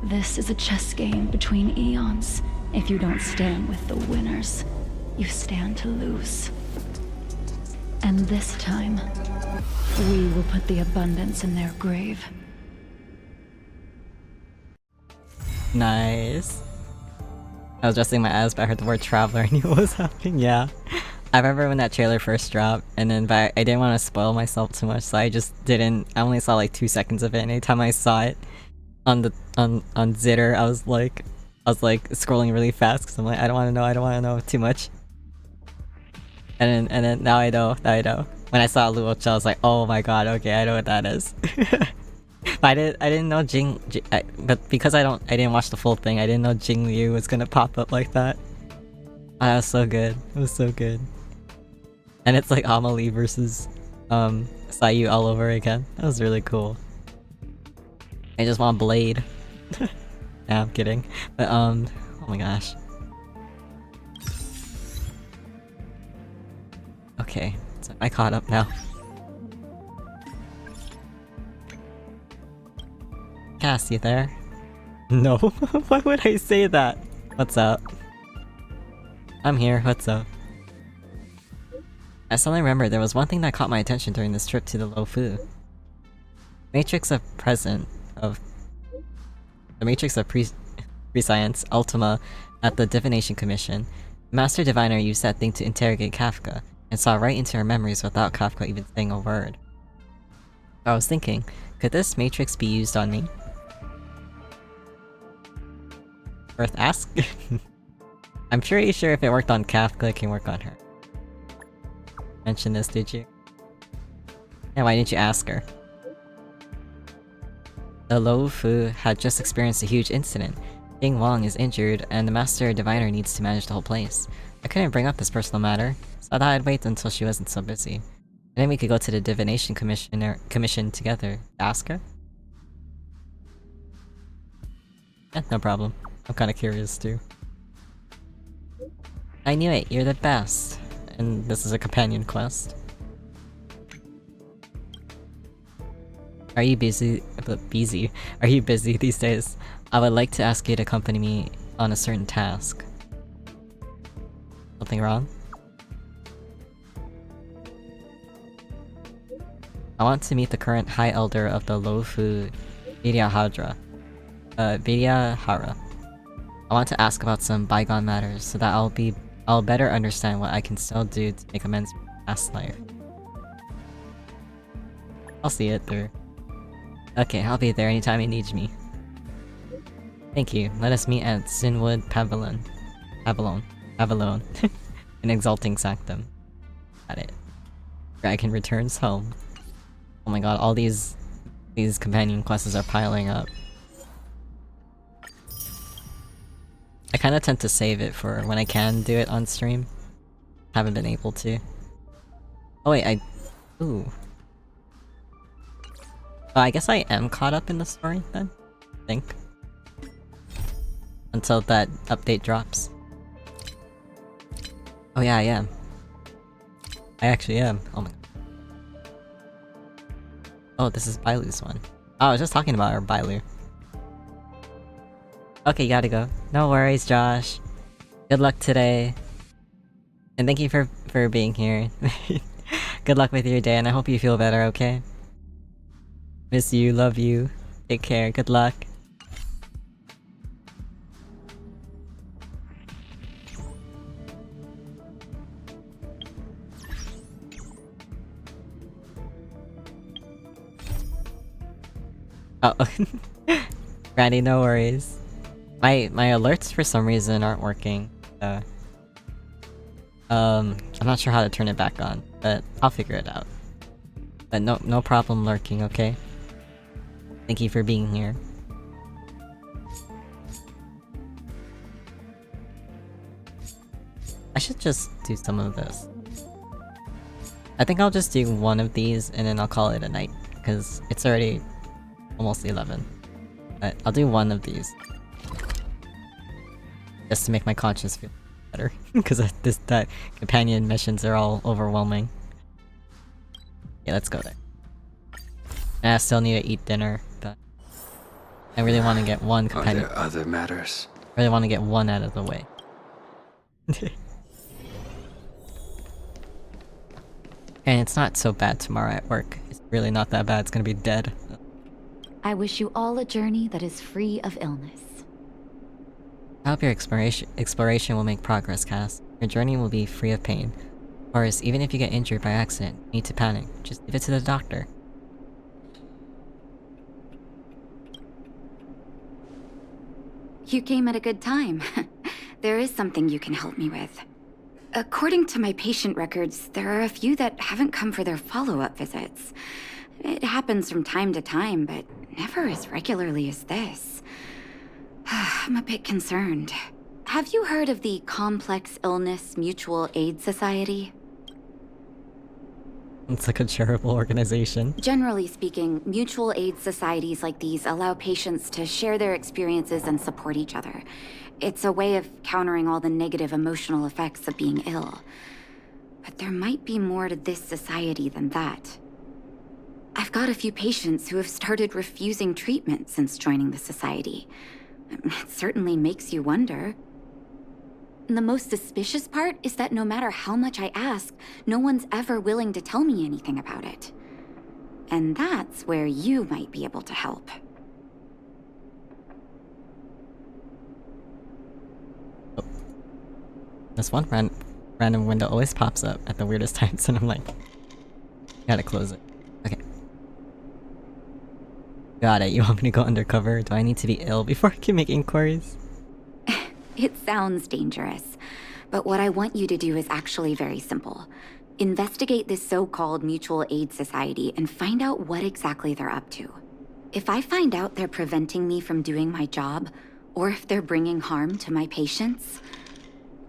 This is a chess game between eons. If you don't stand with the winners, you stand to lose. And this time, we will put the abundance in their grave. Nice. I was resting my eyes, but I heard the word traveler. I knew what was happening. Yeah. I remember when that trailer first dropped, and then I didn't want to spoil myself too much, so I just didn't. I only saw like 2 seconds of it, and anytime I saw it on Zitter, I was like scrolling really fast because I'm like, I don't want to know too much. And then now I know. When I saw Luocha, I was like, oh my god, okay, I know what that is. But I didn't know but because I didn't watch the full thing, I didn't know Jing Liu was gonna pop up like that. Oh, that was so good. It was so good. And it's like Amelie versus Sayu all over again. That was really cool. I just want Blade. Nah, I'm kidding. But oh my gosh. Okay, so I caught up now. Cass, you there? No? Why would I say that? What's up? I'm here, what's up? I suddenly remembered there was one thing that caught my attention during this trip to the Lofu. Matrix of Present of... The Matrix of Prescience, Ultima, at the Divination Commission. Master Diviner used that thing to interrogate Kafka, and saw right into her memories without Kafka even saying a word. I was thinking, could this Matrix be used on me? Worth ask? I'm pretty sure if it worked on Kafka, it can work on her. Mention this, did you? Yeah, why didn't you ask her? The Lofu had just experienced a huge incident. Ding Wong is injured, and the Master Diviner needs to manage the whole place. I couldn't bring up this personal matter, so I thought I'd wait until she wasn't so busy. And then we could go to the Divination Commission together. Ask her? Yeah, no problem. I'm kinda curious too. I knew it, you're the best. And this is a companion quest. Are you busy? Are you busy these days? I would like to ask you to accompany me on a certain task. Something wrong? I want to meet the current High Elder of the Lofu Vidyahara. I want to ask about some bygone matters so that I'll better understand what I can still do to make amends for past life. I'll see it through. Okay, I'll be there anytime you need me. Thank you. Let us meet at Sinwood Pavilion. An exalting sanctum. Got it. Dragon returns home. Oh my god, all these companion quests are piling up. I kinda tend to save it for when I can do it on stream. Haven't been able to. Oh wait, ooh. Oh, I guess I am caught up in the story then? I think. Until that update drops. Oh yeah, I am. I actually am. Oh my god. Oh, this is Bailu's one. Oh, I was just talking about our Bailu. Okay, gotta go. No worries, Josh. Good luck today. And thank you for being here. Good luck with your day, and I hope you feel better, okay? Miss you, love you. Take care, good luck. Oh, Randy, no worries. My alerts for some reason aren't working. I'm not sure how to turn it back on, but I'll figure it out. But no problem lurking, okay? Thank you for being here. I should just do some of this. I think I'll just do one of these and then I'll call it a night, because it's already almost 11. But I'll do one of these. Just to make my conscience feel better, because that companion missions are all overwhelming. Yeah, let's go there. And I still need to eat dinner, but I really want to get one companion. Are there other matters? I really want to get one out of the way. And it's not so bad tomorrow at work. It's really not that bad. It's gonna be dead. I wish you all a journey that is free of illness. I hope your exploration will make progress, Cass. Your journey will be free of pain. Of course, even if you get injured by accident, you need to panic. Just leave it to the doctor. You came at a good time. There is something you can help me with. According to my patient records, there are a few that haven't come for their follow-up visits. It happens from time to time, but never as regularly as this. I'm a bit concerned. Have you heard of the Complex Illness Mutual Aid Society? It's like a charitable organization. Generally speaking, mutual aid societies like these allow patients to share their experiences and support each other. It's a way of countering all the negative emotional effects of being ill. But there might be more to this society than that. I've got a few patients who have started refusing treatment since joining the society. It certainly makes you wonder. The most suspicious part is that no matter how much I ask, no one's ever willing to tell me anything about it. And that's where you might be able to help. This one random window always pops up at the weirdest times, and I'm like, gotta close it. Okay. Got it. You want me to go undercover? Do I need to be ill before I can make inquiries? It sounds dangerous, but what I want you to do is actually very simple. Investigate this so-called mutual aid society and find out what exactly they're up to. If I find out they're preventing me from doing my job, or if they're bringing harm to my patients,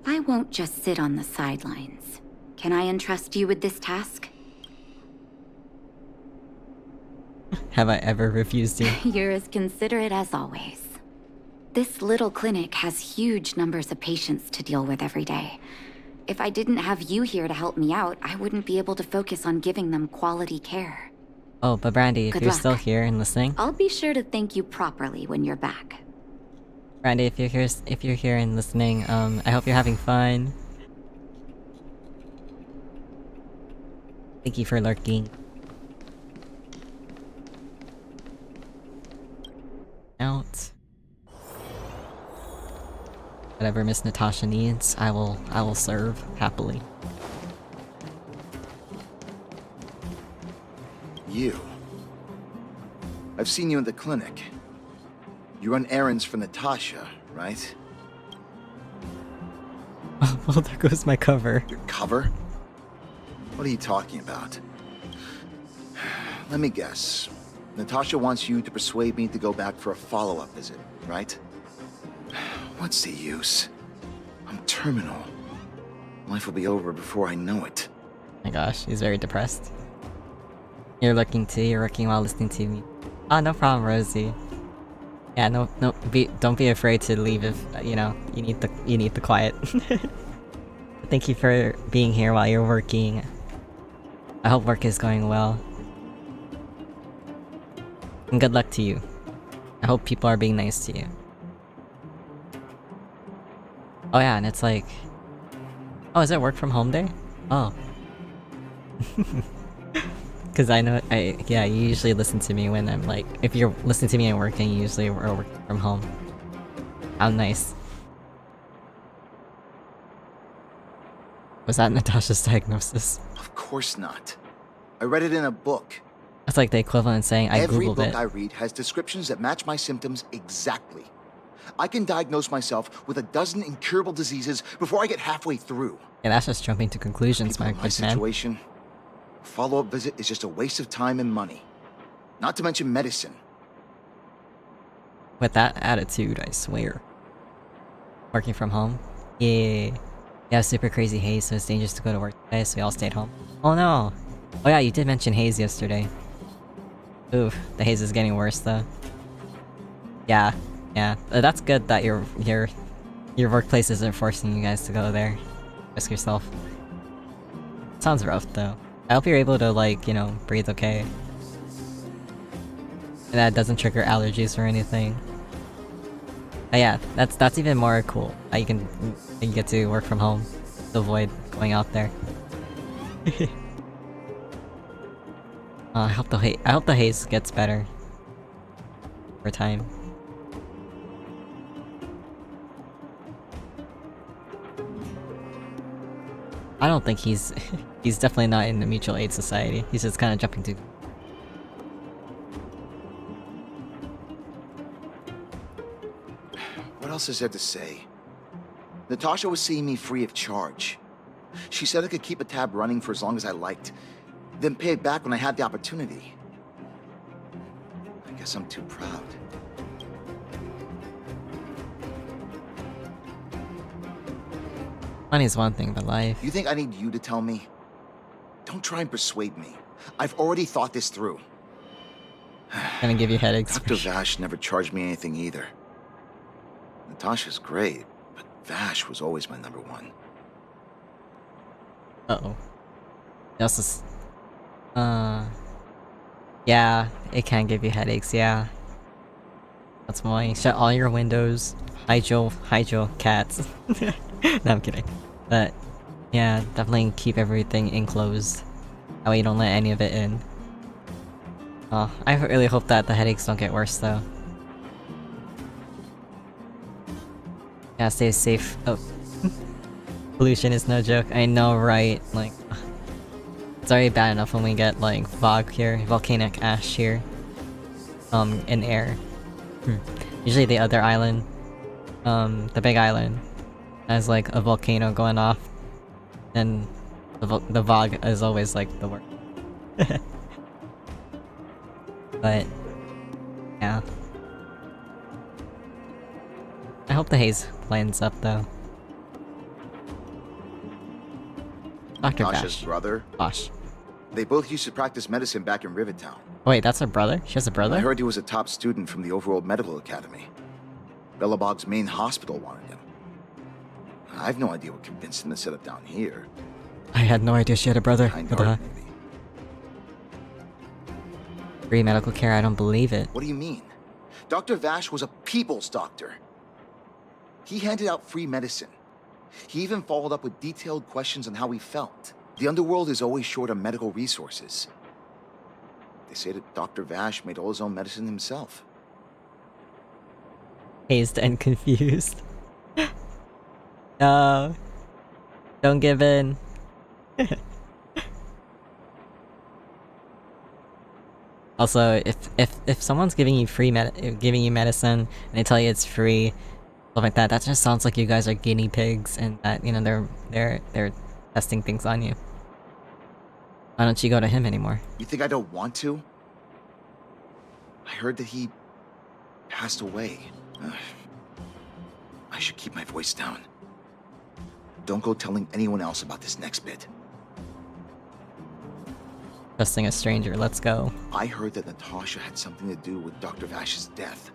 I won't just sit on the sidelines. Can I entrust you with this task? Have I ever refused you? You're as considerate as always. This little clinic has huge numbers of patients to deal with every day. If I didn't have you here to help me out, I wouldn't be able to focus on giving them quality care. Oh, but Brandy, if Good you're luck. still here and listening, I'll be sure to thank you properly when you're back. Brandy, if you're here and listening, I hope you're having fun. Thank you for lurking. Out. Whatever Miss Natasha needs, I will serve happily. You. I've seen you in the clinic. You run errands for Natasha, right? Well, there goes my cover. Your cover? What are you talking about? Let me guess. Natasha wants you to persuade me to go back for a follow-up visit, right? What's the use? I'm terminal. Life will be over before I know it. My gosh, he's very depressed. You're looking too, you're working while listening to me. Oh, no problem, Rosie. Yeah, don't be afraid to leave if, you know, you need the quiet. Thank you for being here while you're working. I hope work is going well. And good luck to you. I hope people are being nice to you. Oh yeah, and it's like... Oh, is it work from home day? Oh. Cause I know, yeah, you usually listen to me when I'm like... If you're listening to me and working, you usually are working from home. How nice. Was that Natasha's diagnosis? Of course not. I read it in a book. That's like the equivalent of saying I Every googled book it. I read has descriptions that match my symptoms exactly. I can diagnose myself with a dozen incurable diseases before I get halfway through. Yeah, that's just jumping to conclusions, my My good man. situation, a follow-up visit is just a waste of time and money. Not to mention medicine. With that attitude, I swear. Working from home? Yeah. Yeah, super crazy haze, so it's dangerous to go to work today, so we all stayed home. Oh no! Oh yeah, you did mention haze yesterday. Oof, the haze is getting worse though. Yeah, yeah. That's good that your workplace isn't forcing you guys to go there. Risk yourself. Sounds rough though. I hope you're able to, like, you know, breathe okay. And that doesn't trigger allergies or anything. Yeah, that's even more cool. You get to work from home to avoid going out there. I hope the haze gets better over time. I don't think he's definitely not in the mutual aid society. He's just kind of jumping to. What else is there to say? Natasha was seeing me free of charge. She said I could keep a tab running for as long as I liked, then pay it back when I had the opportunity. I guess I'm too proud. Money's one thing, but life. You think I need you to tell me? Don't try and persuade me. I've already thought this through. Gonna give you headaches. Dr. Vash never charged me anything either. Natasha's great, but Vash was always my number one. Uh-oh. This is... Yeah, it can give you headaches, yeah. That's why. Shut all your windows. Hide your cats. No, I'm kidding. But, yeah, definitely keep everything enclosed. That way you don't let any of it in. Oh, I really hope that the headaches don't get worse, though. Yeah, stay safe. Oh. Pollution is no joke. I know, right? Like, it's already bad enough when we get, like, fog here, volcanic ash here. In air. Usually the other island, the big island, has, like, a volcano going off. And the fog is always, like, the worst. But, yeah. I hope the haze lines up, though. Dr. Natasha's Bash. brother? Bosh. They both used to practice medicine back in Rivertown. Wait, that's her brother? She has a brother? I heard he was a top student from the Overworld Medical Academy. Bellabog's main hospital wanted him. I have no idea what convinced him to set up down here. I had no idea she had a brother. Kind What the heart, heck? maybe. Free medical care, I don't believe it. What do you mean? Dr. Vash was a people's doctor. He handed out free medicine. He even followed up with detailed questions on how he felt. The underworld is always short on medical resources. They say that Dr. Vash made all his own medicine himself. Hazed and confused. No. Don't give in. Also, if someone's giving you medicine and they tell you it's free, stuff like that, that just sounds like you guys are guinea pigs and that, you know, they're testing things on you. Why don't you go to him anymore? You think I don't want to? I heard that he passed away. I should keep my voice down. Don't go telling anyone else about this next bit. Trusting a stranger, let's go. I heard that Natasha had something to do with Dr. Vash's death.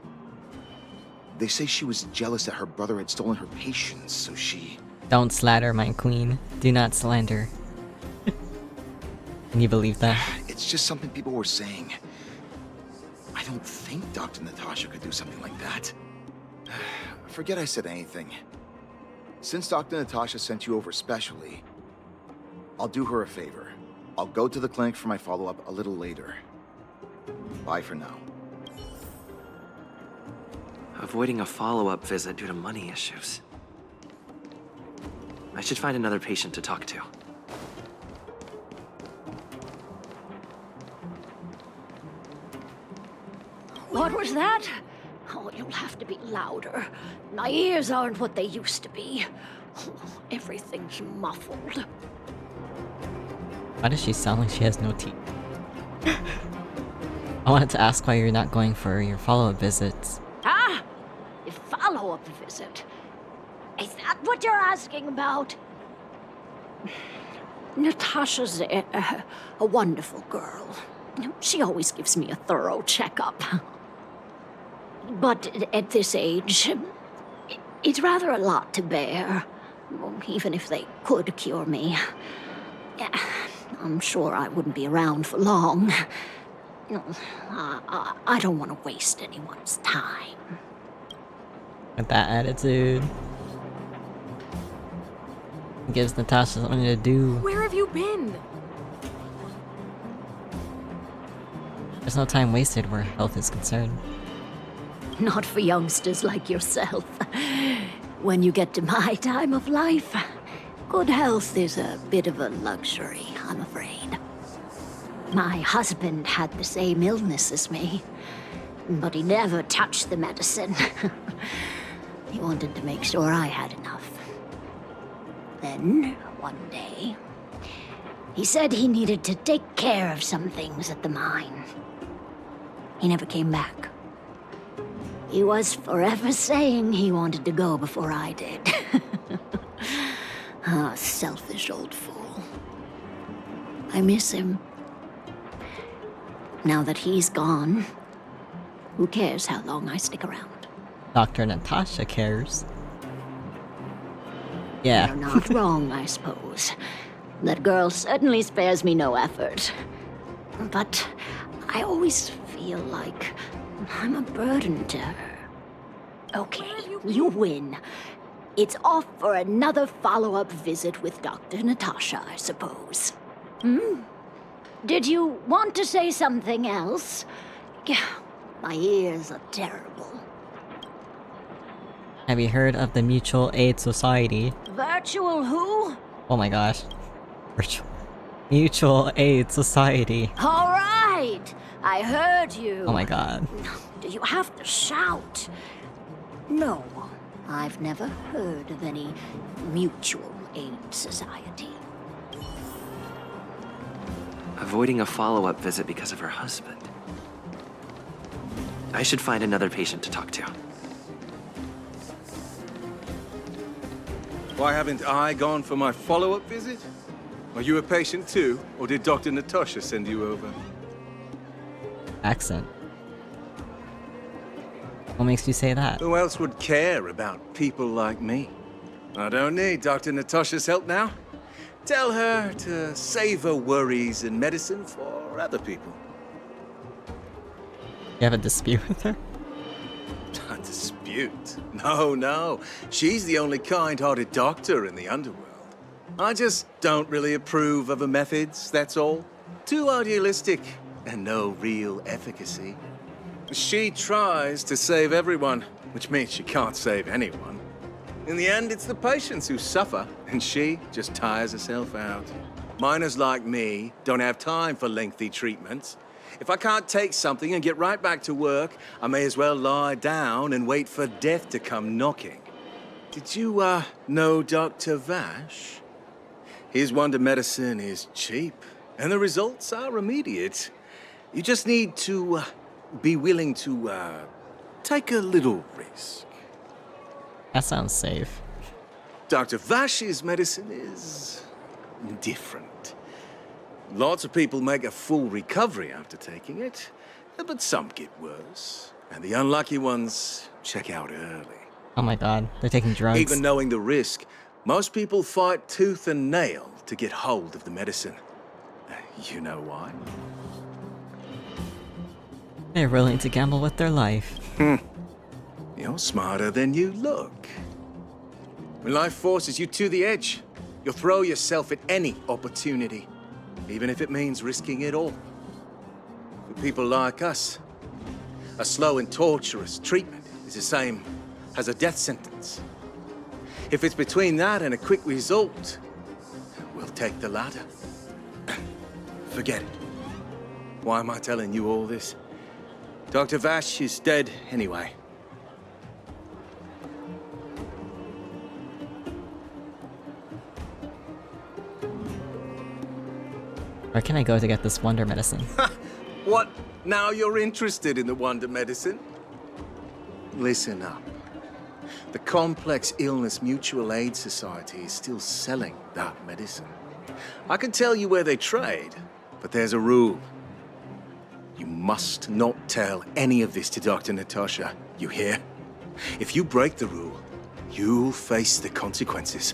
They say she was jealous that her brother had stolen her patients, so she... Don't slander my queen. Do not slander. Can you believe that? It's just something people were saying. I don't think Dr. Natasha could do something like that. Forget I said anything. Since Dr. Natasha sent you over specially, I'll do her a favor. I'll go to the clinic for my follow-up a little later. Bye for now. Avoiding a follow-up visit due to money issues. I should find another patient to talk to. What was that? Oh, you'll have to be louder. My ears aren't what they used to be. Oh, everything's muffled. Why does she sound like she has no teeth? I wanted to ask why you're not going for your follow-up visits. Ah! A follow-up visit? Is that what you're asking about? Natasha's a wonderful girl. She always gives me a thorough checkup. But at this age, it's rather a lot to bear. Even if they could cure me. I'm sure I wouldn't be around for long. I don't want to waste anyone's time. With that attitude. Gives Natasha something to do. Where have you been? There's no time wasted where health is concerned. Not for youngsters like yourself. When you get to my time of life, good health is a bit of a luxury, I'm afraid. My husband had the same illness as me, but he never touched the medicine. He wanted to make sure I had enough. Then, one day, he said he needed to take care of some things at the mine. He never came back. He was forever saying he wanted to go before I did. Ah, selfish old fool. I miss him. Now that he's gone, who cares how long I stick around? Dr. Natasha cares. Yeah. They're not wrong, I suppose. That girl certainly spares me no effort. But I always feel like I'm a burden to her. Okay, you win. It's off for another follow-up visit with Dr. Natasha, I suppose. Did you want to say something else? My ears are terrible. Have you heard of the Mutual Aid Society? Virtual who? Oh my gosh. Virtual. Mutual Aid Society. All right, I heard you. Oh my god. Do you have to shout? No, I've never heard of any mutual aid society. Avoiding a follow-up visit because of her husband. I should find another patient to talk to. Why haven't I gone for my follow-up visit? Are you a patient too, or did Dr. Natasha send you over? Accent. What makes you say that? Who else would care about people like me? I don't need Dr. Natasha's help now. Tell her to save her worries and medicine for other people. You have a dispute with her? A dispute? No. She's the only kind-hearted doctor in the underworld. I just don't really approve of her methods, that's all. Too idealistic and no real efficacy. She tries to save everyone, which means she can't save anyone. In the end, it's the patients who suffer, and she just tires herself out. Miners like me don't have time for lengthy treatments. If I can't take something and get right back to work, I may as well lie down and wait for death to come knocking. Did you, know Dr. Vash? His wonder medicine is cheap, and the results are immediate. You just need to, be willing to, take a little risk. That sounds safe. Dr. Vash's medicine is different. Lots of people make a full recovery after taking it, but some get worse. And the unlucky ones check out early. Oh my god, they're taking drugs. Even knowing the risk, most people fight tooth and nail to get hold of the medicine. You know why? They're willing to gamble with their life. You're smarter than you look. When life forces you to the edge, you'll throw yourself at any opportunity, even if it means risking it all. For people like us, a slow and torturous treatment is the same as a death sentence. If it's between that and a quick result, we'll take the latter. Forget it. Why am I telling you all this? Dr. Vash is dead anyway. Where can I go to get this wonder medicine? What? Now you're interested in the wonder medicine? Listen up. The Complex Illness Mutual Aid Society is still selling that medicine. I can tell you where they trade, but there's a rule. You must not tell any of this to Dr. Natasha, you hear? If you break the rule, you'll face the consequences.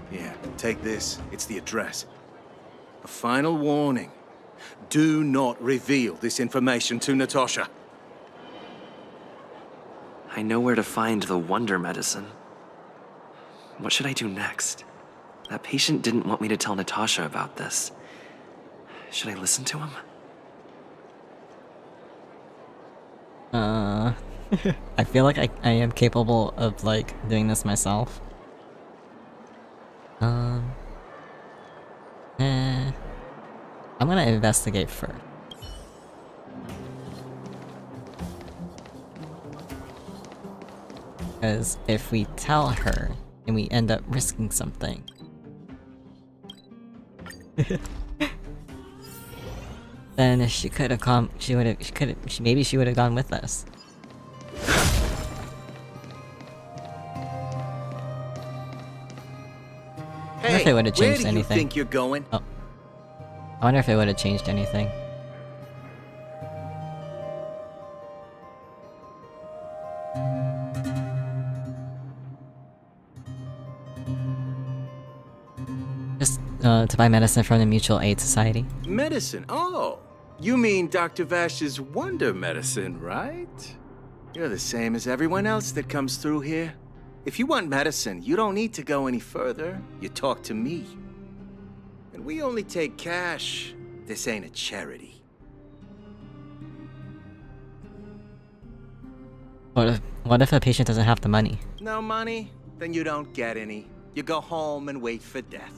Here, take this. It's the address. A final warning. Do not reveal this information to Natasha. I know where to find the wonder medicine. What should I do next? That patient didn't want me to tell Natasha about this. Should I listen to him? I feel like I am capable of, like, doing this myself. I'm gonna investigate first. Because if we tell her, and we end up risking something... then she could have come. Maybe she would have gone with us. Hey, if it would have where changed do anything. you think you're going? Oh. I wonder if it would have changed anything. Just to buy medicine from the Mutual Aid Society. Medicine? Oh, you mean Dr. Vash's wonder medicine, right? You're the same as everyone else that comes through here. If you want medicine, you don't need to go any further. You talk to me. And we only take cash. This ain't a charity. What if a patient doesn't have the money? No money? Then you don't get any. You go home and wait for death.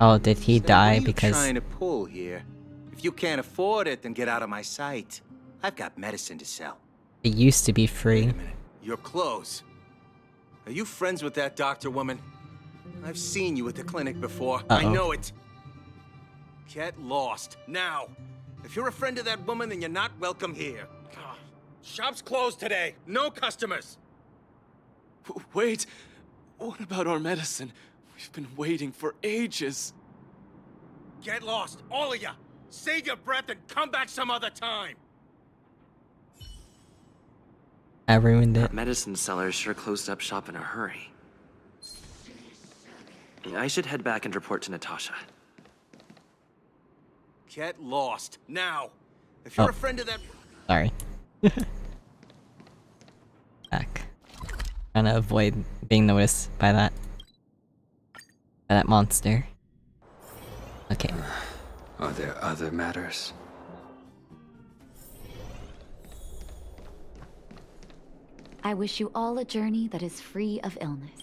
Oh, did he die What are because... you trying to pull here? If you can't afford it, then get out of my sight. I've got medicine to sell. It used to be free. Your clothes. Are you friends with that doctor woman? I've seen you at the clinic before. I know it. Get lost, now. If you're a friend of that woman, then you're not welcome here. Shop's closed today. No customers. Wait. What about our medicine? We've been waiting for ages. Get lost, all of you. Save your breath and come back some other time. I ruined it. That medicine seller sure closed up shop in a hurry. I should head back and report to Natasha. Get lost, now. If you're a friend of that... Sorry. Back. Trying to avoid being noticed by that. By that monster. Okay. Are there other matters? I wish you all a journey that is free of illness.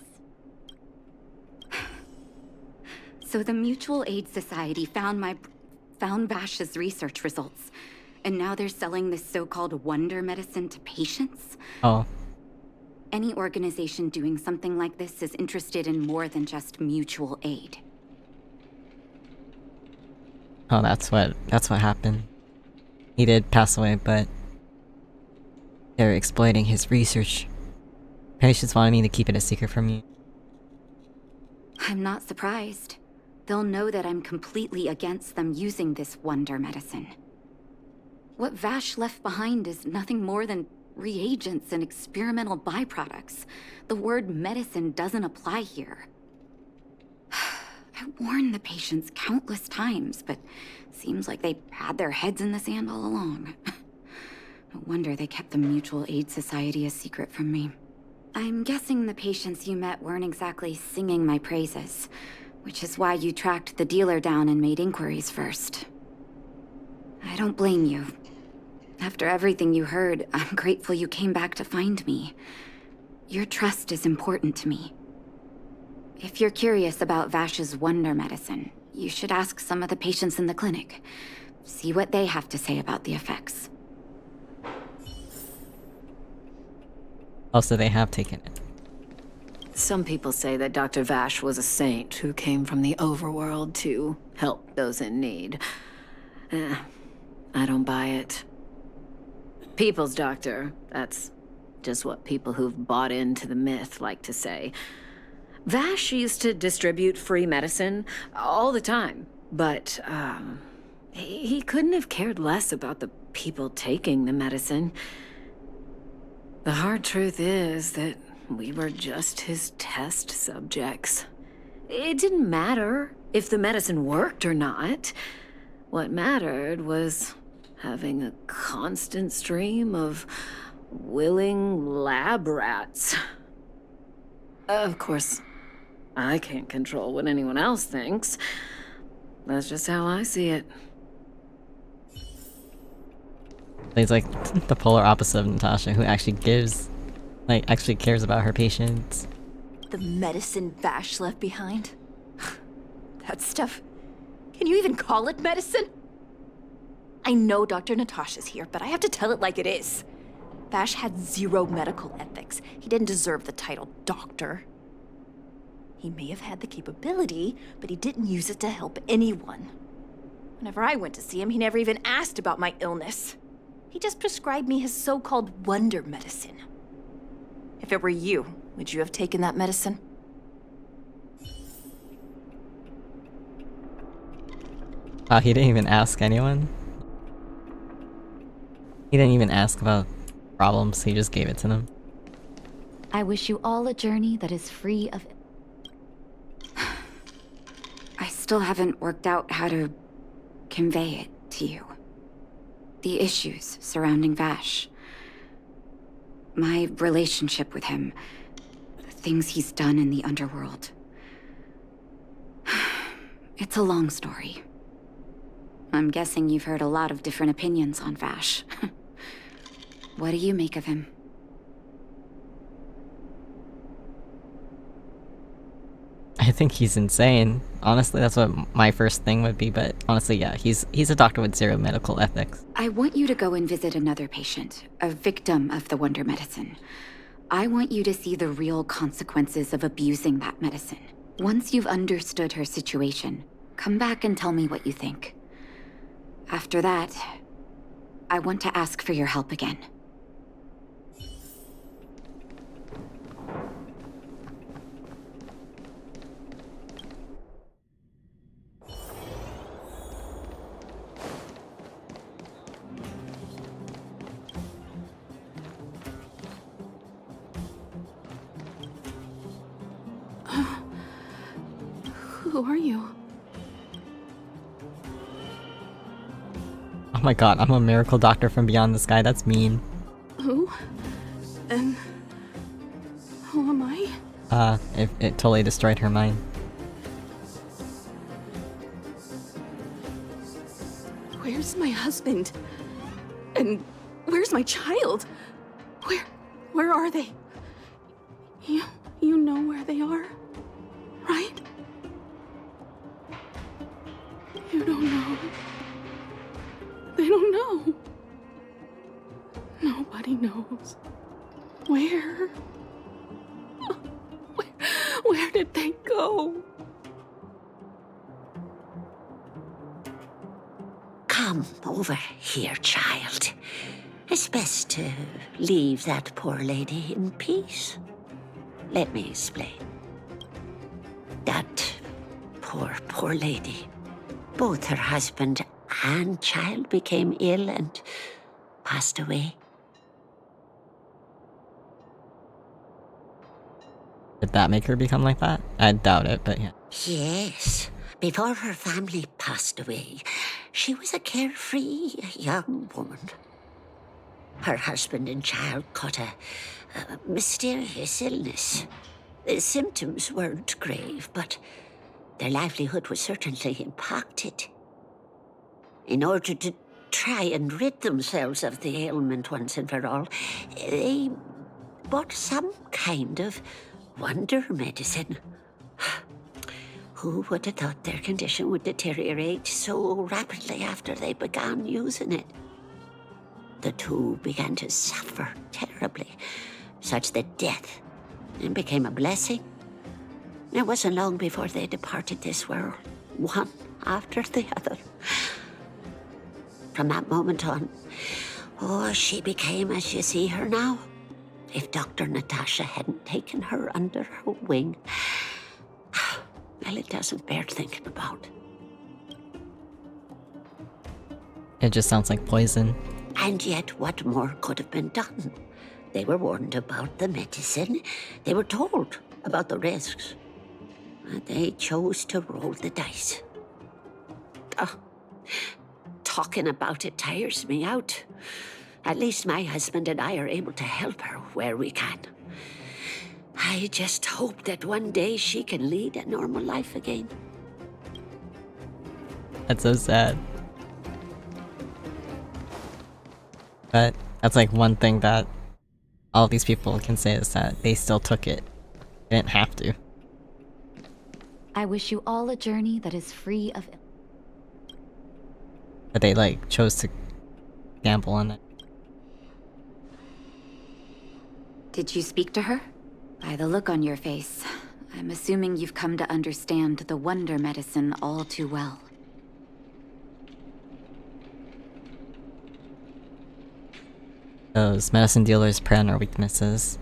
So the Mutual Aid Society found Vash's research results, and now they're selling this so-called wonder medicine to patients? Oh. Any organization doing something like this is interested in more than just mutual aid. Oh, that's what happened. He did pass away, but they're exploiting his research. Patients wanted me to keep it a secret from you. I'm not surprised. They'll know that I'm completely against them using this wonder medicine. What Vash left behind is nothing more than reagents and experimental byproducts. The word medicine doesn't apply here. I warned the patients countless times, but seems like they had their heads in the sand all along. No wonder they kept the Mutual Aid Society a secret from me. I'm guessing the patients you met weren't exactly singing my praises, which is why you tracked the dealer down and made inquiries first. I don't blame you. After everything you heard, I'm grateful you came back to find me. Your trust is important to me. If you're curious about Vash's wonder medicine, you should ask some of the patients in the clinic. See what they have to say about the effects. Also, they have taken it. Some people say that Dr. Vash was a saint who came from the overworld to help those in need. I don't buy it. People's doctor, that's just what people who've bought into the myth like to say. Vash used to distribute free medicine all the time, but he couldn't have cared less about the people taking the medicine. The hard truth is that we were just his test subjects. It didn't matter if the medicine worked or not. What mattered was having a constant stream of willing lab rats. Of course, I can't control what anyone else thinks. That's just how I see it. He's like the polar opposite of Natasha, who actually actually cares about her patients. The medicine Vash left behind? That stuff... Can you even call it medicine? I know Dr. Natasha's here, but I have to tell it like it is. Vash had zero medical ethics. He didn't deserve the title doctor. He may have had the capability, but he didn't use it to help anyone. Whenever I went to see him, he never even asked about my illness. He just prescribed me his so-called wonder medicine. If it were you, would you have taken that medicine? Oh, he didn't even ask anyone? He didn't even ask about problems, he just gave it to them. I wish you all a journey that is free of... I still haven't worked out how to convey it to you. The issues surrounding Vash. My relationship with him. The things he's done in the underworld. It's a long story. I'm guessing you've heard a lot of different opinions on Vash. What do you make of him? I think he's insane. Honestly, that's what my first thing would be, but honestly, yeah, he's a doctor with zero medical ethics. I want you to go and visit another patient, a victim of the Wonder Medicine. I want you to see the real consequences of abusing that medicine. Once you've understood her situation, come back and tell me what you think. After that, I want to ask for your help again. Who are you? Oh my god, I'm a miracle doctor from beyond the sky, that's mean. Who? And who am I? It totally destroyed her mind. Where's my husband? And where's my child? Where are they? You know where they are, right? You don't know. They don't know. Nobody knows. Where? Where did they go? Come over here, child. It's best to leave that poor lady in peace. Let me explain. That poor lady. Both her husband and child became ill and passed away. Did that make her become like that? I doubt it, but yeah. Yes. Before her family passed away, she was a carefree young woman. Her husband and child caught a mysterious illness. The symptoms weren't grave, but their livelihood was certainly impacted. In order to try and rid themselves of the ailment once and for all, they bought some kind of wonder medicine. Who would have thought their condition would deteriorate so rapidly after they began using it? The two began to suffer terribly, such that death became a blessing. It wasn't long before they departed this world, one after the other. From that moment on, she became as you see her now. If Dr. Natasha hadn't taken her under her wing, well, it doesn't bear thinking about. It just sounds like poison. And yet, what more could have been done? They were warned about the medicine. They were told about the risks. And they chose to roll the dice. Talking about it tires me out. At least my husband and I are able to help her where we can. I just hope that one day she can lead a normal life again. That's so sad. But that's like one thing that all these people can say is that they still took it. They didn't have to. I wish you all a journey that is free of... But they like chose to gamble on it. Did you speak to her? By the look on your face, I'm assuming you've come to understand the Wonder Medicine all too well. Those medicine dealers prey on our weaknesses.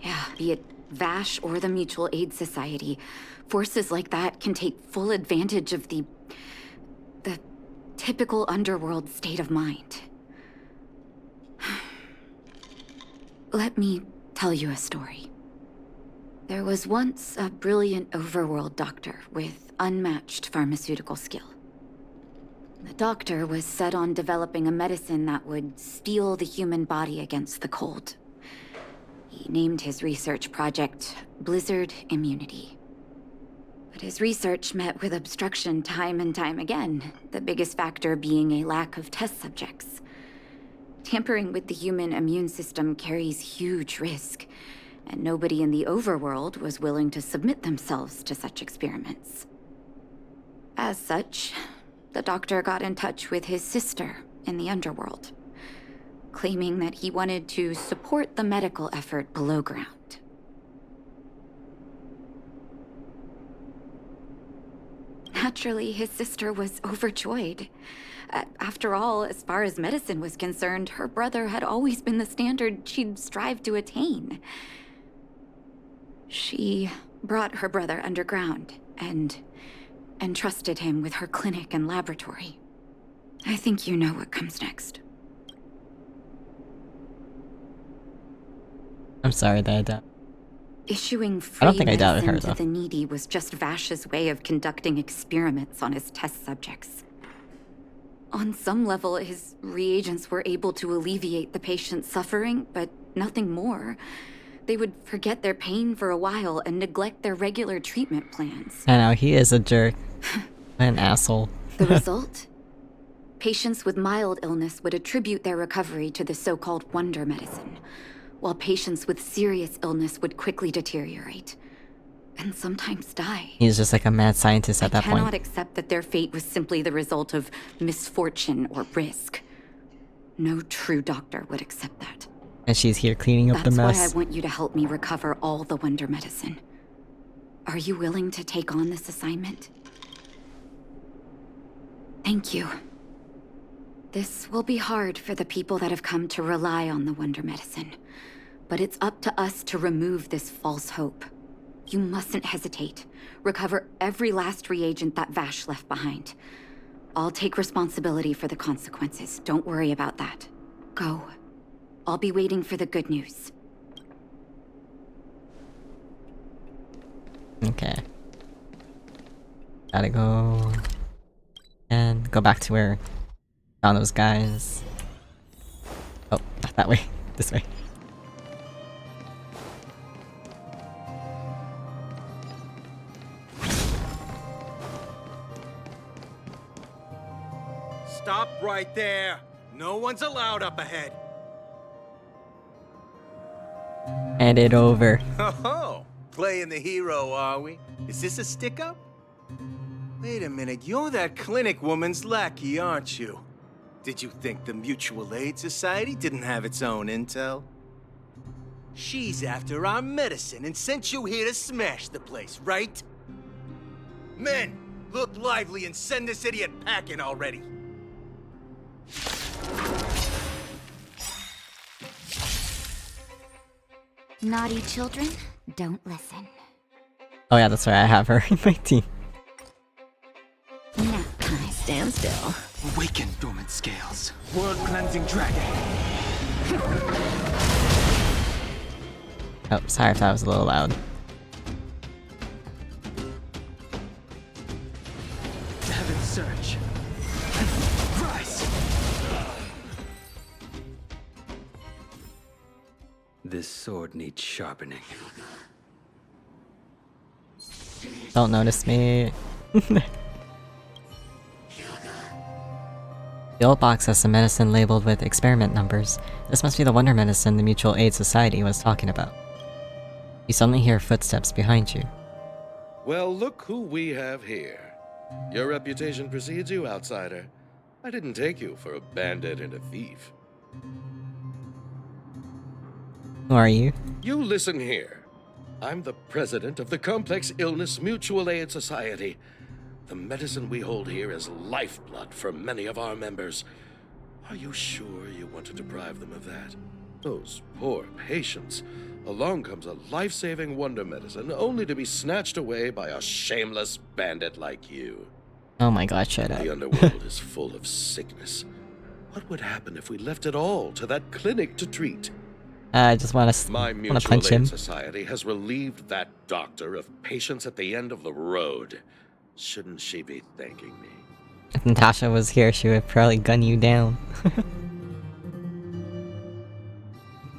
Yeah, be it Vash or the Mutual Aid Society, forces like that can take full advantage of the typical underworld state of mind. Let me tell you a story. There was once a brilliant overworld doctor with unmatched pharmaceutical skill. The doctor was set on developing a medicine that would steel the human body against the cold. He named his research project Blizzard Immunity. But his research met with obstruction time and time again, the biggest factor being a lack of test subjects. Tampering with the human immune system carries huge risk, and nobody in the overworld was willing to submit themselves to such experiments. As such, the doctor got in touch with his sister in the underworld, claiming that he wanted to support the medical effort below ground. Naturally, his sister was overjoyed. After all, as far as medicine was concerned, her brother had always been the standard she'd strive to attain. She brought her brother underground and entrusted him with her clinic and laboratory. I think you know what comes next. I'm sorry that I doubt. Issuing free I don't think I doubted medicine her, to though. the needy was just Vash's way of conducting experiments on his test subjects. On some level, his reagents were able to alleviate the patient's suffering, but nothing more. They would forget their pain for a while and neglect their regular treatment plans. I know, he is a jerk. An asshole. The result? Patients with mild illness would attribute their recovery to the so-called wonder medicine, while patients with serious illness would quickly deteriorate, and sometimes die. He's just like a mad scientist at that I cannot point. accept that their fate was simply the result of misfortune or risk. No true doctor would accept that. And she's here cleaning up the That's why I mess. want you to help me recover all the wonder medicine. Are you willing to take on this assignment? Thank you. This will be hard for the people that have come to rely on the wonder medicine, but it's up to us to remove this false hope. You mustn't hesitate. Recover every last reagent that Vash left behind. I'll take responsibility for the consequences. Don't worry about that. Go. I'll be waiting for the good news. Okay. Gotta go... and go back to where... found those guys. Oh, not that way. This way. Stop right there. No one's allowed up ahead. Hand it over. Oh, playing the hero, are we? Is this a stick-up? Wait a minute, you're that clinic woman's lackey, aren't you? Did you think the Mutual Aid Society didn't have its own intel? She's after our medicine and sent you here to smash the place, right? Men, look lively and send this idiot packing already. Naughty children, don't listen. Oh yeah, that's right, I have her in my team. Now, can I stand still? Awaken, dormant scales. World-cleansing dragon. Oh, sorry if that was a little loud. To heaven's surge. Rise! This sword needs sharpening. Don't notice me. The old box has some medicine labeled with experiment numbers. This must be the wonder medicine the Mutual Aid Society was talking about. You suddenly hear footsteps behind you. Well, look who we have here. Your reputation precedes you, outsider. I didn't take you for a bandit and a thief. Who are you? You listen here. I'm the president of the Complex Illness Mutual Aid Society. The medicine we hold here is lifeblood for many of our members. Are you sure you want to deprive them of that? Those poor patients. Along comes a life-saving wonder medicine, only to be snatched away by a shameless bandit like you. Oh my god, shut up. The underworld is full of sickness. What would happen if we left it all to that clinic to treat? I just want to My punch mutual him. aid society has relieved that doctor of patients at the end of the road. Shouldn't she be thanking me? If Natasha was here, she would probably gun you down.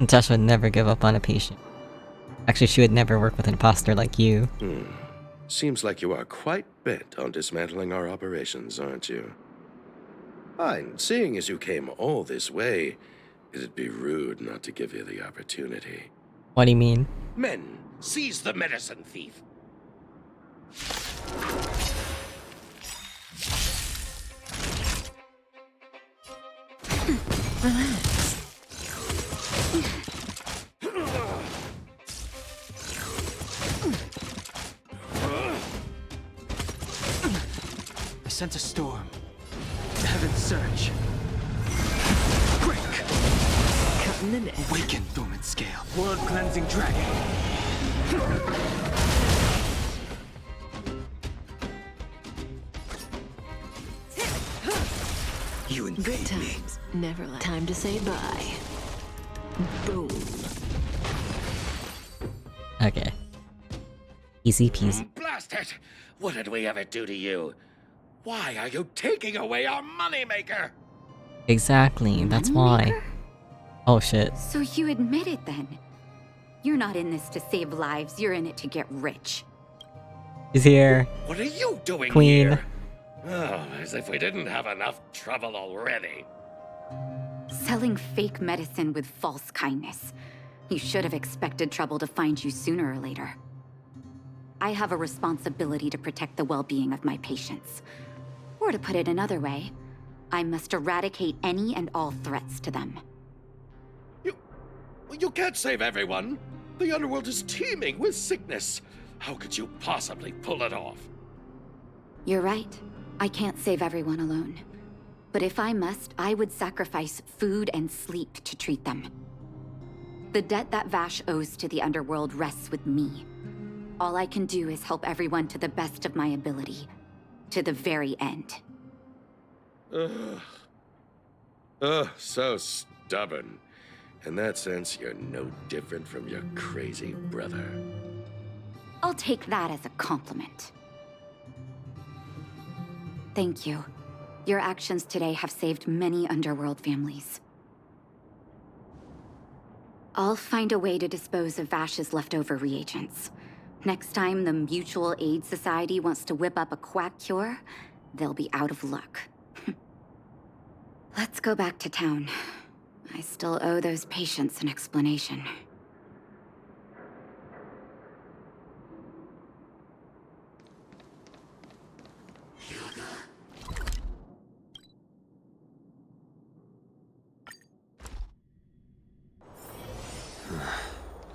Natasha would never give up on a patient. Actually, she would never work with an imposter like you. Seems like you are quite bent on dismantling our operations, aren't you? Fine, seeing as you came all this way, it'd be rude not to give you the opportunity. What do you mean? Men, seize the medicine thief! I sense a storm. Heaven's surge. Break! Cutting the net. Waken, dormant scale. World-cleansing dragon. You Good invade me. times. Never time to say bye. Boom. Okay. Easy peasy. Blast it! What did we ever do to you? Why are you taking away our moneymaker? Exactly, that's why. Oh shit. So you admit it then? You're not in this to save lives, you're in it to get rich. He's here. What are you doing Queen. here? Oh, as if we didn't have enough trouble already. Selling fake medicine with false kindness. You should have expected trouble to find you sooner or later. I have a responsibility to protect the well-being of my patients. Or to put it another way, I must eradicate any and all threats to them. You can't save everyone. The underworld is teeming with sickness. How could you possibly pull it off? You're right. I can't save everyone alone. But if I must, I would sacrifice food and sleep to treat them. The debt that Vash owes to the underworld rests with me. All I can do is help everyone to the best of my ability. To the very end. So stubborn. In that sense, you're no different from your crazy brother. I'll take that as a compliment. Thank you. Your actions today have saved many underworld families. I'll find a way to dispose of Vash's leftover reagents. Next time the Mutual Aid Society wants to whip up a quack cure, they'll be out of luck. Let's go back to town. I still owe those patients an explanation.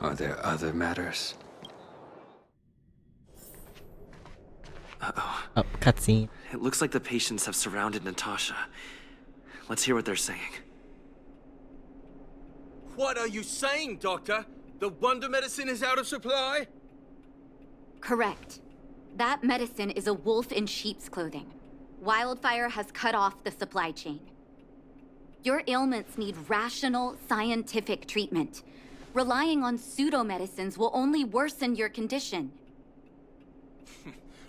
Are there other matters? Uh-oh. Oh, cutscene. It looks like the patients have surrounded Natasha. Let's hear what they're saying. What are you saying, Doctor? The wonder medicine is out of supply? Correct. That medicine is a wolf in sheep's clothing. Wildfire has cut off the supply chain. Your ailments need rational, scientific treatment. Relying on pseudo-medicines will only worsen your condition.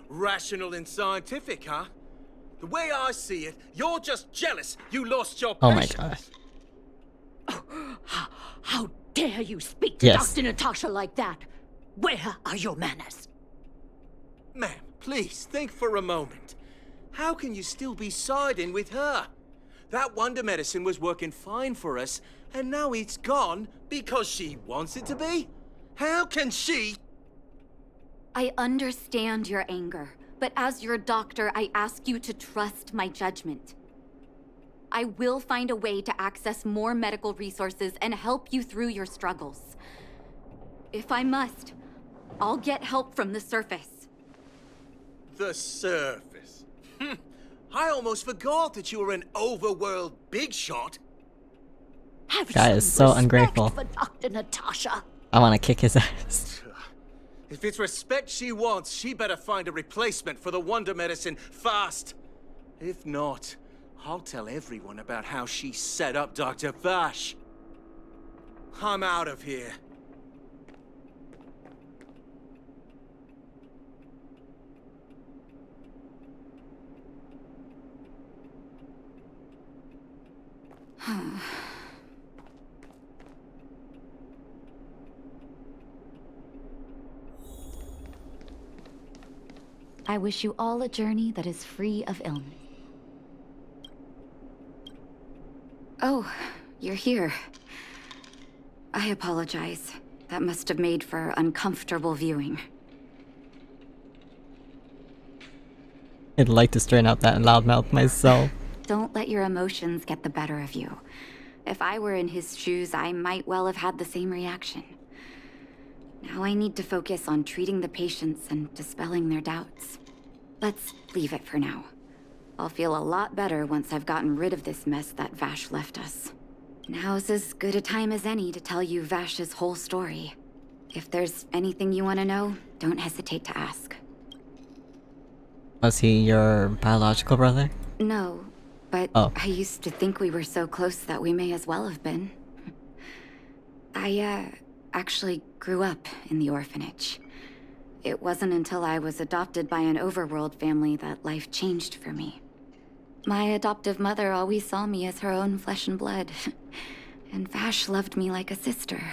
Rational and scientific, huh? The way I see it, you're just jealous you lost your Oh my patients. god. How dare you speak to Yes. Dr. Natasha like that? Where are your manners? Ma'am, please think for a moment. How can you still be siding with her? That wonder medicine was working fine for us, and now it's gone because she wants it to be? How can she? I understand your anger, but as your doctor, I ask you to trust my judgment. I will find a way to access more medical resources and help you through your struggles. If I must, I'll get help from the surface. The surface. I almost forgot that you were an overworld big shot. Have Guy some is so respect ungrateful. for Dr. Natasha. I want to kick his ass. If it's respect she wants, she better find a replacement for the wonder medicine fast. If not, I'll tell everyone about how she set up Dr. Vash. I'm out of here. I wish you all a journey that is free of illness. Oh, you're here. I apologize. That must have made for uncomfortable viewing. I'd like to straighten out that loudmouth myself. Don't let your emotions get the better of you. If I were in his shoes, I might well have had the same reaction. Now I need to focus on treating the patients and dispelling their doubts. Let's leave it for now. I'll feel a lot better once I've gotten rid of this mess that Vash left us. Now's as good a time as any to tell you Vash's whole story. If there's anything you want to know, don't hesitate to ask. Was he your biological brother? No, but Oh. I used to think we were so close that we may as well have been. I, actually grew up in the orphanage. It wasn't until I was adopted by an overworld family that life changed for me. My adoptive mother always saw me as her own flesh and blood, and Vash loved me like a sister.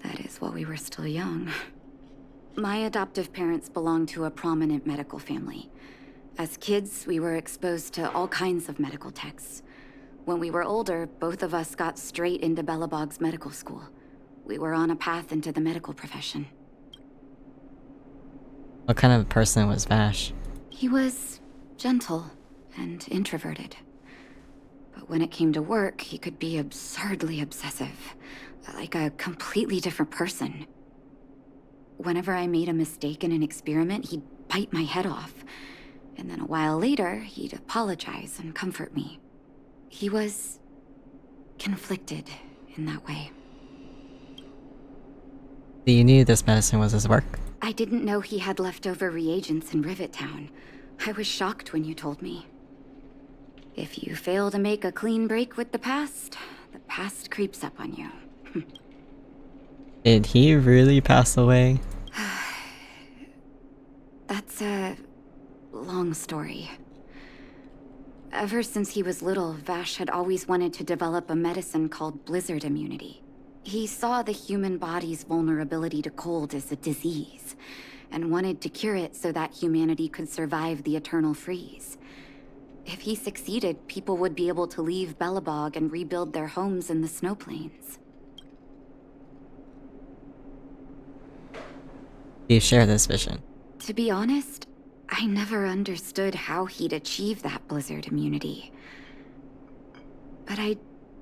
That is while we were still young. My adoptive parents belonged to a prominent medical family. As kids, we were exposed to all kinds of medical texts. When we were older, both of us got straight into Belobog's medical school. We were on a path into the medical profession. What kind of person was Vash? He was gentle and introverted. But when it came to work, he could be absurdly obsessive, like a completely different person. Whenever I made a mistake in an experiment, he'd bite my head off. And then a while later, he'd apologize and comfort me. He was conflicted in that way. So you knew this medicine was his work? I didn't know he had leftover reagents in Rivet Town. I was shocked when you told me. If you fail to make a clean break with the past creeps up on you. Did he really pass away? That's a long story. Ever since he was little, Vash had always wanted to develop a medicine called blizzard immunity. He saw the human body's vulnerability to cold as a disease, and wanted to cure it so that humanity could survive the eternal freeze. If he succeeded, people would be able to leave Belobog and rebuild their homes in the snow plains. Do you share this vision? To be honest, I never understood how he'd achieve that blizzard immunity. But I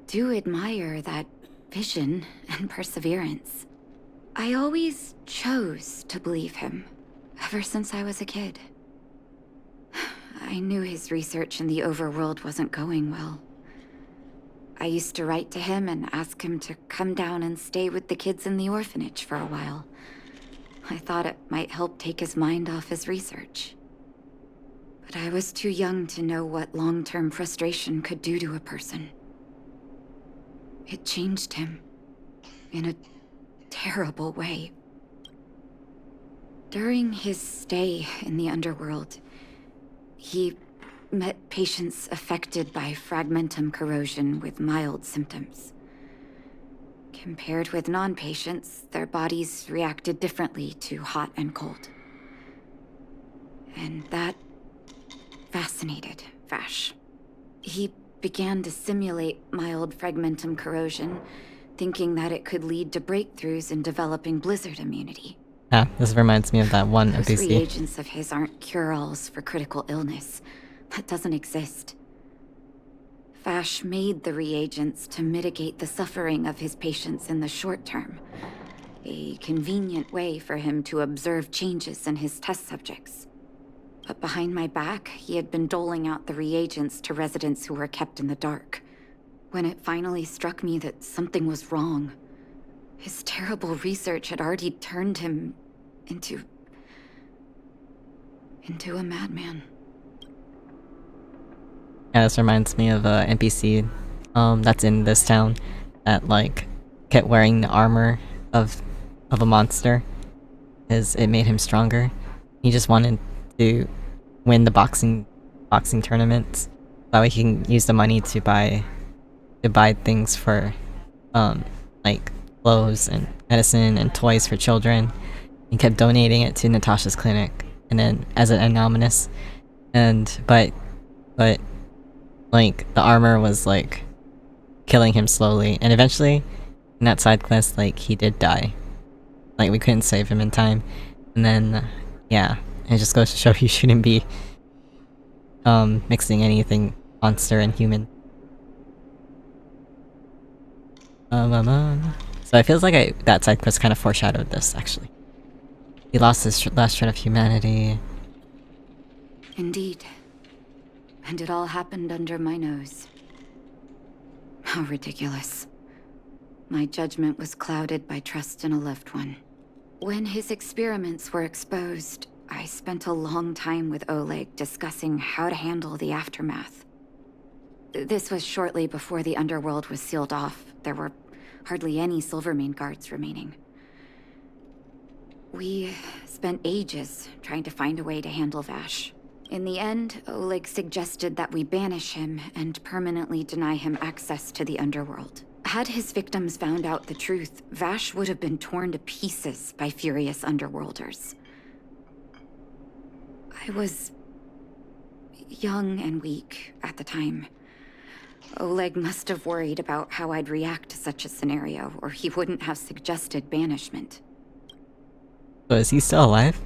do admire that vision and perseverance. I always chose to believe him, ever since I was a kid. I knew his research in the overworld wasn't going well. I used to write to him and ask him to come down and stay with the kids in the orphanage for a while. I thought it might help take his mind off his research. But I was too young to know what long-term frustration could do to a person. It changed him in a terrible way. During his stay in the underworld, he met patients affected by fragmentum corrosion with mild symptoms. Compared with non-patients, their bodies reacted differently to hot and cold. And that fascinated Vash. He began to simulate mild fragmentum corrosion, thinking that it could lead to breakthroughs in developing blizzard immunity. Ah, this reminds me of that one Those NPC. reagents of his aren't cure-alls for critical illness. That doesn't exist. Vash made the reagents to mitigate the suffering of his patients in the short term. A convenient way for him to observe changes in his test subjects. But behind my back, he had been doling out the reagents to residents who were kept in the dark. when it finally struck me that something was wrong. His terrible research had already turned him into a madman. Yeah, this reminds me of a NPC that's in this town that like kept wearing the armor of a monster because it made him stronger. He just wanted to win the boxing tournaments. That way he can use the money to buy things for like clothes and medicine and toys for children. He kept donating it to Natasha's clinic, and then as an anonymous, but like the armor was like killing him slowly, and eventually in that side quest like he did die. Like we couldn't save him in time, and then yeah, it just goes to show you shouldn't be mixing anything monster and human. So it feels like that side quest kind of foreshadowed this, actually. He lost his last shred of humanity. Indeed. And it all happened under my nose. How ridiculous. My judgment was clouded by trust in a loved one. When his experiments were exposed, I spent a long time with Oleg discussing how to handle the aftermath. This was shortly before the underworld was sealed off. There were hardly any Silvermane guards remaining. We spent ages trying to find a way to handle Vash. In the end, Oleg suggested that we banish him and permanently deny him access to the underworld. Had his victims found out the truth, Vash would have been torn to pieces by furious underworlders. I was young and weak at the time. Oleg must have worried about how I'd react to such a scenario, or he wouldn't have suggested banishment. So is he still alive?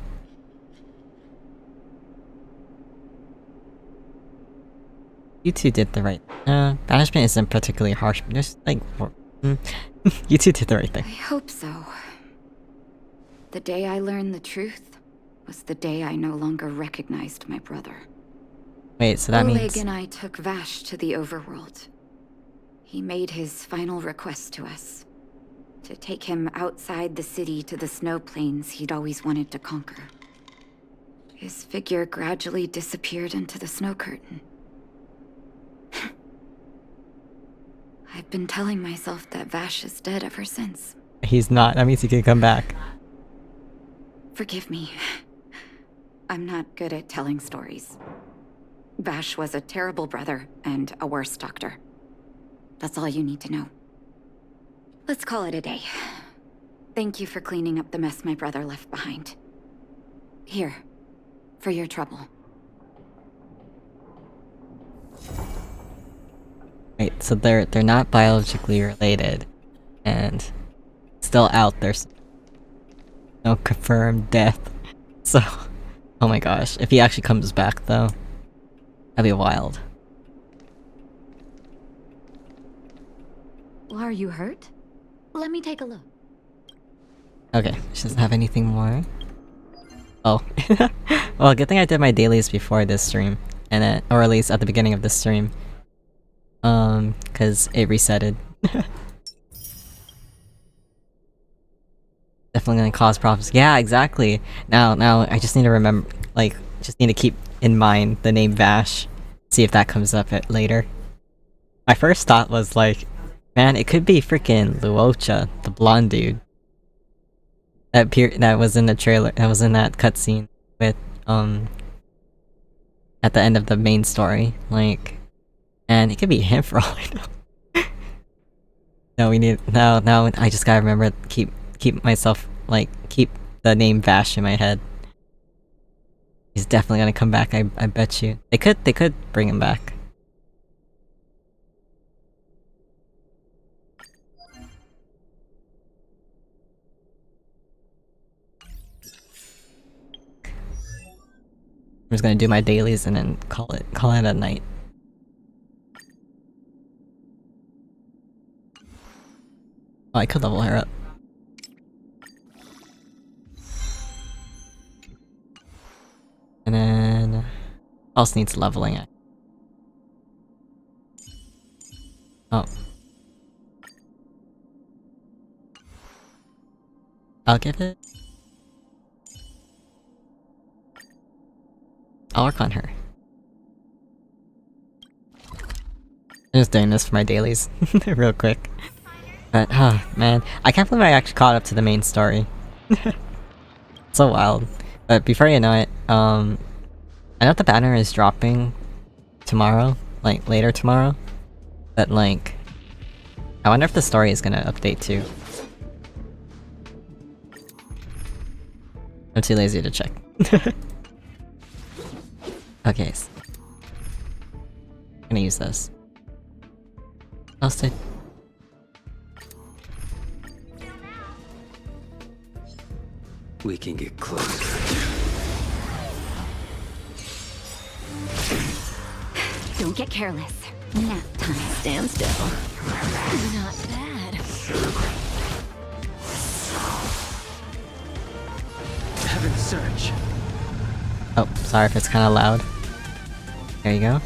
You two did the right. Banishment isn't particularly harsh, but just like you two did the right thing. I hope so. The day I learned the truth was the day I no longer recognized my brother. Wait, so that Oleg means and I took Vash to the overworld. He made his final request to us. To take him outside the city to the snow plains he'd always wanted to conquer. His figure gradually disappeared into the snow curtain. I've been telling myself that Vash is dead ever since. he's not. That means he can come back. Forgive me. I'm not good at telling stories. Vash was a terrible brother and a worse doctor. That's all you need to know. Let's call it a day. Thank you for cleaning up the mess my brother left behind. Here, for your trouble. Wait, so they're not biologically related, and still out there's no confirmed death. So, oh my gosh, if he actually comes back though, that'd be wild. Are you hurt? Let me take a look. Okay, she doesn't have anything more. Oh, well, good thing I did my dailies before this stream, and or at least at the beginning of this stream. Cause it resetted. Definitely gonna cause problems. Yeah, exactly. Now I just need to remember, like, just need to keep in mind the name Vash. See if that comes up later. My first thought was like, man, it could be freaking Luocha, the blonde dude. That was in the trailer. That was in that cutscene with at the end of the main story. Like, and it could be him for all I know. No, we need now. I just gotta remember keep myself like keep the name Vash in my head. He's definitely gonna come back. I bet you they could bring him back. I'm just gonna do my dailies and then call it a night. Oh, I could level her up. And then else needs leveling. Oh. I'll give it... I'll work on her. I'm just doing this for my dailies, real quick. But, man. I can't believe I actually caught up to the main story. So wild. But before you know it, I know the banner is dropping tomorrow, like, later tomorrow. But, like, I wonder if the story is gonna update too. I'm too lazy to check. Okay, so I'm gonna use this. I'll stay. We can get closer. Don't get careless. Nap time. Stand still. Not bad. Heaven Surge. Oh, sorry if it's kinda loud. There you go.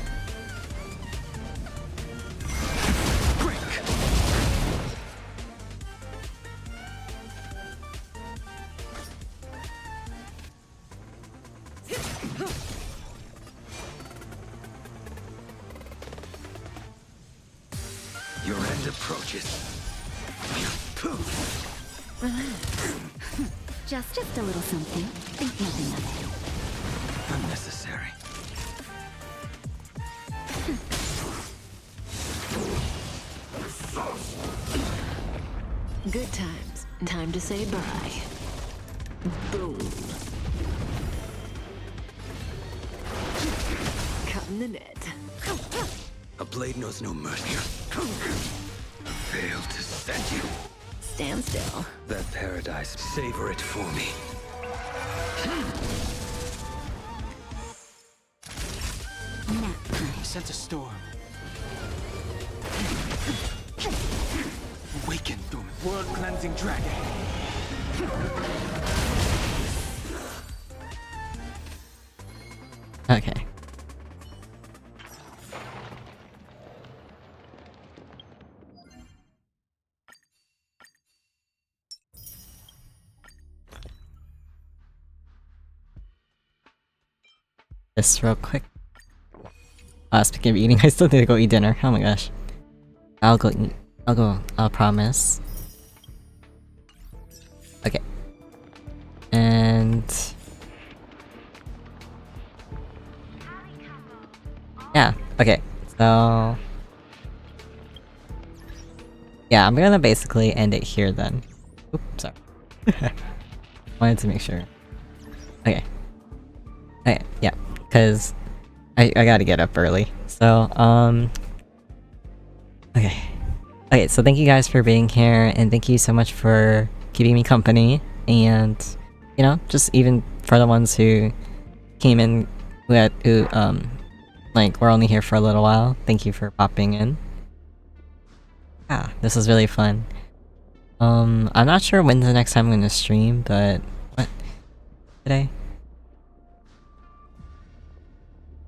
Your end approaches. Relax. Just a little something. Think nothing of it. Unnecessary. Good times. Time to say bye. Boom. Cutting the net. A blade knows no mercy. Failed to send you. Stand still. That paradise, savor it for me. Sense a storm. Awaken, Doom. World-cleansing dragon. Okay. This real quick. Speaking of eating, I still need to go eat dinner. Oh my gosh. I'll go eat. I'll promise. Okay. And... yeah, okay. So... yeah, I'm gonna basically end it here then. Oops, sorry. Wanted to make sure. Okay. Okay, yeah. Because I gotta get up early. So, okay. Okay, so thank you guys for being here, and thank you so much for keeping me company, and, you know, just even for the ones who came in, who like, were only here for a little while, thank you for popping in. Yeah, this was really fun. I'm not sure when's the next time I'm gonna stream, but... what? Today?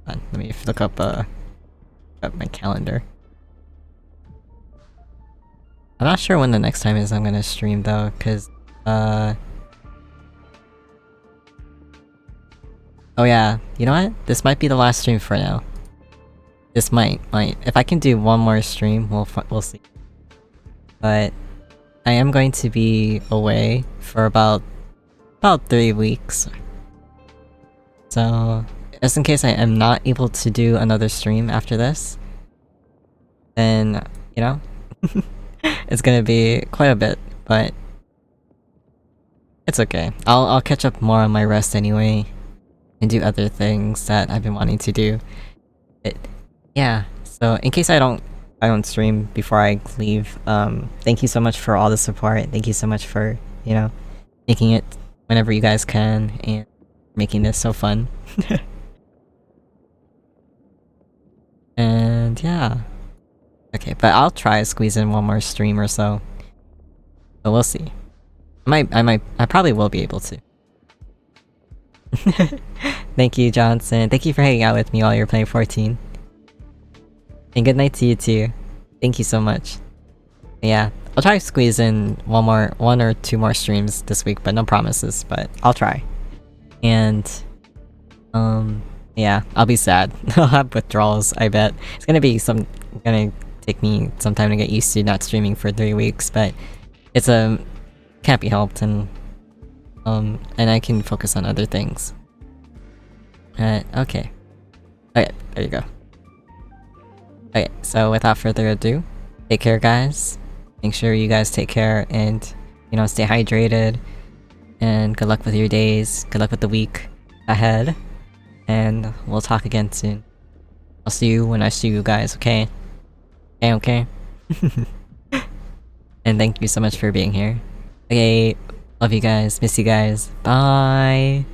Let me look up my calendar. I'm not sure when the next time is I'm gonna stream though, cause oh yeah, you know what? This might be the last stream for now. This might. If I can do one more stream, we'll see. But I am going to be away for about 3 weeks. So just in case I am not able to do another stream after this, then, you know, it's gonna be quite a bit, but it's okay. I'll catch up more on my rest anyway, and do other things that I've been wanting to do. Yeah, so in case I don't stream before I leave, thank you so much for all the support. Thank you so much for, you know, making it whenever you guys can, and making this so fun. And yeah. Okay, but I'll try to squeeze in one more stream or so. But we'll see. I probably will be able to. Thank you, Johnson. Thank you for hanging out with me while you're playing 14. And good night to you too. Thank you so much. Yeah, I'll try to squeeze in one or two more streams this week, but no promises, but I'll try. And, yeah, I'll be sad. I'll have withdrawals, I bet. It's gonna take me some time to get used to not streaming for 3 weeks, but it's, can't be helped, and I can focus on other things. Okay. Okay, there you go. Okay, so without further ado, take care, guys. Make sure you guys take care and, you know, stay hydrated. And good luck with your days. Good luck with the week ahead. And we'll talk again soon. I'll see you when I see you guys, okay? Okay? And thank you so much for being here. Okay, love you guys. Miss you guys. Bye!